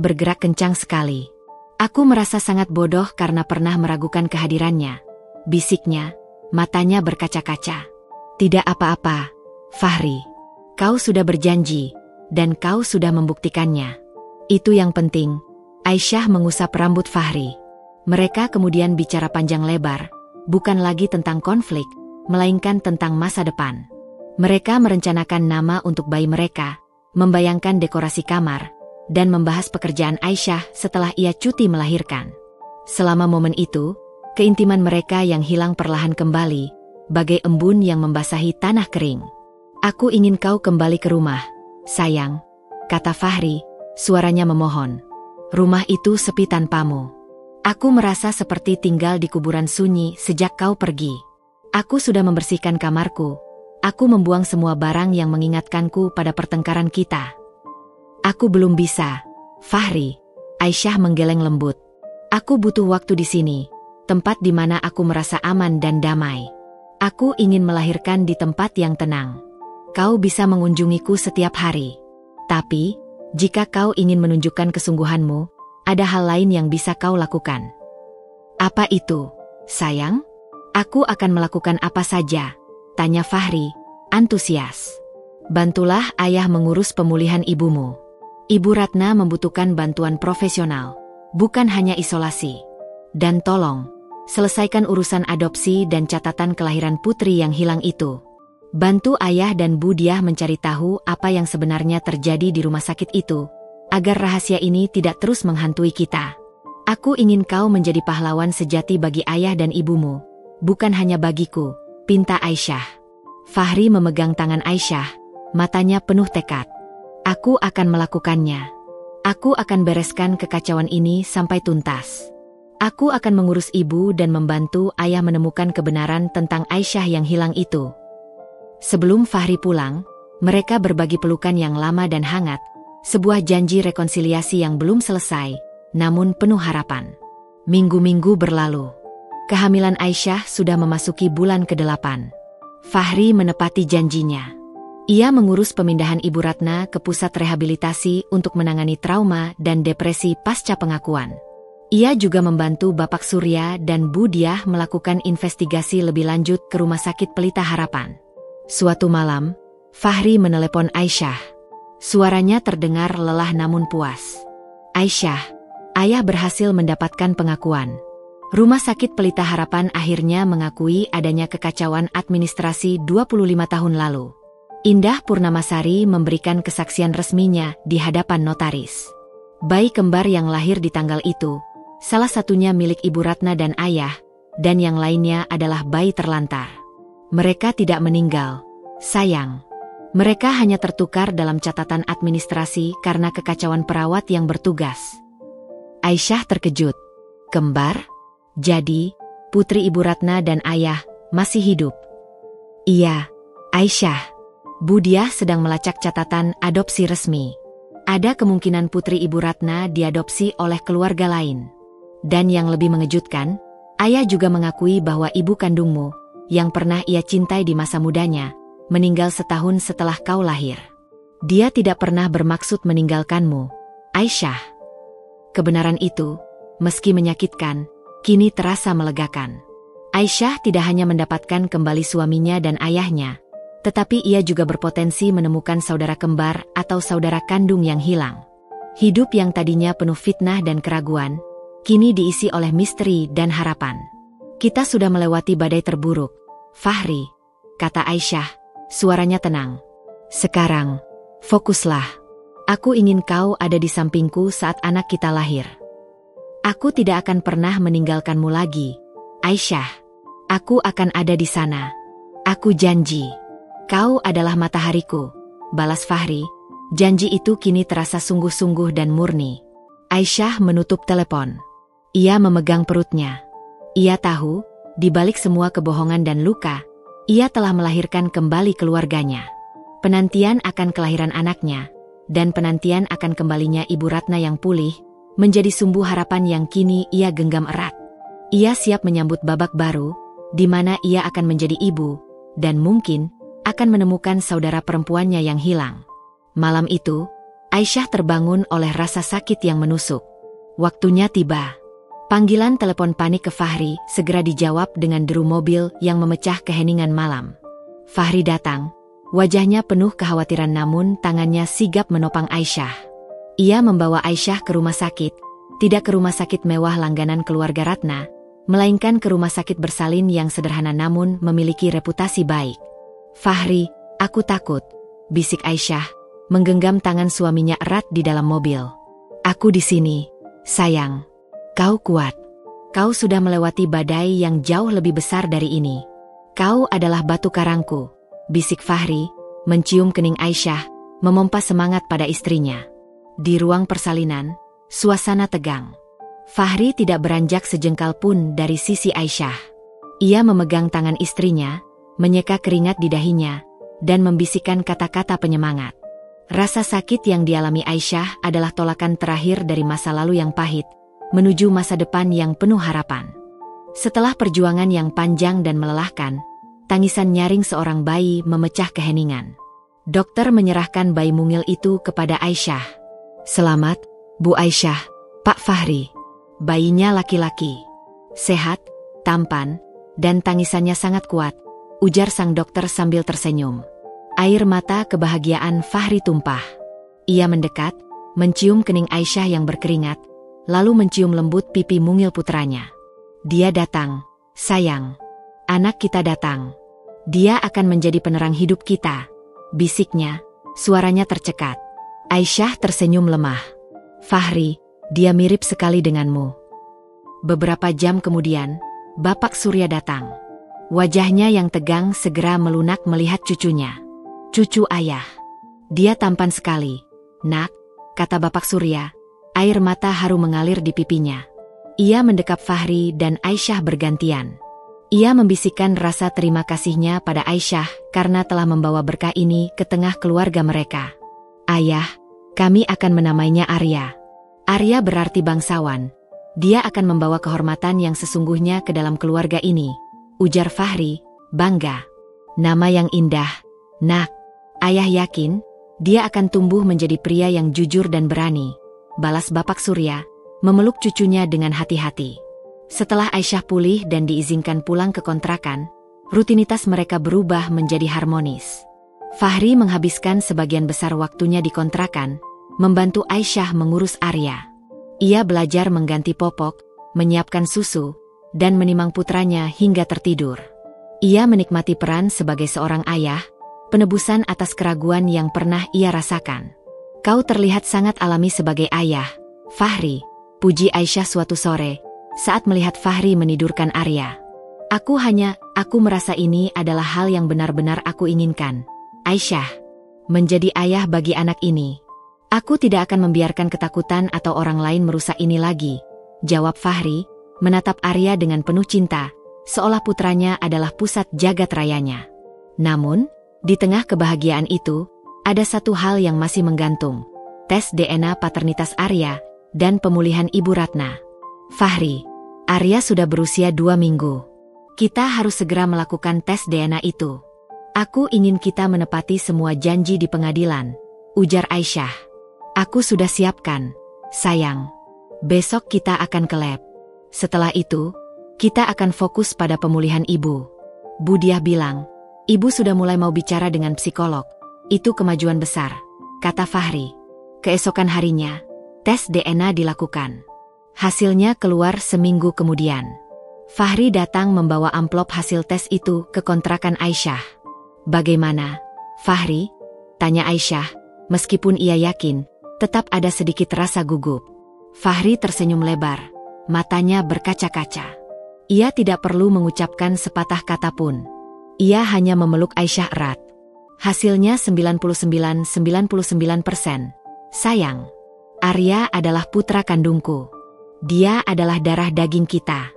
bergerak kencang sekali. "Aku merasa sangat bodoh karena pernah meragukan kehadirannya," bisiknya, matanya berkaca-kaca. "Tidak apa-apa, Fahri. Kau sudah berjanji, dan kau sudah membuktikannya. Itu yang penting." Aisyah mengusap rambut Fahri. Mereka kemudian bicara panjang lebar, bukan lagi tentang konflik, melainkan tentang masa depan. Mereka merencanakan nama untuk bayi mereka, membayangkan dekorasi kamar, dan membahas pekerjaan Aisyah setelah ia cuti melahirkan. Selama momen itu, keintiman mereka yang hilang perlahan kembali, bagai embun yang membasahi tanah kering. Aku ingin kau kembali ke rumah, sayang, kata Fahri, suaranya memohon. Rumah itu sepi tanpamu. Aku merasa seperti tinggal di kuburan sunyi sejak kau pergi. Aku sudah membersihkan kamarku. Aku membuang semua barang yang mengingatkanku pada pertengkaran kita. Aku belum bisa, Fahri. Aisyah menggeleng lembut. Aku butuh waktu di sini, tempat di mana aku merasa aman dan damai. Aku ingin melahirkan di tempat yang tenang. Kau bisa mengunjungiku setiap hari. Tapi, jika kau ingin menunjukkan kesungguhanmu, ada hal lain yang bisa kau lakukan. Apa itu, sayang? Aku akan melakukan apa saja, tanya Fahri, antusias. Bantulah ayah mengurus pemulihan ibumu. Ibu Ratna membutuhkan bantuan profesional, bukan hanya isolasi. Dan tolong, selesaikan urusan adopsi dan catatan kelahiran putri yang hilang itu. Bantu ayah dan Bu Diah mencari tahu apa yang sebenarnya terjadi di rumah sakit itu, agar rahasia ini tidak terus menghantui kita. Aku ingin kau menjadi pahlawan sejati bagi ayah dan ibumu, bukan hanya bagiku, pinta Aisyah. Fahri memegang tangan Aisyah, matanya penuh tekad. Aku akan melakukannya. Aku akan bereskan kekacauan ini sampai tuntas. Aku akan mengurus ibu dan membantu ayah menemukan kebenaran tentang Aisyah yang hilang itu. Sebelum Fahri pulang, mereka berbagi pelukan yang lama dan hangat, sebuah janji rekonsiliasi yang belum selesai, namun penuh harapan. Minggu-minggu berlalu. Kehamilan Aisyah sudah memasuki bulan ke-8. Fahri menepati janjinya. Ia mengurus pemindahan Ibu Ratna ke pusat rehabilitasi untuk menangani trauma dan depresi pasca pengakuan. Ia juga membantu Bapak Surya dan Bu Diah melakukan investigasi lebih lanjut ke Rumah Sakit Pelita Harapan. Suatu malam, Fahri menelepon Aisyah. Suaranya terdengar lelah namun puas. Aisyah, ayah berhasil mendapatkan pengakuan. Rumah Sakit Pelita Harapan akhirnya mengakui adanya kekacauan administrasi 25 tahun lalu. Indah Purnamasari memberikan kesaksian resminya di hadapan notaris. Bayi kembar yang lahir di tanggal itu, salah satunya milik Ibu Ratna dan ayah, dan yang lainnya adalah bayi terlantar. Mereka tidak meninggal, sayang. Mereka hanya tertukar dalam catatan administrasi karena kekacauan perawat yang bertugas. Aisyah terkejut. Kembar? Jadi, putri Ibu Ratna dan ayah masih hidup? Iya, Aisyah. Bu Diah sedang melacak catatan adopsi resmi. Ada kemungkinan putri Ibu Ratna diadopsi oleh keluarga lain. Dan yang lebih mengejutkan, ayah juga mengakui bahwa ibu kandungmu, yang pernah ia cintai di masa mudanya, meninggal setahun setelah kau lahir. Dia tidak pernah bermaksud meninggalkanmu, Aisyah. Kebenaran itu, meski menyakitkan, kini terasa melegakan. Aisyah tidak hanya mendapatkan kembali suaminya dan ayahnya, tetapi ia juga berpotensi menemukan saudara kembar atau saudara kandung yang hilang. Hidup yang tadinya penuh fitnah dan keraguan, kini diisi oleh misteri dan harapan. Kita sudah melewati badai terburuk, Fahri, kata Aisyah, suaranya tenang. Sekarang, fokuslah. Aku ingin kau ada di sampingku saat anak kita lahir. Aku tidak akan pernah meninggalkanmu lagi, Aisyah. Aku akan ada di sana. Aku janji. Kau adalah matahariku, balas Fahri. Janji itu kini terasa sungguh-sungguh dan murni. Aisyah menutup telepon. Ia memegang perutnya. Ia tahu, di balik semua kebohongan dan luka, ia telah melahirkan kembali keluarganya. Penantian akan kelahiran anaknya, dan penantian akan kembalinya Ibu Ratna yang pulih, menjadi sumbu harapan yang kini ia genggam erat. Ia siap menyambut babak baru, di mana ia akan menjadi ibu, dan mungkin akan menemukan saudara perempuannya yang hilang. Malam itu, Aisyah terbangun oleh rasa sakit yang menusuk. Waktunya tiba. Panggilan telepon panik ke Fahri segera dijawab dengan deru mobil yang memecah keheningan malam. Fahri datang, wajahnya penuh kekhawatiran namun tangannya sigap menopang Aisyah. Ia membawa Aisyah ke rumah sakit, tidak ke rumah sakit mewah langganan keluarga Ratna, melainkan ke rumah sakit bersalin yang sederhana namun memiliki reputasi baik. Fahri, aku takut, bisik Aisyah, menggenggam tangan suaminya erat di dalam mobil. Aku di sini, sayang. Kau kuat. Kau sudah melewati badai yang jauh lebih besar dari ini. Kau adalah batu karangku, bisik Fahri, mencium kening Aisyah, memompa semangat pada istrinya. Di ruang persalinan, suasana tegang. Fahri tidak beranjak sejengkal pun dari sisi Aisyah. Ia memegang tangan istrinya, menyeka keringat di dahinya, dan membisikkan kata-kata penyemangat. Rasa sakit yang dialami Aisyah adalah tolakan terakhir dari masa lalu yang pahit, menuju masa depan yang penuh harapan. Setelah perjuangan yang panjang dan melelahkan, tangisan nyaring seorang bayi memecah keheningan. Dokter menyerahkan bayi mungil itu kepada Aisyah. "Selamat, Bu Aisyah, Pak Fahri." Bayinya laki-laki, sehat, tampan, dan tangisannya sangat kuat, ujar sang dokter sambil tersenyum. Air mata kebahagiaan Fahri tumpah. Ia mendekat, mencium kening Aisyah yang berkeringat, lalu mencium lembut pipi mungil putranya. "Dia datang, sayang. Anak kita datang. Dia akan menjadi penerang hidup kita," bisiknya, suaranya tercekat. Aisyah tersenyum lemah. "Fahri, dia mirip sekali denganmu." Beberapa jam kemudian, Bapak Surya datang. Wajahnya yang tegang segera melunak melihat cucunya. "Cucu ayah. Dia tampan sekali, Nak," kata Bapak Surya. Air mata haru mengalir di pipinya. Ia mendekap Fahri dan Aisyah bergantian. Ia membisikkan rasa terima kasihnya pada Aisyah karena telah membawa berkah ini ke tengah keluarga mereka. "Ayah, kami akan menamainya Arya. Arya berarti bangsawan. Dia akan membawa kehormatan yang sesungguhnya ke dalam keluarga ini," ujar Fahri, bangga. "Nama yang indah, Nak. Ayah yakin, dia akan tumbuh menjadi pria yang jujur dan berani," balas Bapak Surya, memeluk cucunya dengan hati-hati. Setelah Aisyah pulih dan diizinkan pulang ke kontrakan, rutinitas mereka berubah menjadi harmonis. Fahri menghabiskan sebagian besar waktunya di kontrakan, membantu Aisyah mengurus Arya. Ia belajar mengganti popok, menyiapkan susu, dan menimang putranya hingga tertidur. Ia menikmati peran sebagai seorang ayah, penebusan atas keraguan yang pernah ia rasakan. "Kau terlihat sangat alami sebagai ayah, Fahri," puji Aisyah suatu sore, saat melihat Fahri menidurkan Arya. Aku merasa ini adalah hal yang benar-benar aku inginkan, Aisyah. Menjadi ayah bagi anak ini. Aku tidak akan membiarkan ketakutan atau orang lain merusak ini lagi," jawab Fahri, menatap Arya dengan penuh cinta, seolah putranya adalah pusat jagat rayanya. Namun, di tengah kebahagiaan itu, ada satu hal yang masih menggantung. Tes DNA paternitas Arya, dan pemulihan Ibu Ratna. "Fahri, Arya sudah berusia 2 minggu. Kita harus segera melakukan tes DNA itu. Aku ingin kita menepati semua janji di pengadilan," ujar Aisyah. "Aku sudah siapkan, sayang. Besok kita akan ke lab. Setelah itu, kita akan fokus pada pemulihan ibu." "Budiah bilang, ibu sudah mulai mau bicara dengan psikolog. Itu kemajuan besar," kata Fahri. Keesokan harinya, tes DNA dilakukan. Hasilnya keluar seminggu kemudian. Fahri datang membawa amplop hasil tes itu ke kontrakan Aisyah. "Bagaimana, Fahri?" tanya Aisyah, meskipun ia yakin, tetap ada sedikit rasa gugup. Fahri tersenyum lebar, matanya berkaca-kaca. Ia tidak perlu mengucapkan sepatah kata pun. Ia hanya memeluk Aisyah erat. Hasilnya 99,99%. "Sayang, Arya adalah putra kandungku. Dia adalah darah daging kita.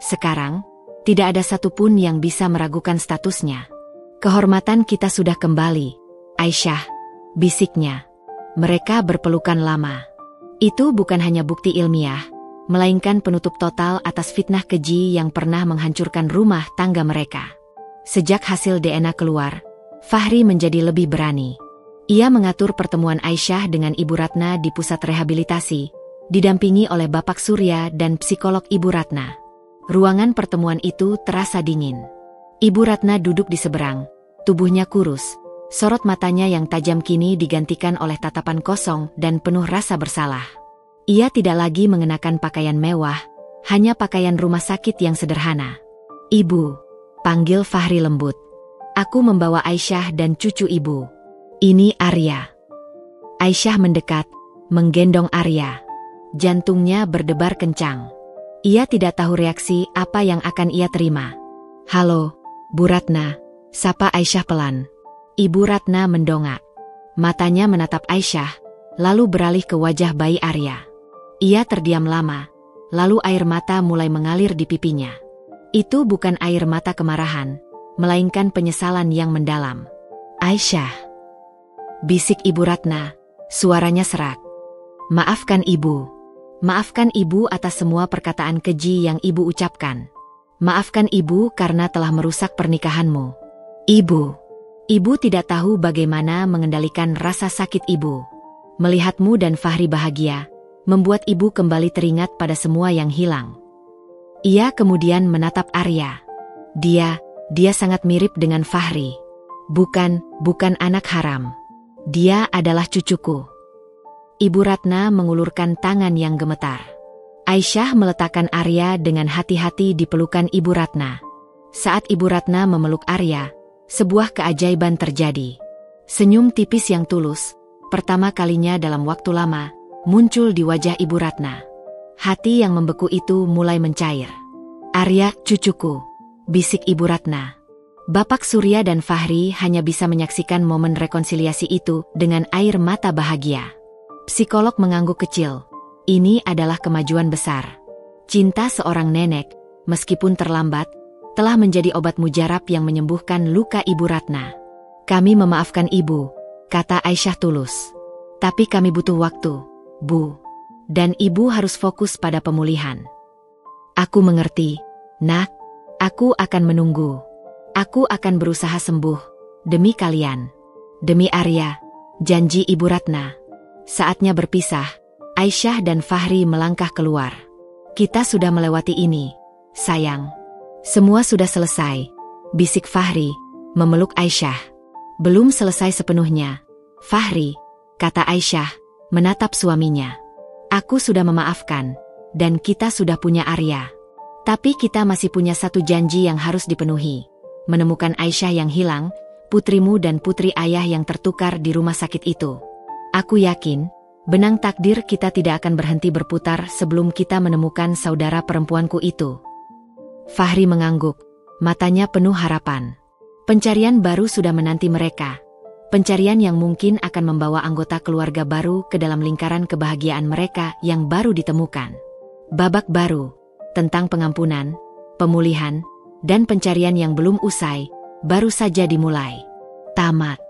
Sekarang, tidak ada satupun yang bisa meragukan statusnya. Kehormatan kita sudah kembali, Aisyah," bisiknya. Mereka berpelukan lama. Itu bukan hanya bukti ilmiah, melainkan penutup total atas fitnah keji yang pernah menghancurkan rumah tangga mereka. Sejak hasil DNA keluar, Fahri menjadi lebih berani. Ia mengatur pertemuan Aisyah dengan Ibu Ratna di pusat rehabilitasi, didampingi oleh Bapak Surya dan psikolog Ibu Ratna. Ruangan pertemuan itu terasa dingin. Ibu Ratna duduk di seberang, tubuhnya kurus, sorot matanya yang tajam kini digantikan oleh tatapan kosong dan penuh rasa bersalah. Ia tidak lagi mengenakan pakaian mewah, hanya pakaian rumah sakit yang sederhana. "Ibu," panggil Fahri lembut. "Aku membawa Aisyah dan cucu ibu. Ini Arya." Aisyah mendekat, menggendong Arya. Jantungnya berdebar kencang. Ia tidak tahu reaksi apa yang akan ia terima. "Halo, Bu Ratna," sapa Aisyah pelan. Ibu Ratna mendongak. Matanya menatap Aisyah, lalu beralih ke wajah bayi Arya. Ia terdiam lama, lalu air mata mulai mengalir di pipinya. Itu bukan air mata kemarahan, melainkan penyesalan yang mendalam. Aisyah, bisik Ibu Ratna, suaranya serak. Maafkan ibu. Maafkan ibu atas semua perkataan keji yang ibu ucapkan. Maafkan ibu karena telah merusak pernikahanmu. Ibu tidak tahu bagaimana mengendalikan rasa sakit ibu. Melihatmu dan Fahri bahagia, membuat ibu kembali teringat pada semua yang hilang. Ia kemudian menatap Arya. Dia sangat mirip dengan Fahri. Bukan anak haram. Dia adalah cucuku. Ibu Ratna mengulurkan tangan yang gemetar. Aisyah meletakkan Arya dengan hati-hati di pelukan Ibu Ratna. Saat Ibu Ratna memeluk Arya, sebuah keajaiban terjadi. Senyum tipis yang tulus, pertama kalinya dalam waktu lama, muncul di wajah Ibu Ratna. Hati yang membeku itu mulai mencair. Arya, cucuku, bisik Ibu Ratna. Bapak Surya dan Fahri hanya bisa menyaksikan momen rekonsiliasi itu dengan air mata bahagia. Psikolog mengangguk kecil. Ini adalah kemajuan besar. Cinta seorang nenek, meskipun terlambat, telah menjadi obat mujarab yang menyembuhkan luka Ibu Ratna. Kami memaafkan ibu, kata Aisyah tulus. Tapi kami butuh waktu, Bu. Dan ibu harus fokus pada pemulihan. Aku mengerti, nak. Aku akan menunggu. Aku akan berusaha sembuh. Demi kalian. Demi Arya. Janji Ibu Ratna. Saatnya berpisah, Aisyah dan Fahri melangkah keluar. Kita sudah melewati ini, sayang. Semua sudah selesai, bisik Fahri, memeluk Aisyah. Belum selesai sepenuhnya, Fahri, kata Aisyah, menatap suaminya. Aku sudah memaafkan, dan kita sudah punya Arya. Tapi kita masih punya satu janji yang harus dipenuhi. Menemukan Aisyah yang hilang, putrimu dan putri ayah yang tertukar di rumah sakit itu. Aku yakin, benang takdir kita tidak akan berhenti berputar sebelum kita menemukan saudara perempuanku itu. Fahri mengangguk, matanya penuh harapan. Pencarian baru sudah menanti mereka. Pencarian yang mungkin akan membawa anggota keluarga baru ke dalam lingkaran kebahagiaan mereka yang baru ditemukan. Babak baru, tentang pengampunan, pemulihan, dan pencarian yang belum usai, baru saja dimulai. Tamat.